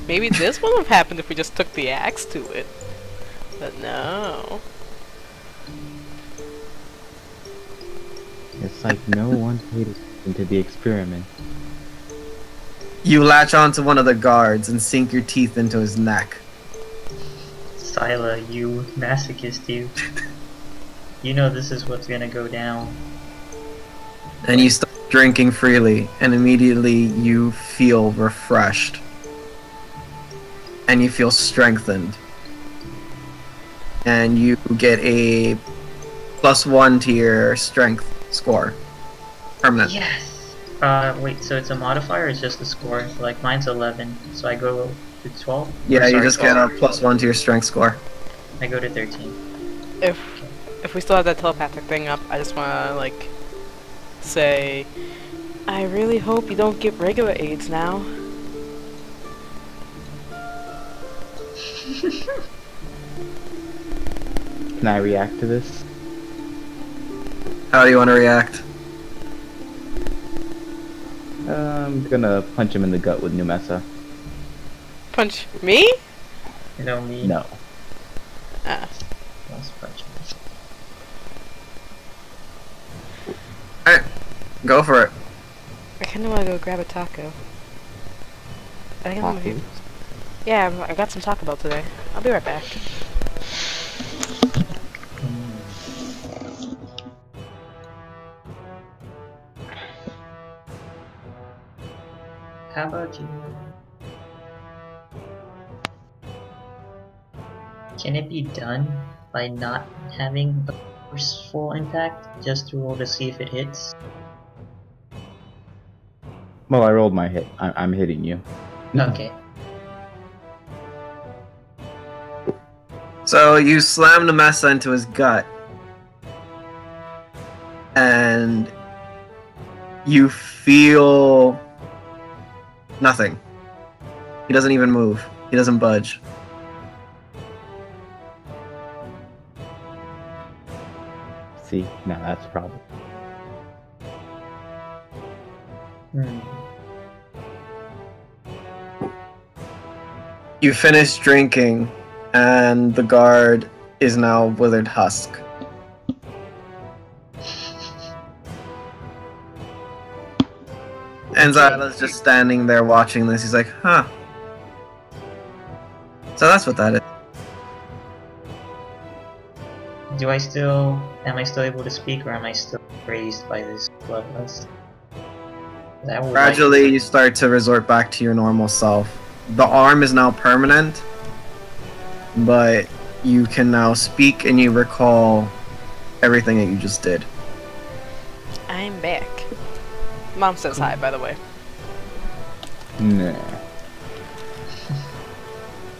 maybe this wouldn't have happened if we just took the axe to it. But no. It's like no one paid attention to the experiment. You latch onto one of the guards and sink your teeth into his neck. Scylla, you masochist, you. You know this is what's gonna go down. And you start drinking freely, and immediately you feel refreshed. And you feel strengthened. And you get a +1 to your strength score. Permanent. Yes! Wait, so it's a modifier or it's just a score? Like mine's 11, so I go to 12? Yeah, Or, you sorry, just get 12. a +1 to your strength score. I go to 13. If we still have that telepathic thing up, I just wanna like say, I really hope you don't get regular AIDS now. Can I react to this? How do you want to react? I'm gonna punch him in the gut with Numesa. Punch me? You know me? No. Ah. Let's punch me. Alright, go for it. I kinda wanna go grab a taco. I think I'm Tacos? Yeah, I got some Taco Bell today. I'll be right back. How about you? Can it be done by not having a forceful impact, just to roll to see if it hits? Well, I rolled my hit. I'm hitting you. Okay. So you slam the mesa into his gut. And you feel nothing. He doesn't even move. He doesn't budge. See, now that's a problem. Hmm. You finish drinking, and the guard is now withered husk. And Zyla's just standing there watching this. He's like, huh. So that's what that is. Am I still able to speak, or am I still raised by this bloodlust? Gradually, you start to resort back to your normal self. The arm is now permanent, but you can now speak and you recall everything that you just did. I'm back. Mom says hi, by the way. Nah.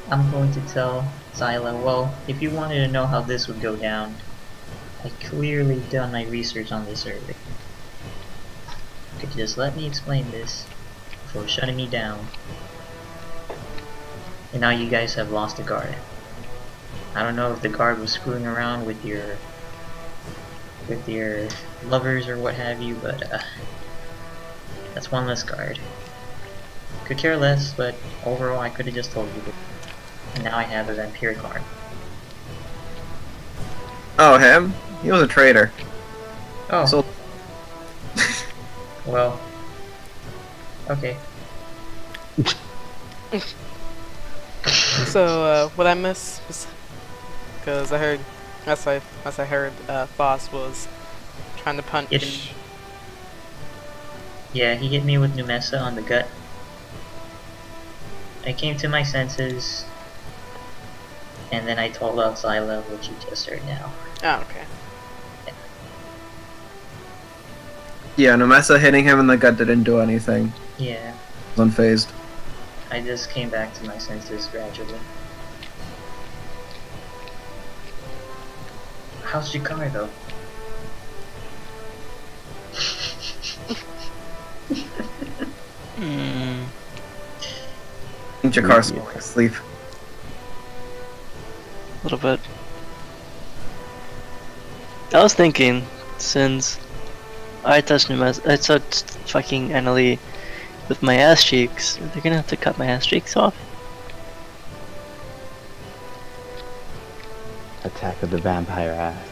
I'm going to tell Zyla, well, if you wanted to know how this would go down, I clearly done my research on this earlier. Could you just let me explain this before shutting me down? And now you guys have lost a guard. I don't know if the guard was screwing around with your lovers or what have you, but that's one less guard. Could care less, but overall I could have just told you this. And now I have a vampiric arm. Oh, him? He was a traitor. Oh, So well. Okay. So, what I missed was because I heard, as I heard, Boss was trying to punch. Hit him. Yeah, he hit me with Numesa on the gut. I came to my senses, and then I told out Xyla, which you just heard now. Oh, okay. Yeah, Nemessa hitting him in the gut didn't do anything. Yeah, He was unfazed. I just came back to my senses gradually. How's Jakar though? Hmm. I think Jakar's falling asleep. A little bit. I was thinking, since I touched fucking Annalie with my ass cheeks, they're gonna have to cut my ass cheeks off. Attack of the vampire ass.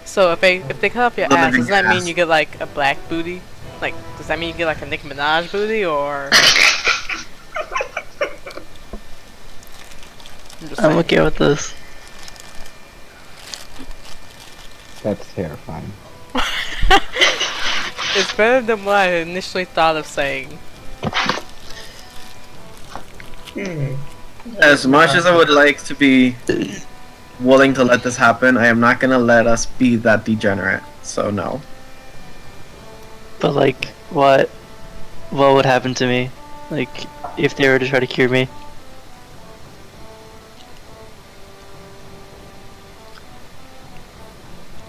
So if they cut off your Let me ass, drink does that your mean ass. you get like a black booty? Like, does that mean you get like a Nicki Minaj booty, or? I'm okay with this. That's terrifying. It's better than what I initially thought of saying. As much as I would like to be willing to let this happen, I am not gonna let us be that degenerate. So no. But like, what would happen to me? Like, if they were to try to cure me?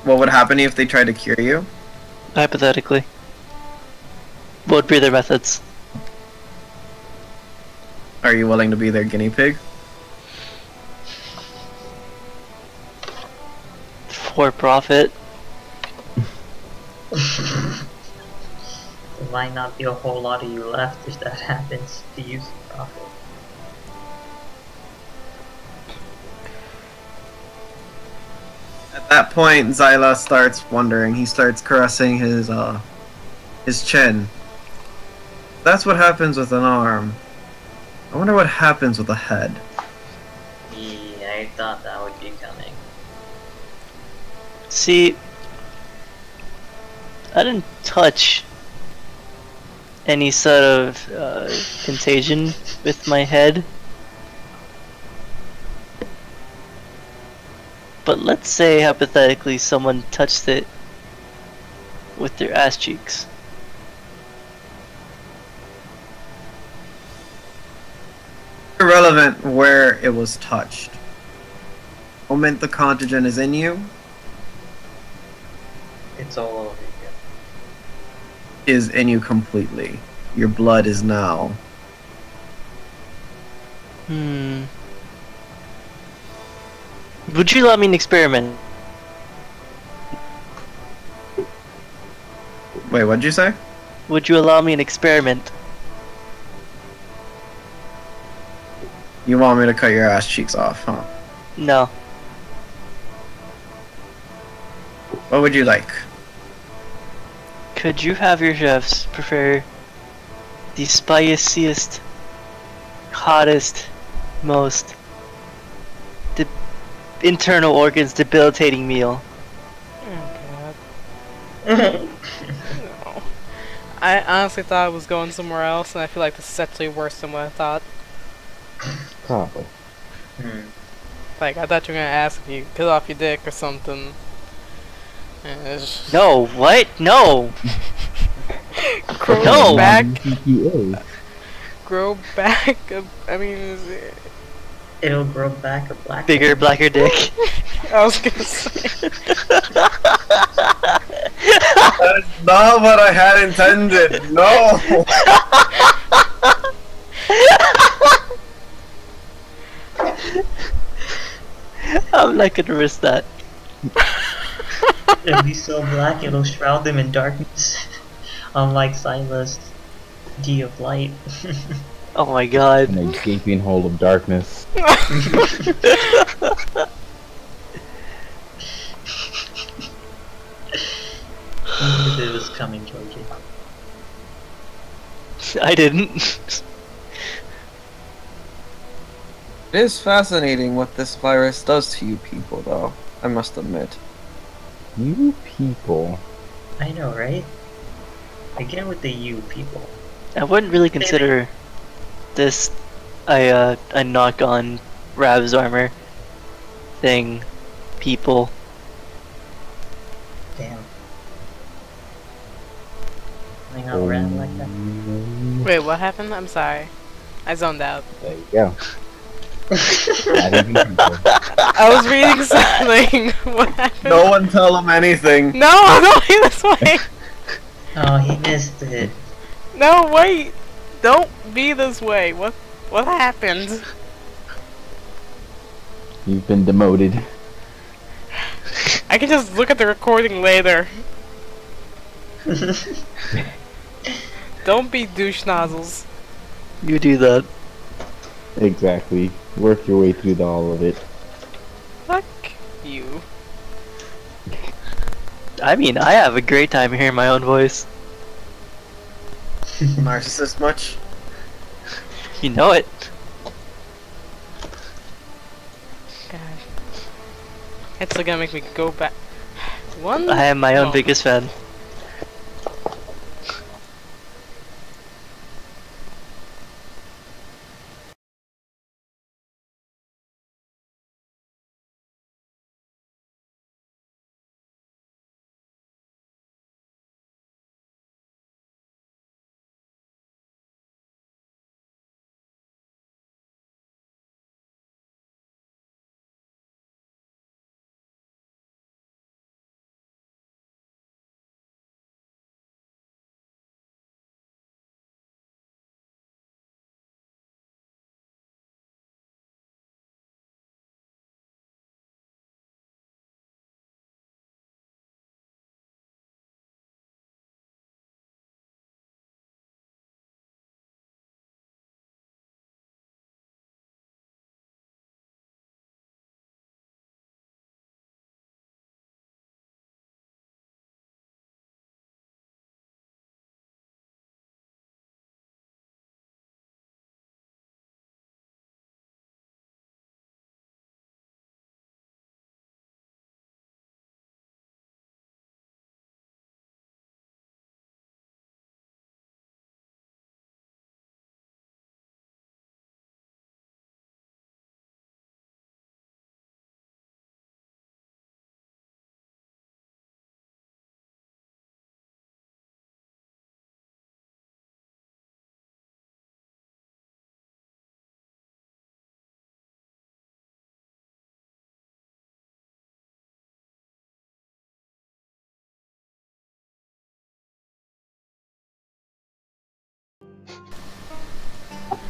What would happen if they tried to cure you? Hypothetically. What would be their methods? Are you willing to be their guinea pig? For profit? There might not be a whole lot of you left if that happens to use the profit. At that point, Xyla starts wondering. He starts caressing his chin. That's what happens with an arm. I wonder what happens with a head. Yeah, I thought that would be coming. See, I didn't touch any sort of contagion with my head. But let's say hypothetically someone touched it with their ass cheeks. Irrelevant where it was touched. The moment the contagion is in you, It's all over you. is in you completely. Your blood is now. Would you let me an experiment? Wait, what'd you say? Would you allow me an experiment? You want me to cut your ass cheeks off, huh? No. What would you like? Could you have your chefs prepare the spiciest, hottest, most internal organs debilitating meal? Oh god. No. I honestly thought I was going somewhere else, and I feel like this is actually worse than what I thought. Probably. Like, I thought you were gonna ask if you cut off your dick or something. And it's just No, what? No! grow No! back. He is. Grow back. I mean, is it, It'll grow back a black Bigger, blacker dick. I was gonna say. That's not what I had intended. No. I'm not gonna risk that. It'll be so black it'll shroud them in darkness. Unlike Silas D of light. Oh my god. In a gaping hole of darkness. If it was coming, Georgie. I didn't. It is fascinating what this virus does to you people, though, I must admit. You people. I know, right? Again with the you people. I wouldn't really consider this a knock on Rav's armor thing, people. Damn. Hang out around like that. Wait, what happened? I'm sorry. I zoned out. There you go. That is you people. I was reading something. What happened? No one tell him anything. No, don't be this way. Oh, he missed it. No, wait. Don't be this way. What happened? You've been demoted. I can just look at the recording later. Don't be douche nozzles. You do that. Exactly. Work your way through all of it. Fuck you. I mean, I have a great time hearing my own voice. Narcissist much? You know it. God. It's still gonna make me go back. One. I am my own moment. biggest fan.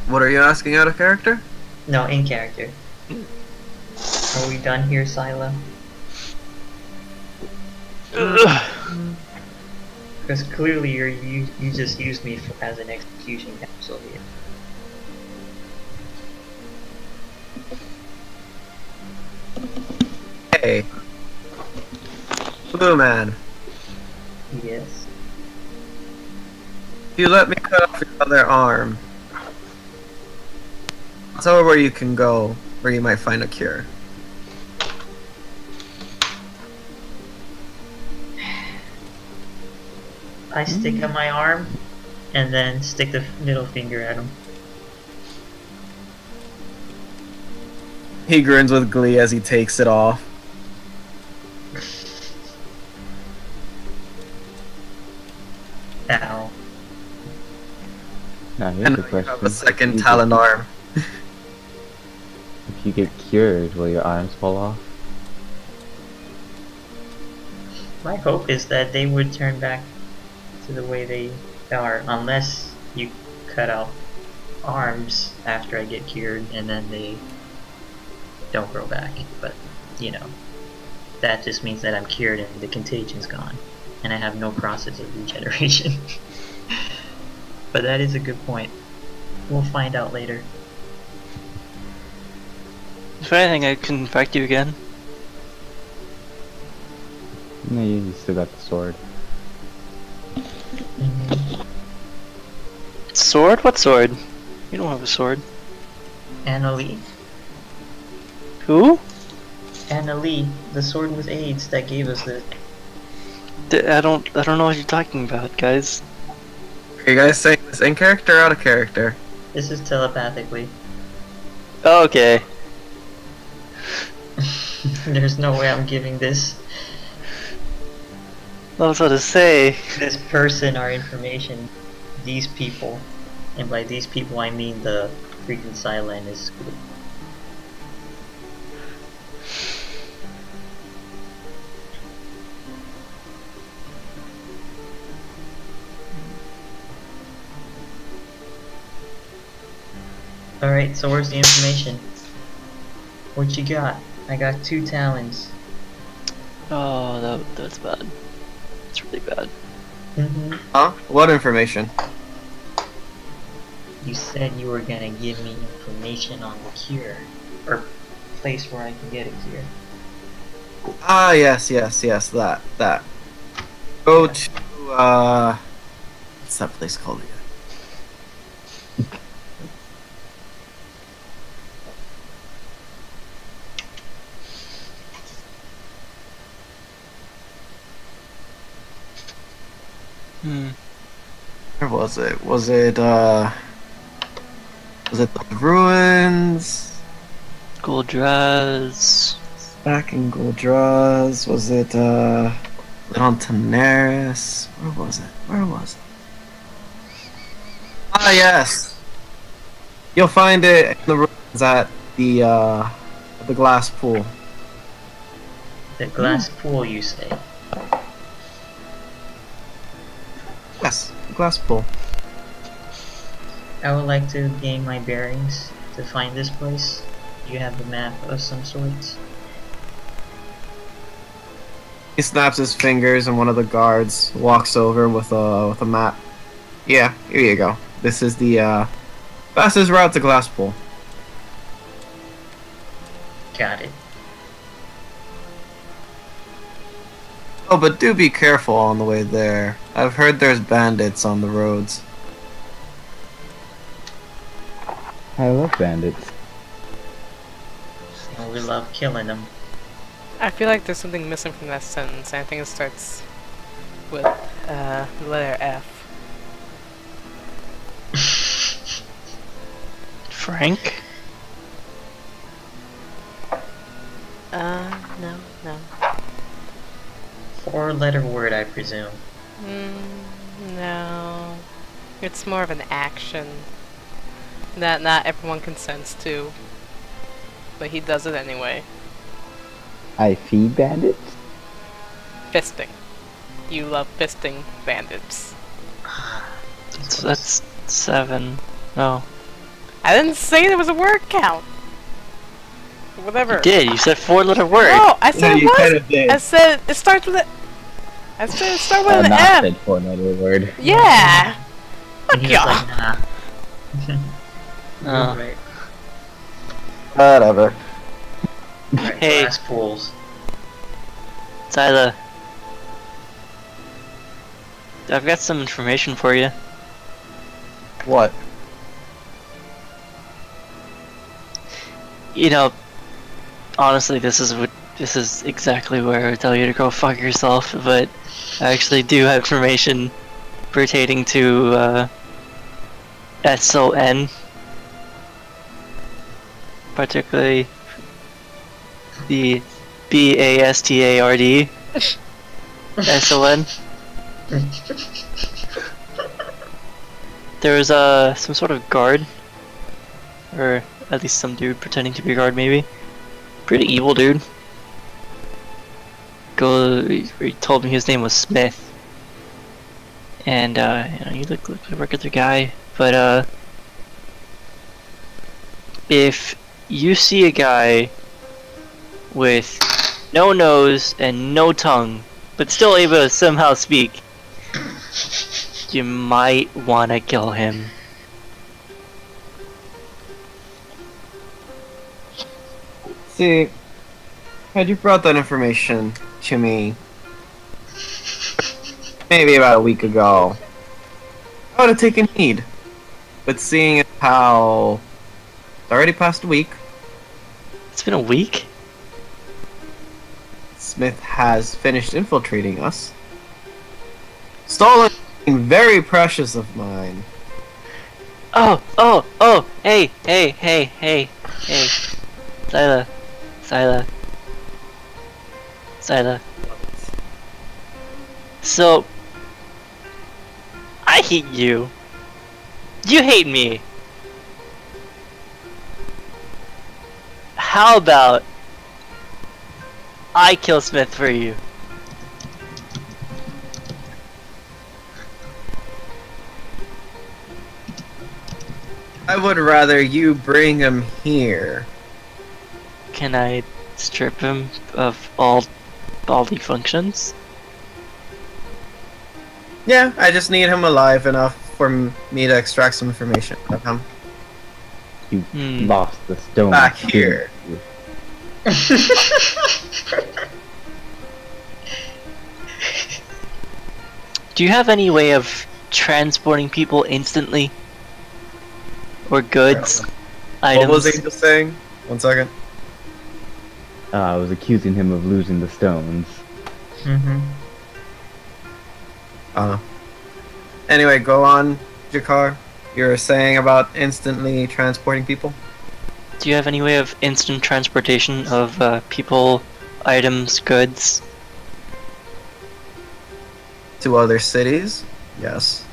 What are you asking out of character? No, in character. Are we done here, Sila? Because clearly you just used me as an execution capsule here. Hey. Blue man, Yes. if you let me cut off your other arm, I'll tell her where you can go, where you might find a cure. I stick out my arm, and then stick the middle finger at him. He grins with glee as he takes it off. Ow. Now here's And the you question. have a second talon arm. If you get cured, will your arms fall off? My hope is that they would turn back to the way they are, unless you cut out arms after I get cured and then they don't grow back. But, you know, that just means that I'm cured and the contagion's gone, and I have no process of regeneration. But that is a good point. We'll find out later. If anything, I can infect you again. No, you still got the sword. Mm-hmm. It's sword? What sword? You don't have a sword. Annalie. Who? Annalie, the sword with AIDS that gave us it. I don't know what you're talking about, guys. Are you guys saying this in character or out of character? This is telepathically. Okay. There's no way I'm giving this I was about to say. this person our information. These people, and by these people I mean the freaking Silenist group. Alright, so where's the information? What you got? I got 2 talons. Oh, that's bad. That's really bad. Huh? What information? You said you were gonna give me information on the cure. Or place where I can get a cure. Ah, yes, that. Go to, what's that place called again? Where was it? Was it the ruins? Goldraz. Back in Goldraz? Was it, on Tanaris? Where was it? Ah, yes! You'll find it in the ruins at the glass pool. The glass pool, you say? Yes, the glass pool. I would like to gain my bearings to find this place. You have a map of some sort? He snaps his fingers and one of the guards walks over with a map. Yeah, here you go. This is the fastest route to Glasspool. Got it. Oh, but do be careful on the way there. I've heard there's bandits on the roads. I love bandits. And we love killing them. I feel like there's something missing from that sentence. I think it starts with the letter F. Frank? No. 4-letter word, I presume. No. It's more of an action that not everyone consents to. But he does it anyway. I feed bandits? Fisting. You love fisting bandits. That's 7. No. I didn't say there was a word count! Whatever. You did, you said 4-letter word. No, I said No, it you was! kinda did. I said it starts with a... I said it starts with an Not F! said for another word. Yeah! And he was Yeah. like, nah. Oh. Right. Whatever. Right, Hey. glass pools. Tyler. I've got some information for you. What? You know, honestly, this is exactly where I would tell you to go fuck yourself, but I actually do have information pertaining to SON, particularly the BASTARD SON. There was some sort of guard, or at least some dude pretending to be a guard, maybe. Pretty evil dude. He told me his name was Smith, and you know, he looked like a regular guy. But if you see a guy with no nose and no tongue, but still able to somehow speak, you might want to kill him. See, had you brought that information to me maybe about a week ago, I would have taken heed. But seeing how it's already past a week, It's been a week? Smith has finished infiltrating us, stolen something very precious of mine. Oh, hey. Sila. So, I hate you. You hate me. How about I kill Smith for you? I would rather you bring him here. Can I strip him of all bodily functions? Yeah, I just need him alive enough for me to extract some information of him. You Hmm. lost the stone. Back here. Do you have any way of transporting people instantly? Or goods? Items? What was Angel saying? 1 second. I was accusing him of losing the stones. Mm-hmm. Anyway, go on, Jakar. You were saying about instantly transporting people? Do you have any way of instant transportation of people, items, goods? To other cities? Yes.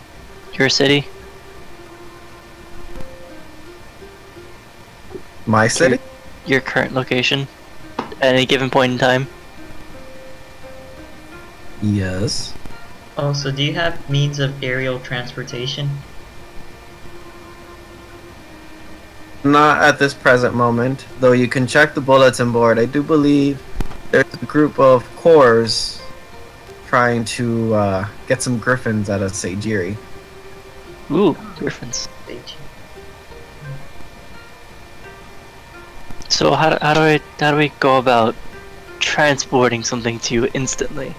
Your city? My city? Your current location? At any given point in time? Yes. Also, do you have means of aerial transportation? Not at this present moment, though you can check the bulletin board. I do believe there's a group of cores trying to get some griffins out of Seijiri. Ooh, griffins. So how do we go about transporting something to you instantly?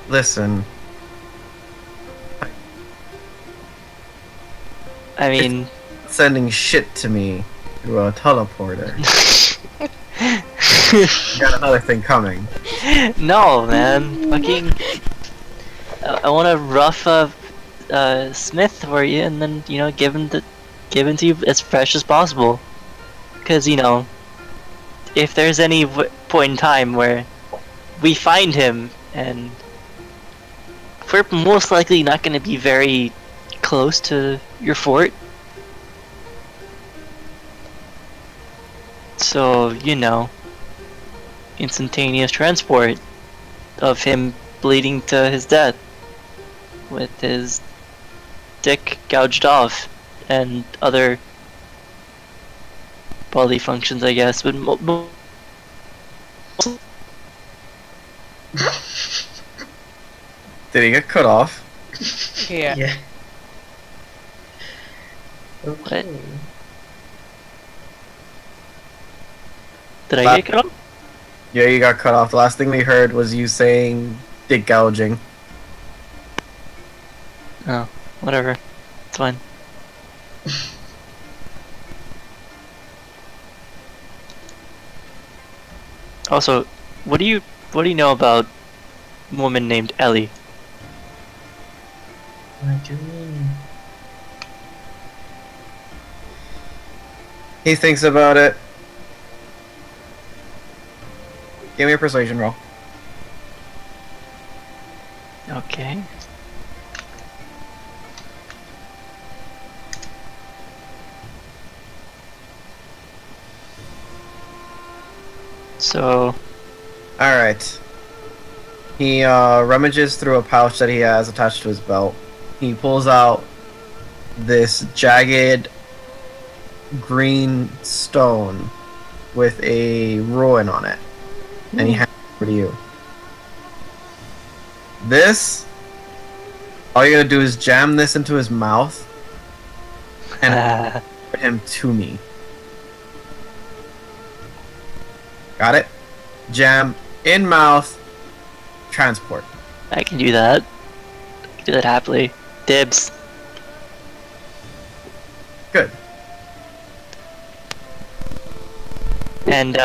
Listen, I mean, sending shit to me through a teleporter. Got another thing coming. no, man. Fucking, I want to rough up Smith for you, and then give him to you as fresh as possible. Cause if there's any point in time where we find him and we're most likely not going to be very close to your fort. So, instantaneous transport of him bleeding to his death with his dick gouged off and other bodily functions, I guess, but Did he get cut off? Yeah. Yeah. Okay. did I get cut off? Yeah, you got cut off. The last thing we heard was you saying dick gouging. Oh, whatever. It's fine. Also, what do you know about a woman named Ellie? What do you mean? He thinks about it. Give me a persuasion roll. Okay. So, Alright. He rummages through a pouch that he has attached to his belt. He pulls out this jagged green stone with a ruin on it. And he hands it over to you. This, all you gotta do is jam this into his mouth and put him to me. Got it? Jam in mouth, transport. I can do that. Do that happily. Dibs. Good. And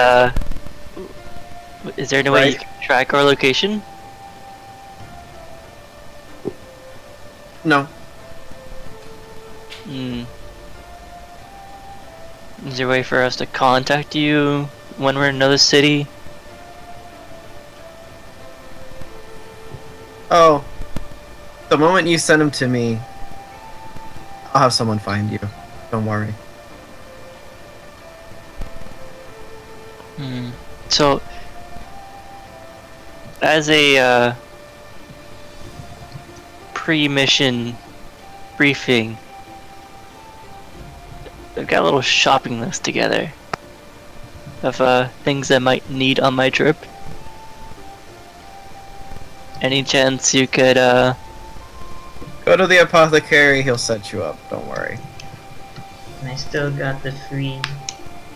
is there any way you Right. can track our location? No. Hmm. Is there a way for us to contact you when we're in another city? Oh. The moment you send them to me, I'll have someone find you. Don't worry. Hmm. So, as a pre-mission briefing, I've got a little shopping list together of things I might need on my trip. Any chance you could Go to the apothecary, he'll set you up. Don't worry. And I still got the free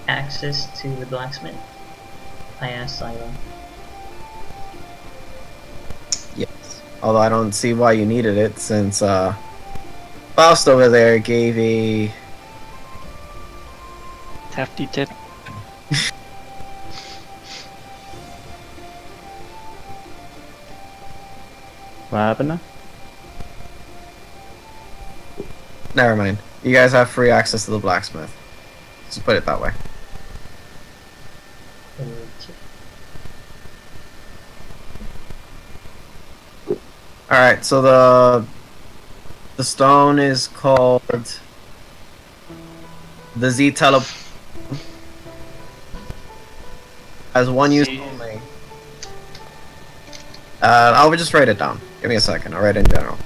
access to the blacksmith. I asked Silo. Yes. Although I don't see why you needed it, since Faust over there gave a hefty tip? What happened now? Never mind. You guys have free access to the blacksmith. Just put it that way. Alright, so the stone is called the Z tele as one use Z. only. I'll just write it down. Give me a second, I'll write it in general.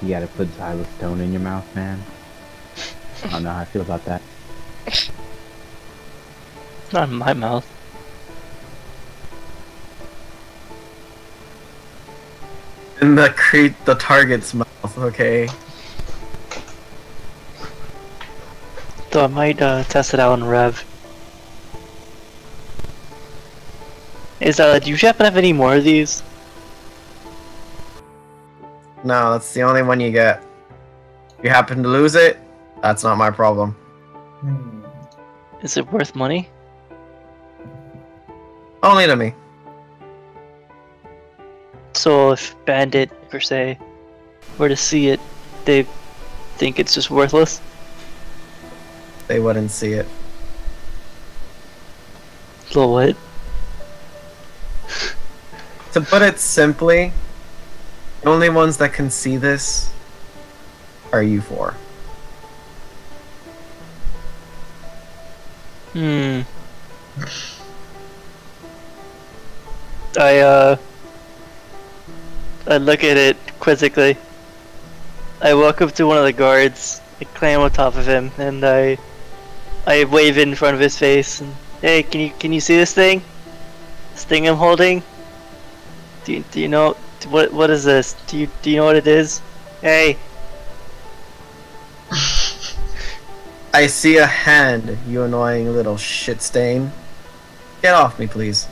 You gotta put Silas Stone in your mouth, man. I don't know how I feel about that. Not in my mouth. In the target's mouth, okay? So I might test it out on Rev. Is do you happen to have any more of these? No, that's the only one you get. If you happen to lose it, that's not my problem. Hmm. Is it worth money? Only to me. So if Bandit, per se, were to see it, they think it's just worthless? They wouldn't see it. Little what? To put it simply, the only ones that can see this are you four. Hmm. I look at it quizzically. I walk up to one of the guards, I climb on top of him, and I wave in front of his face and, hey, can you see this thing? This thing I'm holding? Do you know what is this? Do you know what it is? Hey. I see a hand, you annoying little shit stain. Get off me, please.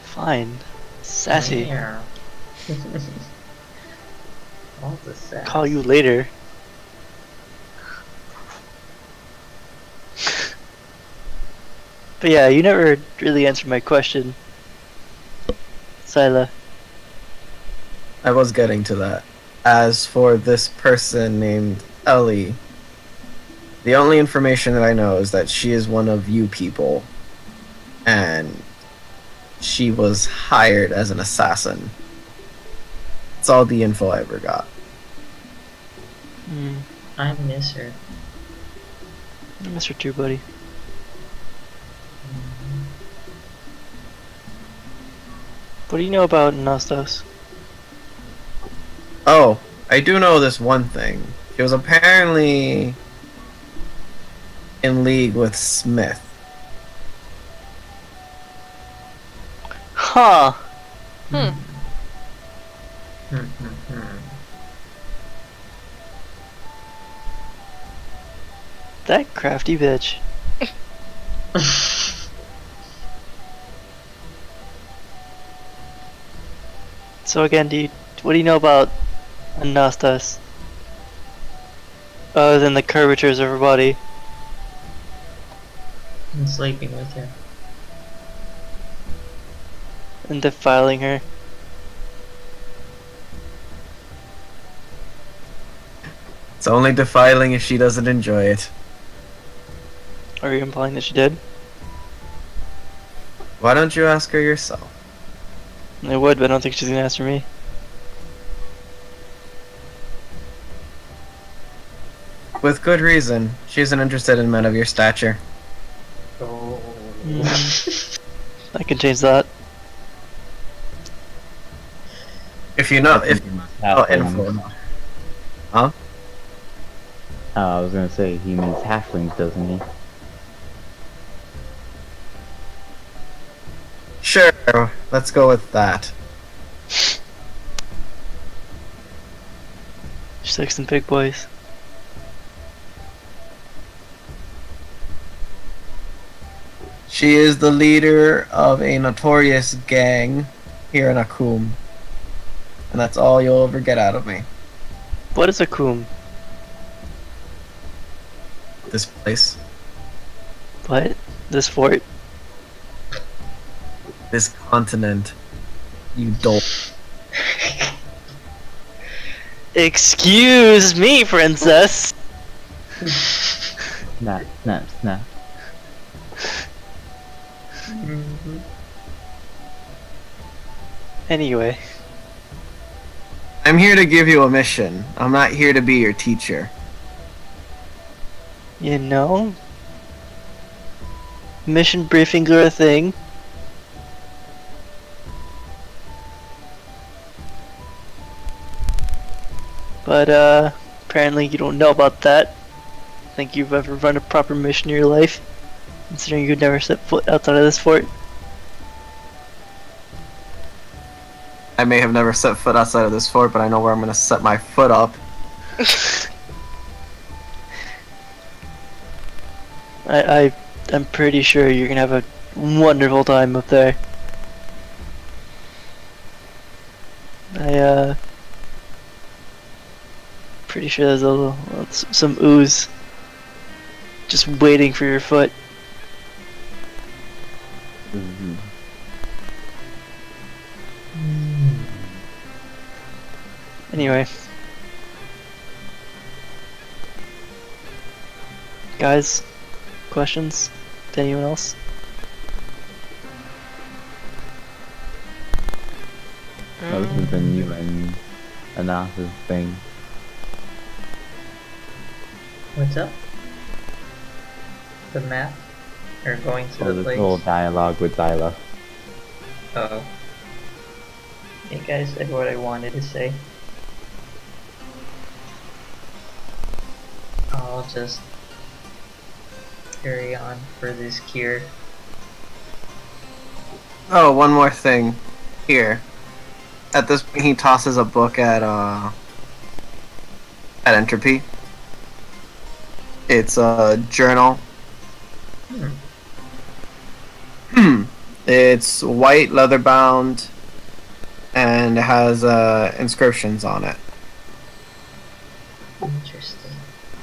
Fine. Sassy. Yeah. All the sass. Call you later. But yeah, you never really answered my question, Sila. I was getting to that. As for this person named Ellie, the only information that I know is that she is one of you people, and she was hired as an assassin. That's all the info I ever got. I miss her. I miss her too, buddy. What do you know about Nostos? Oh, I do know this one thing. She was apparently in league with Smith. Huh. That crafty bitch. So again, what do you know about Anastas? Other than the curvatures of her body. I'm sleeping with her. And defiling her. It's only defiling if she doesn't enjoy it. Are you implying that she did? Why don't you ask her yourself? I would, but I don't think she's gonna answer me. With good reason. She isn't interested in men of your stature. Oh. I can change that. If you know, if oh, info. Huh? I was gonna say, he means halflings, doesn't he? Sure, let's go with that. She likes some big boys. She is the leader of a notorious gang here in Akum. And that's all you'll ever get out of me. What is a coom? This place. What? This fort? This continent. You dolt. Excuse me, princess! Snap, snap, snap. Anyway. I'm here to give you a mission. I'm not here to be your teacher. You know? Mission briefings are a thing. But, apparently you don't know about that. Think you've ever run a proper mission in your life? Considering you've never set foot outside of this fort? I may have never set foot outside of this fort, but I know where I'm gonna set my foot up. I'm pretty sure you're gonna have a wonderful time up there. Pretty sure there's some ooze just waiting for your foot. Anyway. Guys, questions? To anyone else? No, this has been you and Anas's thing. What's up? The map? Or going to Oh, the this place? whole dialogue with Zyla. Uh-oh. You guys said what I wanted to say. I'll just carry on for this cure. Oh, one more thing. Here. At this point, he tosses a book at Entropy. It's a journal. It's white, leather bound, and it has inscriptions on it.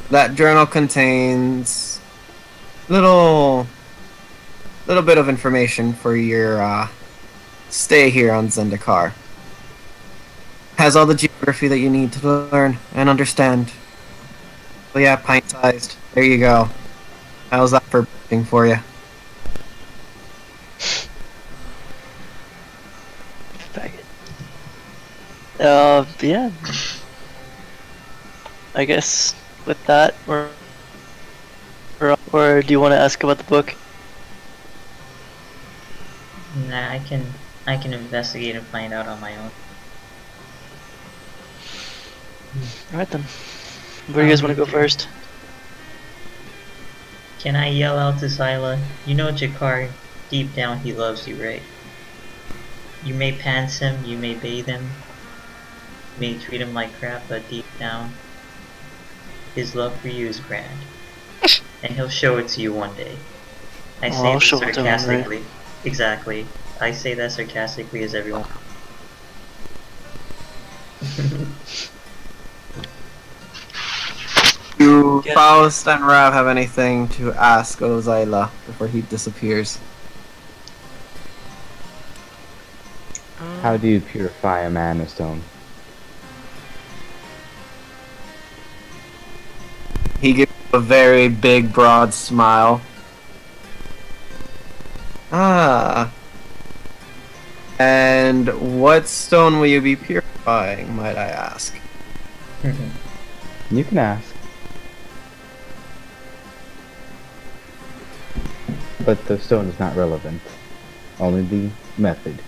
That journal contains little bit of information for your stay here on Zendikar. Has all the geography that you need to learn and understand. Oh yeah, pint-sized. There you go. How's that for briefing for you? Faggot. Yeah. I guess with that, or do you want to ask about the book? Nah, I can investigate and find out on my own. Alright then. Where do you guys want to go first? Can I yell out to Zyla? You know Jakar, deep down he loves you, right? You may pants him, you may bathe him, you may treat him like crap, but deep down, his love for you is grand. And he'll show it to you one day. I say I'll this show it to him, right? sarcastically. Exactly. I say that sarcastically as everyone. Do Yeah. Faust and Rav have anything to ask Ozila before he disappears? How do you purify a mana stone? He gives a very big, broad smile. Ah. And what stone will you be purifying, might I ask? You can ask. But the stone is not relevant. Only the method.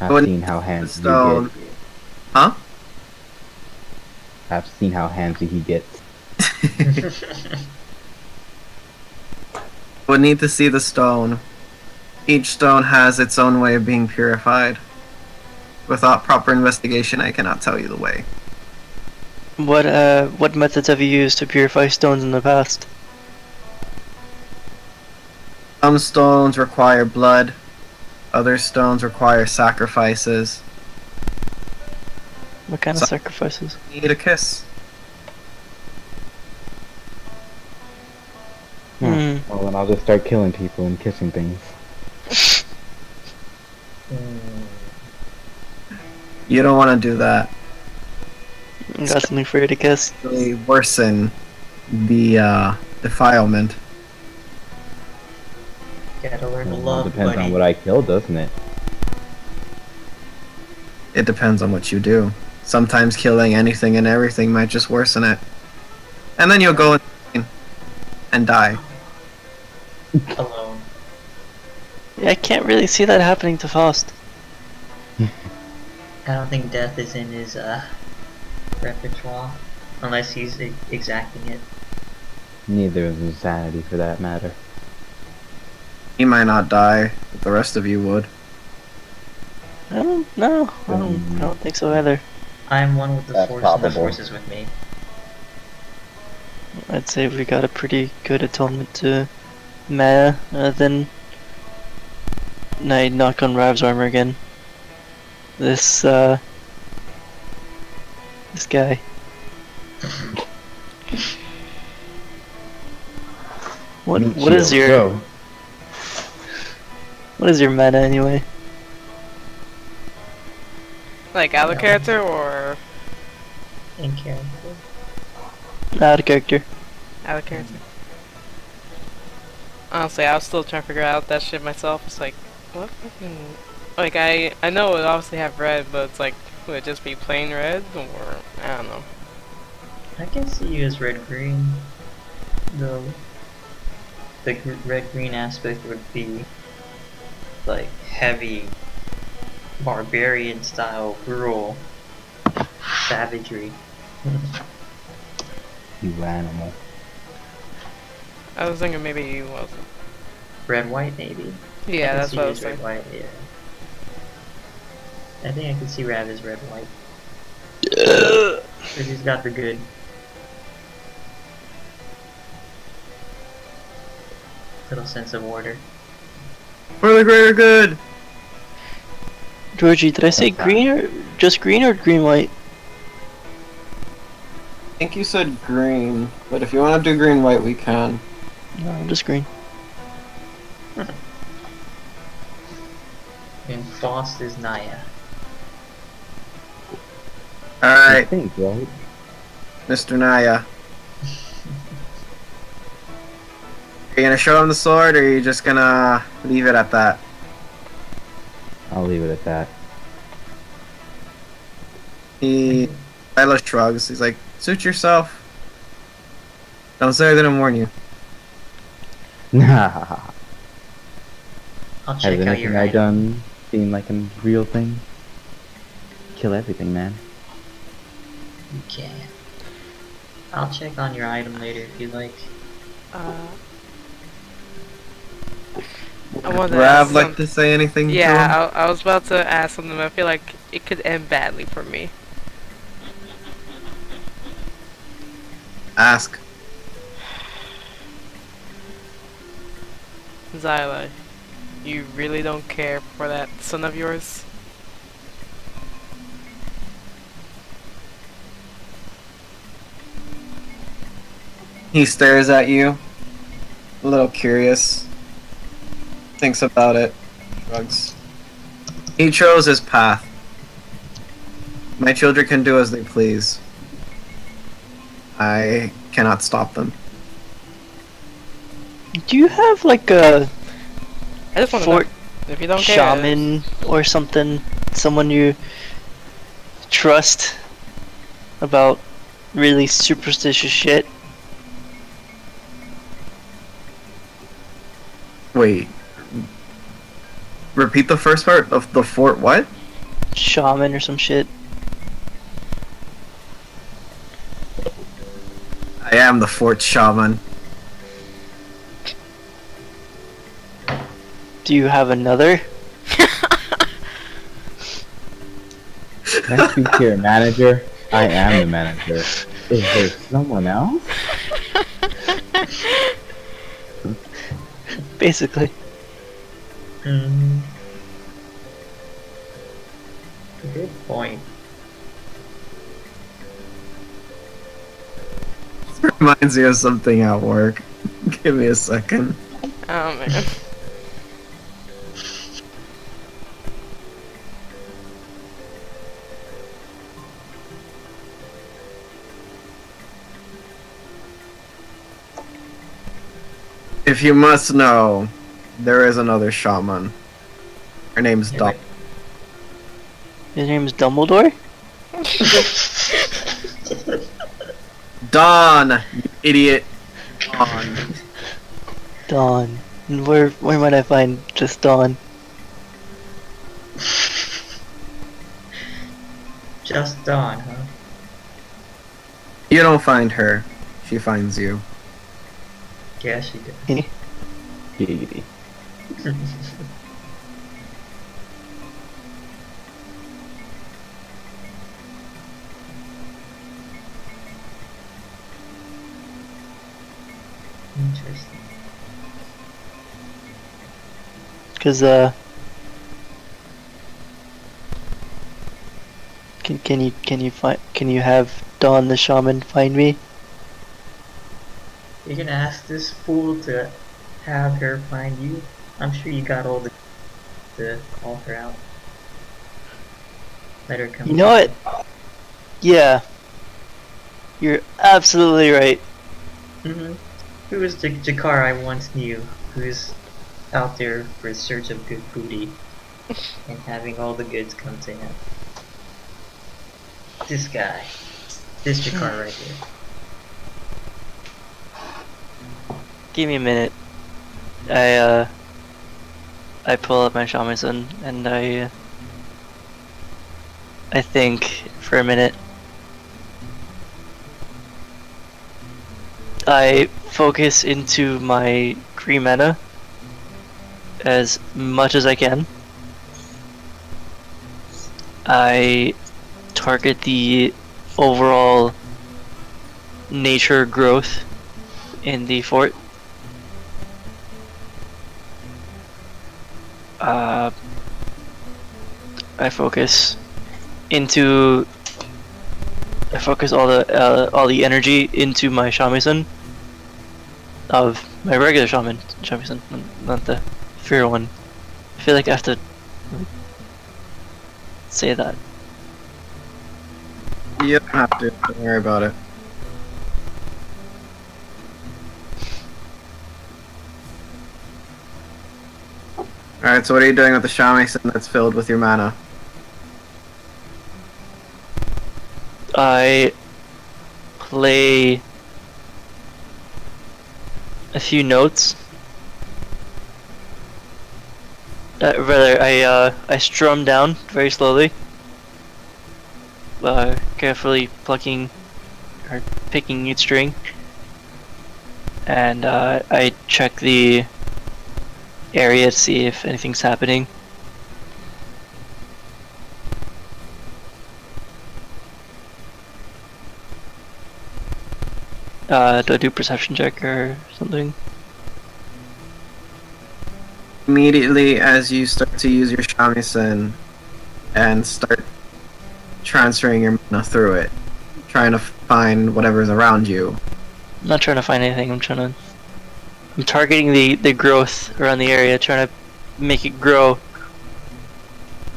I've When seen how handsy stone. you get. Huh? I've seen how handsy he gets. Would need to see the stone. Each stone has its own way of being purified. Without proper investigation, I cannot tell you the way. What methods have you used to purify stones in the past? Some stones require blood. Other stones require sacrifices. What kind of sacrifices? You need a kiss. Hmm. Well, then I'll just start killing people and kissing things. You don't want to do that. Got something for you to kiss? Really worsen the defilement. Gotta learn to Well, it love, depends buddy. on what I kill, doesn't it? It depends on what you do. Sometimes killing anything and everything might just worsen it. And then you'll go insane and die. Alone. Yeah, I can't really see that happening to Faust. I don't think death is in his repertoire, unless he's exacting it. Neither is insanity for that matter. He might not die, but the rest of you would. I don't know. I don't think so either. I'm one with the That's force, and the probable. force is with me. I'd say we got a pretty good atonement to Maya, then I knock on Rav's armor again. This guy. What is your Go. what is your meta anyway? Like out of character or In character. Out of character. out of character? Honestly, I was still trying to figure out that shit myself. It's like, what fucking... Like, I know it would obviously have red, but it's like, would it just be plain red? Or, I don't know. I can see you as red-green, though. The red-green aspect would be like heavy barbarian style gruel savagery. You animal. I was thinking maybe he wasn't. Red-white maybe. Yeah, that's what I was red saying. white. Yeah. I think I could see Rav as red-white. Because he's got the good. Little sense of order. For the greater good! Georgie, did I say green or just green or green white? I think you said green, but if you want to do green white, we can. No, just green. And Frost is Naya. I Alright, think, right? Mr. Naya. Are you gonna show him the sword, or are you just gonna leave it at that? I'll leave it at that. Milo shrugs. He's like, suit yourself. Don't say I didn't warn you. Has I'll check out anything your I item. done seem like a real thing? Kill everything, man. You can. I'll check on your item later if you'd like. I wanted to Rav ask like to say anything to him? Yeah, I was about to ask something, but I feel like it could end badly for me. Ask. Zyla, you really don't care for that son of yours? He stares at you, a little curious. Thinks about it. Shrugs. He chose his path. My children can do as they please. I cannot stop them. Do you have like a I just want to fort know if you don't care. shaman or something? Someone you trust about really superstitious shit? Wait. Repeat the first part of the fort, what? Shaman or some shit? I am the fort shaman. Do you have another? Let's be clear, manager. I am the manager. Is there someone else? Basically. Good point. Reminds me of something at work. Give me a second. Oh man. If you must know, there is another shaman. Her name's Doc. His name's Dumbledore? Dawn, you idiot. Dawn. Dawn. And where might I find just Dawn? Just Dawn, huh? You don't find her. She finds you. Yeah, she did. Giggity. Interesting. Cause can you have Dawn the shaman find me? You're gonna ask this fool to have her find you? I'm sure you got all the to call her out. Let her come. You know what? Yeah. You're absolutely right. Who is the Jakar I once knew, who's out there for search of good booty and having all the goods come to him? This guy. This Jakar right here. Give me a minute. I pull up my shamisen and I think for a minute. I focus into my green mana as much as I can. I target the overall nature growth in the fort. I focus all the energy into my shamisen of my regular shamisen, not the fear one. I feel like I have to say that. You don't have to. Don't worry about it. Alright, so what are you doing with the shamisen that's filled with your mana? I play a few notes. I strum down very slowly, carefully plucking or picking each string, and I check the area to see if anything's happening. Do I do perception check or something? Immediately as you start to use your shamisen and start transferring your mana through it, trying to find whatever's around you. I'm not trying to find anything, I'm targeting the growth around the area, trying to make it grow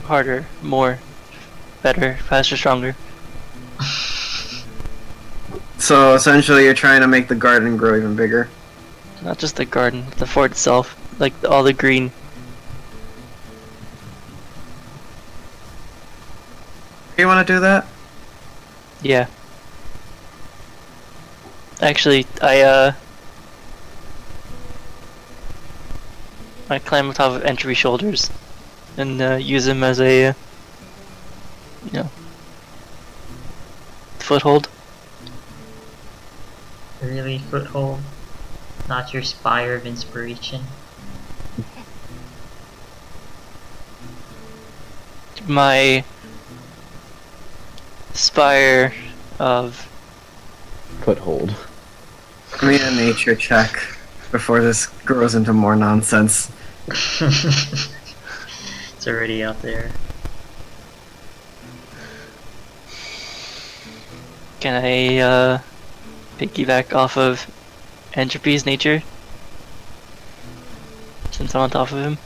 harder, more, better, faster, stronger. So essentially you're trying to make the garden grow even bigger. Not just the garden, the fort itself, like all the green. You want to do that? Yeah. Actually, I climb on top of Entropy's shoulders and use him as a, foothold. Really, foothold? Not your spire of inspiration? My spire of Foothold. Give me a nature check before this grows into more nonsense. It's already out there. Can I piggyback off of Entropy's nature? Since I'm on top of him.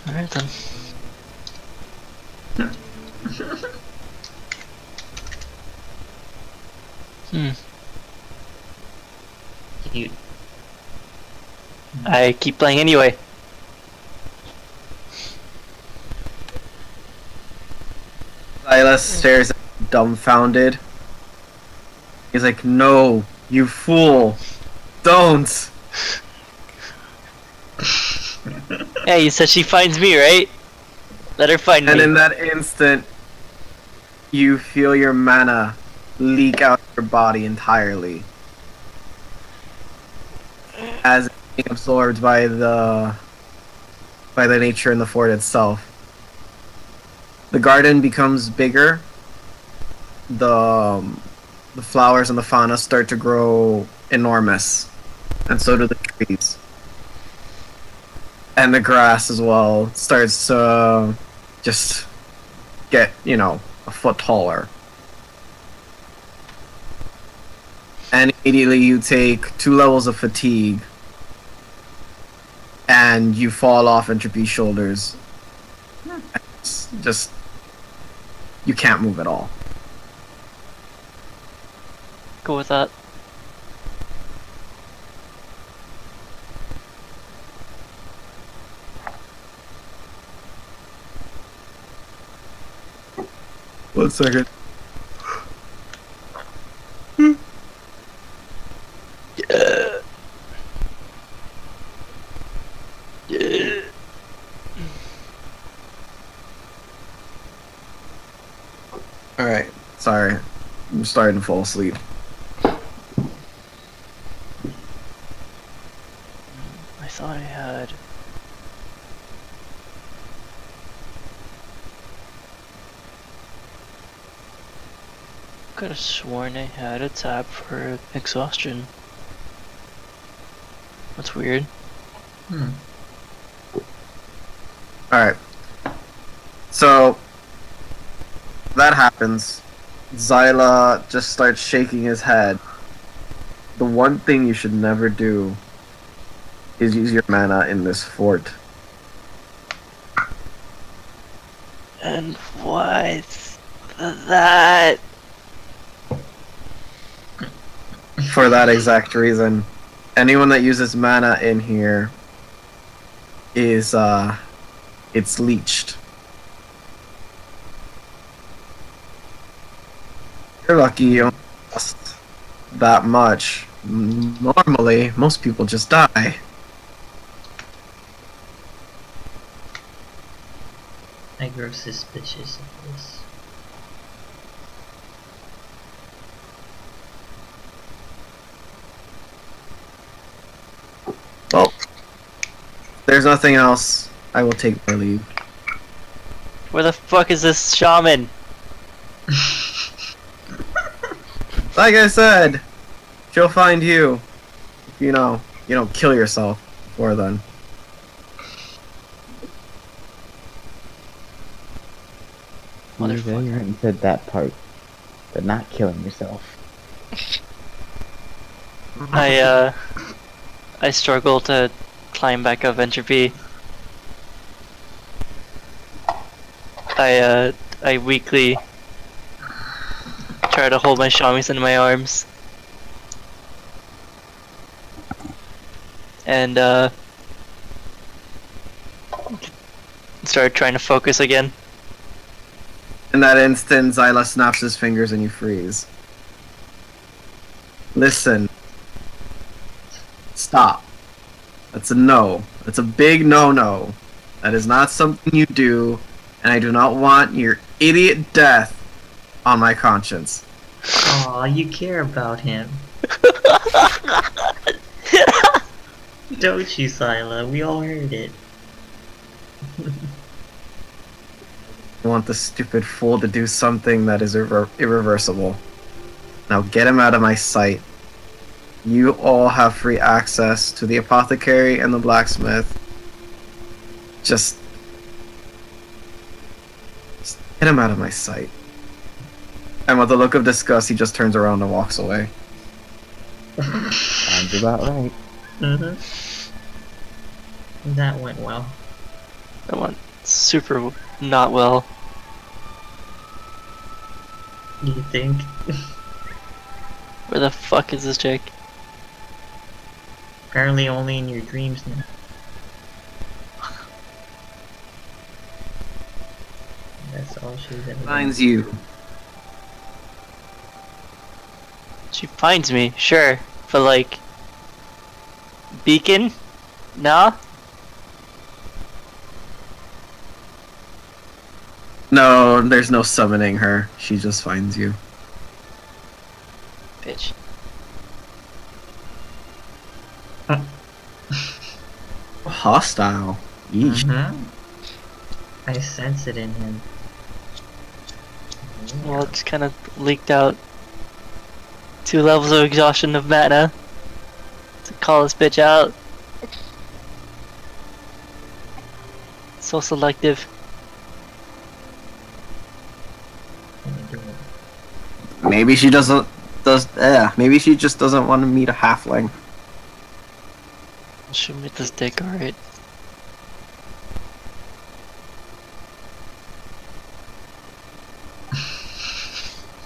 Alright then. Cute. I keep playing anyway. Silas stares at you dumbfounded. He's like, "No, you fool! Don't!" Hey, you said she finds me, right? Let her find And me. in that instant, you feel your mana leak out of your body entirely. As it's being absorbed by the nature in the fort itself. The garden becomes bigger. The flowers and the fauna start to grow enormous. And so do the trees. And the grass as well starts to just get, a foot taller. And immediately you take 2 levels of fatigue. And you fall off Entropy's shoulders. It's just... you can't move at all. Go with that. One second. Alright, sorry. I'm starting to fall asleep. I thought I had. Could have sworn I had a tab for exhaustion. That's weird. Hmm. Alright. So, that happens. Zyla just starts shaking his head. The one thing you should never do is use your mana in this fort. And what's that? For that exact reason. Anyone that uses mana in here is, it's leeched. You're lucky you don't lost that much. Normally, most people just die. I grow suspicious of this. Well, if there's nothing else. I will take my leave. Where the fuck is this shaman? Like I said, she'll find you. If you don't kill yourself before then. You very right said that part, but not killing yourself. I struggle to climb back up entropy. I weakly try to hold my shamis in my arms. And start trying to focus again. In that instant, Zyla snaps his fingers and you freeze. Listen. Stop. That's a no. That's a big no-no. That is not something you do, and I do not want your idiot death on my conscience. Aw, you care about him. Don't you, Sila? We all heard it. I want the stupid fool to do something that is irreversible. Now get him out of my sight. You all have free access to the apothecary and the blacksmith. Just get him out of my sight. And with a look of disgust, he just turns around and walks away. Sounds about right. Mm-hmm. That went well. That went super not well. You think? Where the fuck is this chick? Apparently only in your dreams now. That's all she's ever done. Finds you. She finds me, sure, but like, beacon? Nah? No, there's no summoning her. She just finds you. Bitch. Hostile. Yeesh. I sense it in him. Well, it just kind of leaked out 2 levels of exhaustion of mana to call this bitch out. So selective. Maybe she maybe she just doesn't want to meet a halfling. Shoot me with this dick, alright.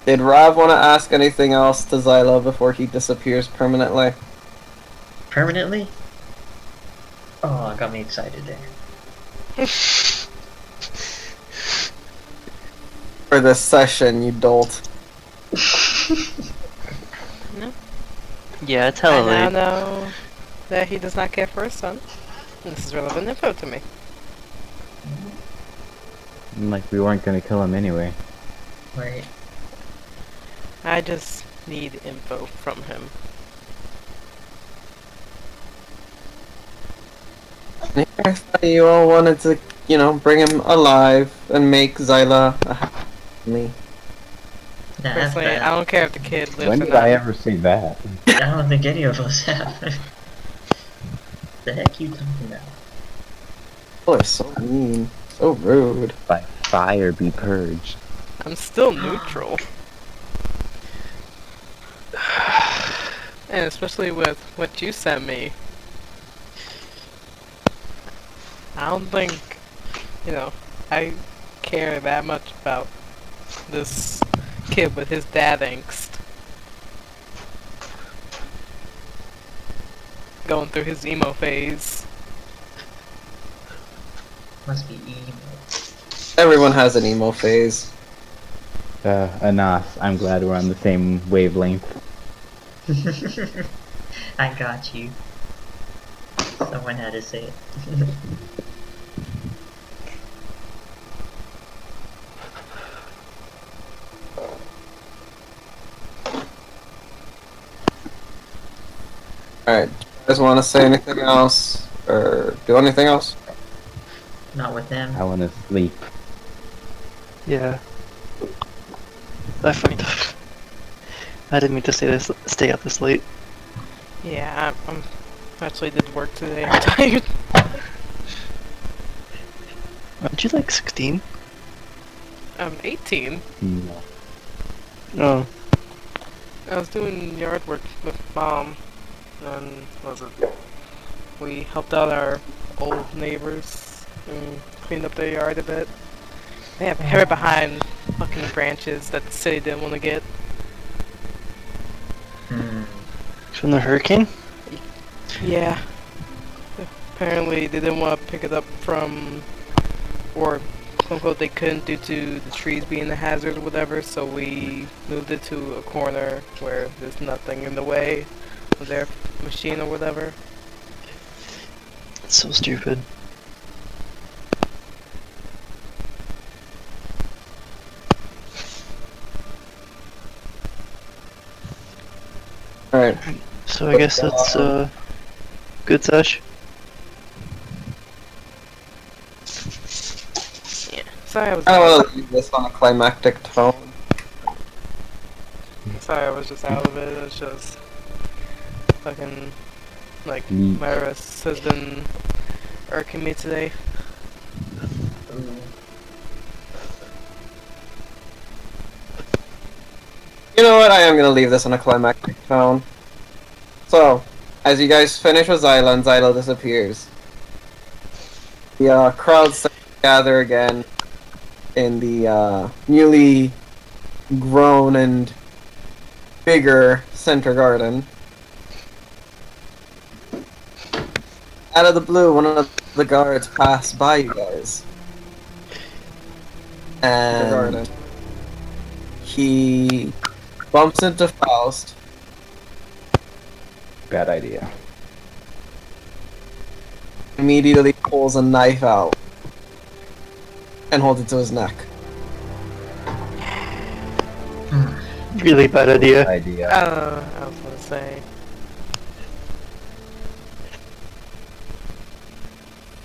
Did Rav want to ask anything else to Zyla before he disappears permanently? Permanently? Oh, got me excited there. For this session, you dolt. No. Yeah, it's hella I now late. know that he does not care for his son. This is relevant info to me. Like we weren't gonna kill him anyway. Right. I just need info from him. I thought you all wanted to, bring him alive and make Zyla a happy. Nah, that's Personally, bad. I don't care if the kid lives When or did not. I ever say that? I don't think any of us have. the heck you talking about? People are so mean. So rude. By fire be purged. I'm still neutral. And especially with what you sent me. I don't think, you know, I care that much about this kid with his dad angst. Going through his emo phase. Must be emo. Everyone has an emo phase. Anas, I'm glad we're on the same wavelength. I got you. Someone had to say it. Alright, you guys want to say anything else? Or do anything else? Not with them. I want to sleep. Yeah. I fucked up. I didn't mean to stay up this late. Yeah, I'm actually did work today. I'm tired. Aren't you like 16? I'm 18. No. Oh. I was doing yard work with Mom, and we helped out our old neighbors and cleaned up their yard a bit. They have hid behind fucking branches that the city didn't want to get. From the hurricane? Yeah. Apparently they didn't want to pick it up from, or quote unquote they couldn't due to the trees being a hazard or whatever, so we moved it to a corner where there's nothing in the way of their machine or whatever. It's so stupid. Alright. So I guess that's good sesh. Yeah. Sorry I want to leave this on a climactic tone. I was just out of it. It's just fucking like Neat. my wrist has been irking me today. You know what? I am gonna leave this on a climactic tone. So, as you guys finish with Zyla and Zyla disappears, the crowds start to gather again in the newly grown and bigger center garden. Out of the blue, one of the guards passed by you guys. And he bumps into Faust. Bad idea. Immediately pulls a knife out and holds it to his neck. Really bad idea. Idea. I was gonna say.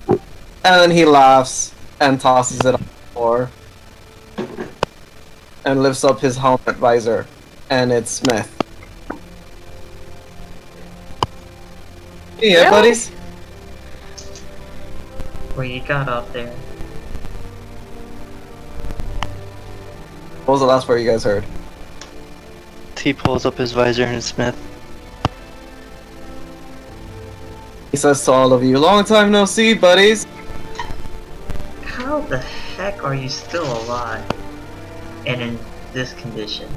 And then he laughs and tosses it on the floor and lifts up his helmet visor, and it's Smith. Yeah, Really? buddies. What you got up there? What was the last word you guys heard? He pulls up his visor and it's Smith. He says to all of you, "Long time no see, buddies." How the heck are you still alive? And in this condition?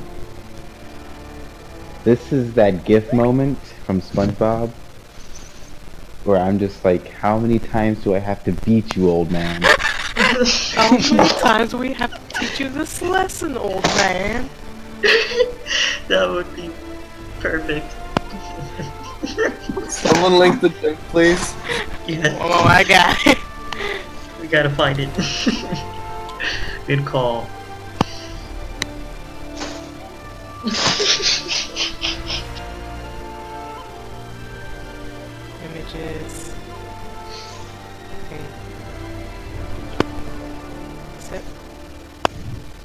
This is that GIF moment from SpongeBob where I'm just like, how many times do I have to beat you, old man? How many times do we have to teach you this lesson, old man? That would be perfect. Someone link the gym, please. Yes, Oh my god. we gotta find it. Good call. Images. Okay. Is it?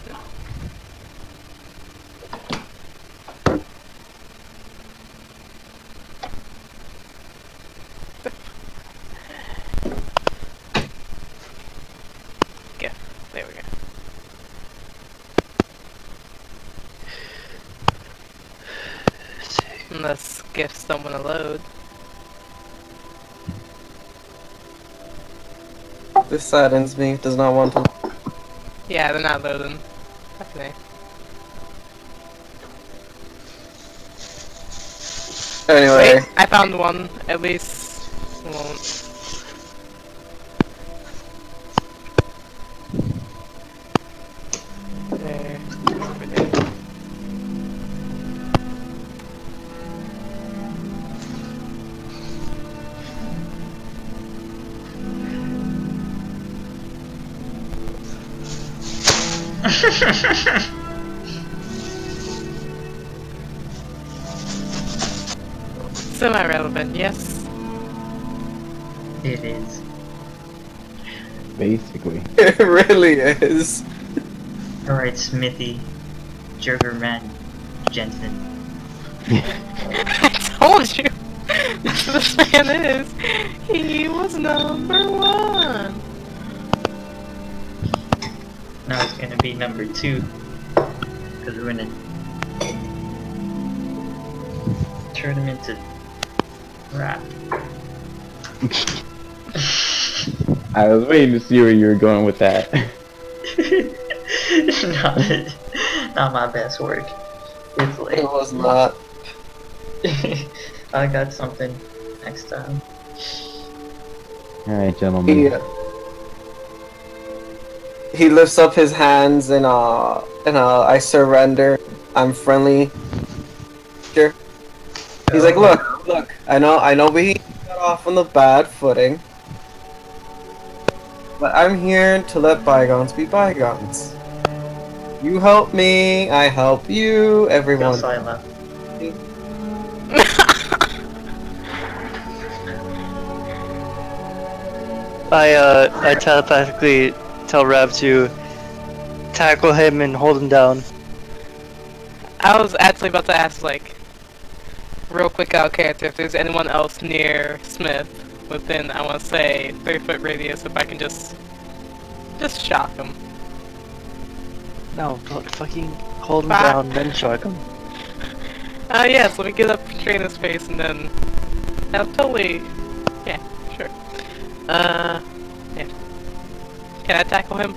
No. gifts don't want to load. This saddens me. Does not want to. Yeah, they're not loading. Okay. Anyway, Wait, I found one. At least won't. There. Over there. Semi-relevant, yes. It is. Basically. it really is. Alright, Smithy. Jurgerman Jensen. I told you! That's who this man is! He was number 1! Now it's gonna be number 2. Because we're gonna turn him into rap. I was waiting to see where you were going with that. not my best work. It's It late. was not. I got something next time. Alright, gentlemen. He lifts up his hands in I surrender. I'm friendly. Sure. He's like, look. I know we got off on the bad footing, but I'm here to let bygones be bygones. You help me, I help you, Go everyone. silent. I telepathically tell Rev to tackle him and hold him down. I was actually about to ask, like, real quick out of character, if there's anyone else near Smith within, I want to say, 30-foot radius, if I can just shock him. No, don't fucking hold him Ah. down, then shock him. Yes, let me get up straight in his face and then... I'll totally... Yeah, sure. Yeah. Can I tackle him?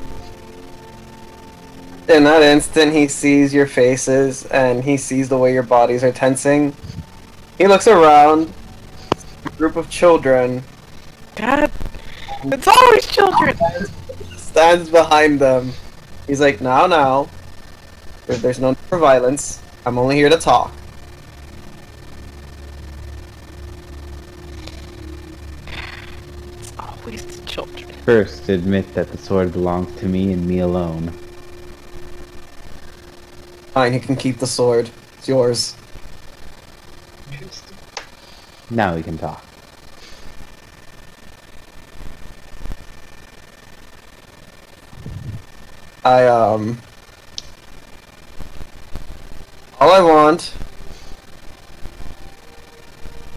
In that instant, he sees your faces and he sees the way your bodies are tensing. He looks around, a group of children, God, it's always children! stands behind them. He's like, now, there's no need for violence. I'm only here to talk. It's always the children. First, admit that the sword belongs to me and me alone. Fine, you can keep the sword. It's yours. Now we can talk. All I want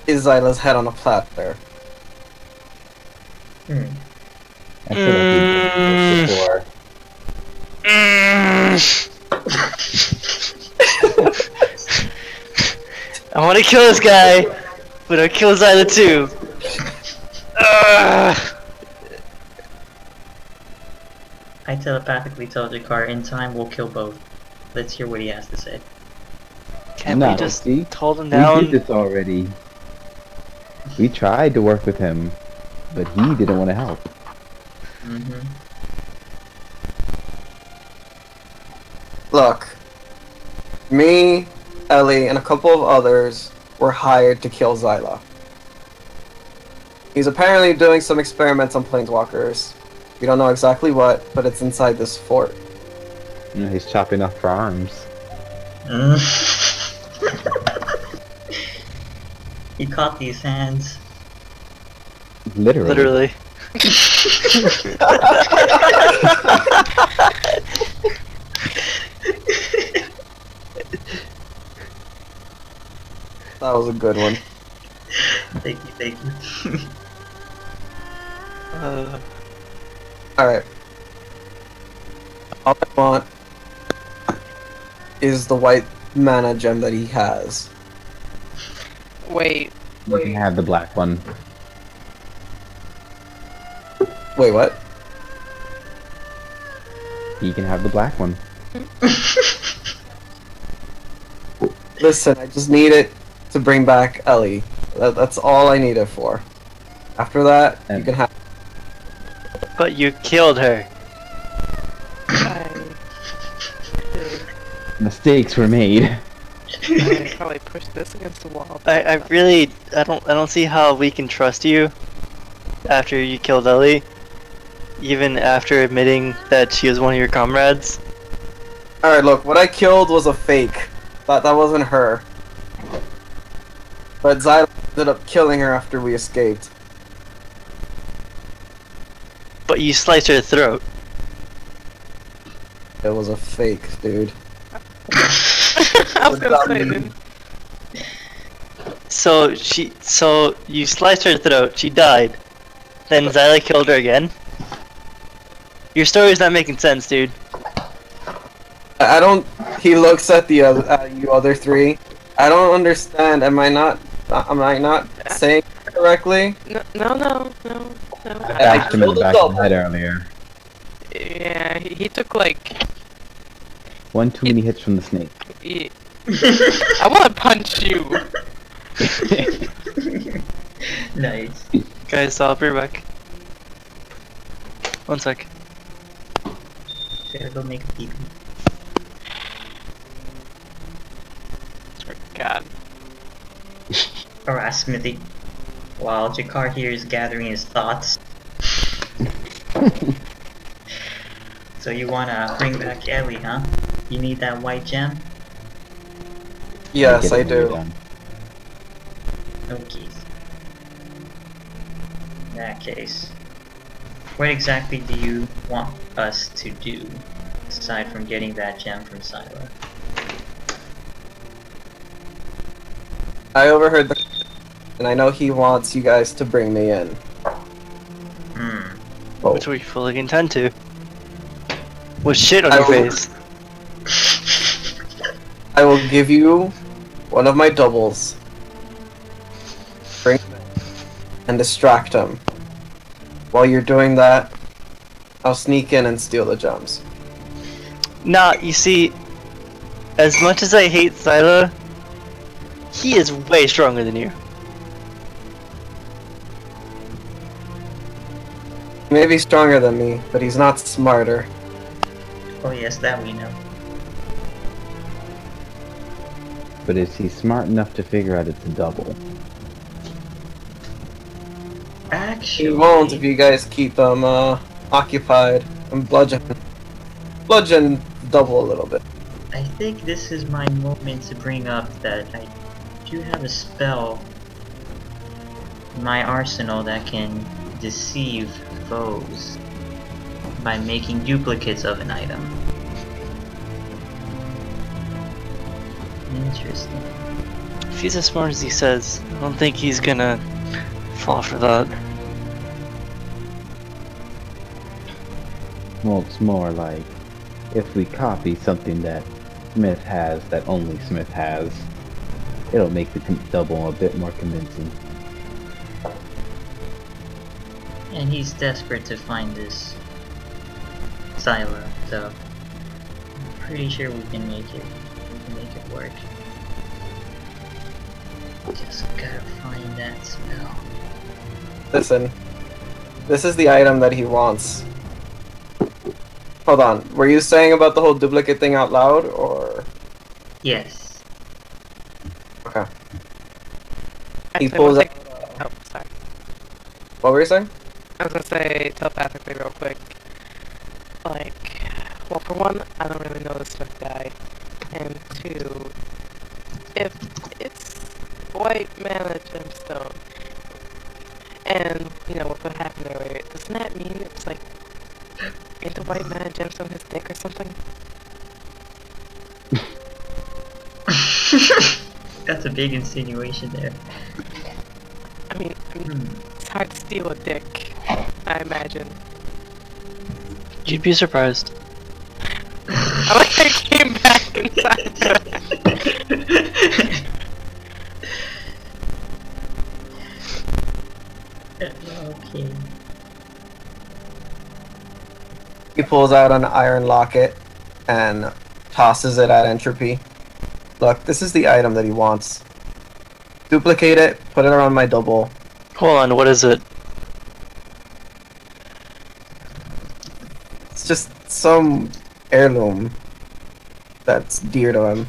is Zyla's head on a platter. I feel like we've done this before. I want to kill this guy, but I'll kill Zyla too. I telepathically tell Jakar in time we'll kill both. Let's hear what he has to say. Can't No, we just see? hold him We down? did this already. We tried to work with him, but he didn't want to help. Mm-hmm. Look, me, Ellie, and a couple of others were hired to kill Zyla. He's apparently doing some experiments on planeswalkers. We don't know exactly what, but it's inside this fort. He's chopping off our arms. He caught these hands. Literally. Literally. That was a good one. Thank you. Alright. All I want is the white mana gem that he has. Wait. You can have the black one. Wait, what? You can have the black one. Listen, I just need it to bring back Ellie. That's all I need it for. After that, you can have. But you killed her. Mistakes were made. I probably pushed this against the wall. I don't see how we can trust you after you killed Ellie, even after admitting that she was one of your comrades. Alright, look, what I killed was a fake. That wasn't her. But Zyla ended up killing her after we escaped. But you sliced her throat. It was a fake, dude. I was gonna say, dude. So you sliced her throat, she died. Then Zyla killed her again? Your story's not making sense, dude. I don't. He looks at the you other three. I don't understand. Am I not saying it correctly? No. I bashed him in the back of the head earlier. Yeah, he took like. One too many hits from the snake. I want to punch you. Nice. Guys, I'll be right back. 1 sec. Gotta go make a pee. God. Alright, Smithy. While Jakar here is gathering his thoughts. So you wanna bring back Ellie, huh? You need that white gem? Yes, I Get it when you're do. done. Okay. In that case, what exactly do you want us to do, aside from getting that gem from Silo? I overheard the, and I know he wants you guys to bring me in. Hmm. Oh. Which we fully intend to. With shit on I your will- face. I will give you one of my doubles. Bring him in and distract him. While you're doing that, I'll sneak in and steal the gems. Nah, you see, as much as I hate Silo, he is way stronger than you. He may be stronger than me, but he's not smarter. Oh yes, that we know. But is he smart enough to figure out it's a double? Actually, He won't if you guys keep him occupied and bludgeon double a little bit. I think this is my moment to bring up that I do have a spell in my arsenal that can deceive foes by making duplicates of an item. Interesting. If he's as smart as he says, I don't think he's gonna fall for that. Well, it's more like if we copy something that Smith has that only Smith has, it'll make the double a bit more convincing. And he's desperate to find this silo, so I'm pretty sure we can make it. We can make it work. Just gotta find that spell. Listen, this is the item that he wants. Hold on, were you saying about the whole duplicate thing out loud, or...? Yes. Okay. Actually, He pulls one out... thing- Oh, sorry. What were you saying? I was gonna say telepathically real quick. Like, well, for one, I don't really know this Smith guy, and two, if it's white mana gemstone, and you know what happened earlier, doesn't that mean it's like into white mana gemstone his dick or something? That's a big insinuation there. I mean, it's hard to steal a dick, I imagine. You'd be surprised. I like how I came back inside. Okay. He pulls out an iron locket and tosses it at Entropy. Look, this is the item that he wants. Duplicate it, put it around my double. Hold on, what is it? It's just some heirloom that's dear to him.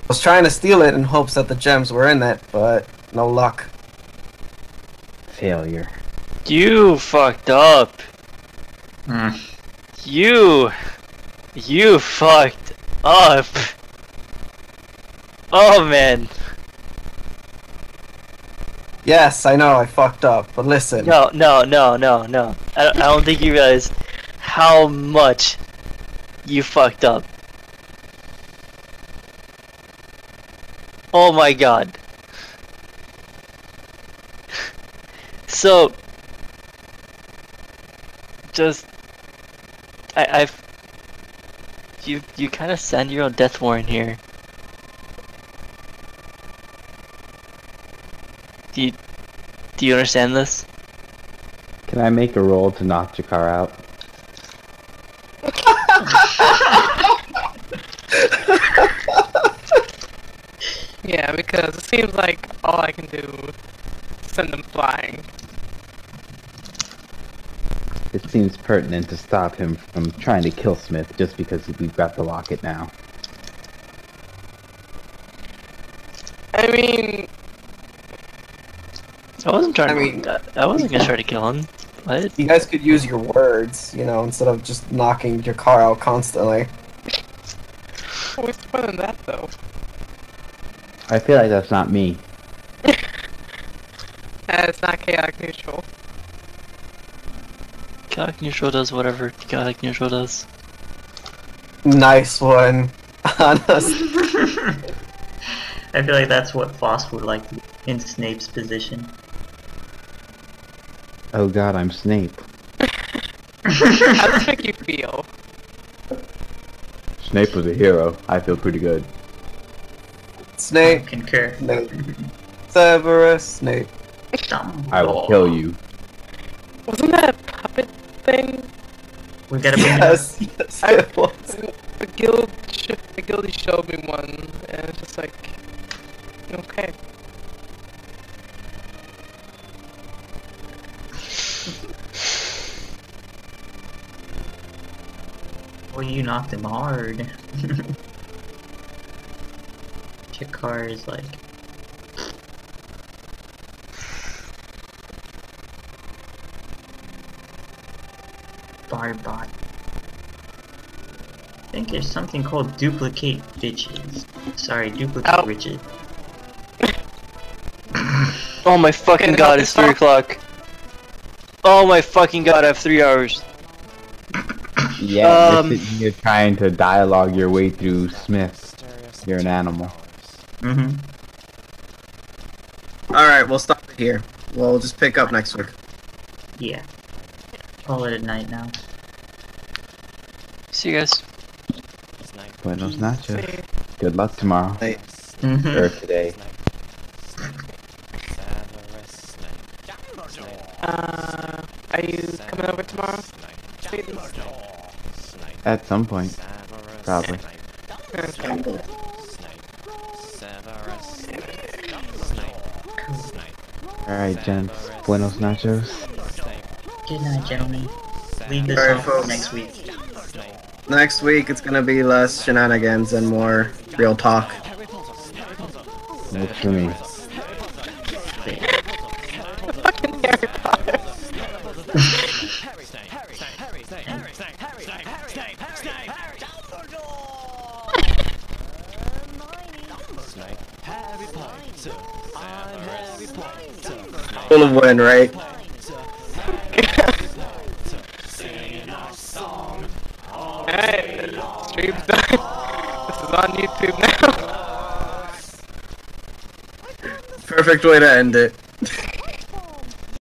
I was trying to steal it in hopes that the gems were in it, but no luck. Failure. You fucked up. You fucked up. Oh man. Yes, I know I fucked up, but listen. No. I don't think you realize how much you fucked up. Oh my god. So, just you kind of send your own death warrant here. Do you understand this? Can I make a roll to knock Jakar out? Yeah, because it seems like all I can do is send them flying. It seems pertinent to stop him from trying to kill Smith just because we've got the locket now. I mean, I wasn't trying. I mean- I wasn't gonna try to kill him. What? You guys could use your words, you know, instead of just knocking your car out constantly. what's the point in that though? I feel like that's not me. It's not chaotic neutral. Chaotic neutral does whatever chaotic neutral does. Nice one. Honest. I feel like that's what Foss would like to be in Snape's position. Oh god, I'm Snape. How does this make you feel? Snape was a hero. I feel pretty good. Snape. Concur. Snape. Severus Snape. I will kill you. Wasn't that a puppet thing? We gotta bring Yes, yes, it was. A guildie showed me one, and it's just like, okay. Well, you knocked him hard. Jakar is like... Barbot. I think there's something called duplicate bitches. Sorry, duplicate Ow. riches. Oh my fucking Okay, god, help it's 3 yourself. o'clock. Oh my fucking god, I have 3 hours. Yeah, you're sitting here trying to dialogue your way through Smith. You're an animal. Mm-hmm. Alright, we'll stop it here. We'll just pick up next week. Yeah. Call it a night now. See you guys. Buenos nachos. See. Good luck tomorrow. Mm-hmm. Or today. Are you coming over tomorrow? Sweden? At some point. Probably. Okay. Alright, gents. Buenos nachos. Good night, gentlemen. Leave this Alright, on folks. next week. Next week it's gonna be less shenanigans and more real talk. Works for me. Fucking Harry Potter. Full of win, right? Alright, stream's done. This is on YouTube now. Perfect way to end it.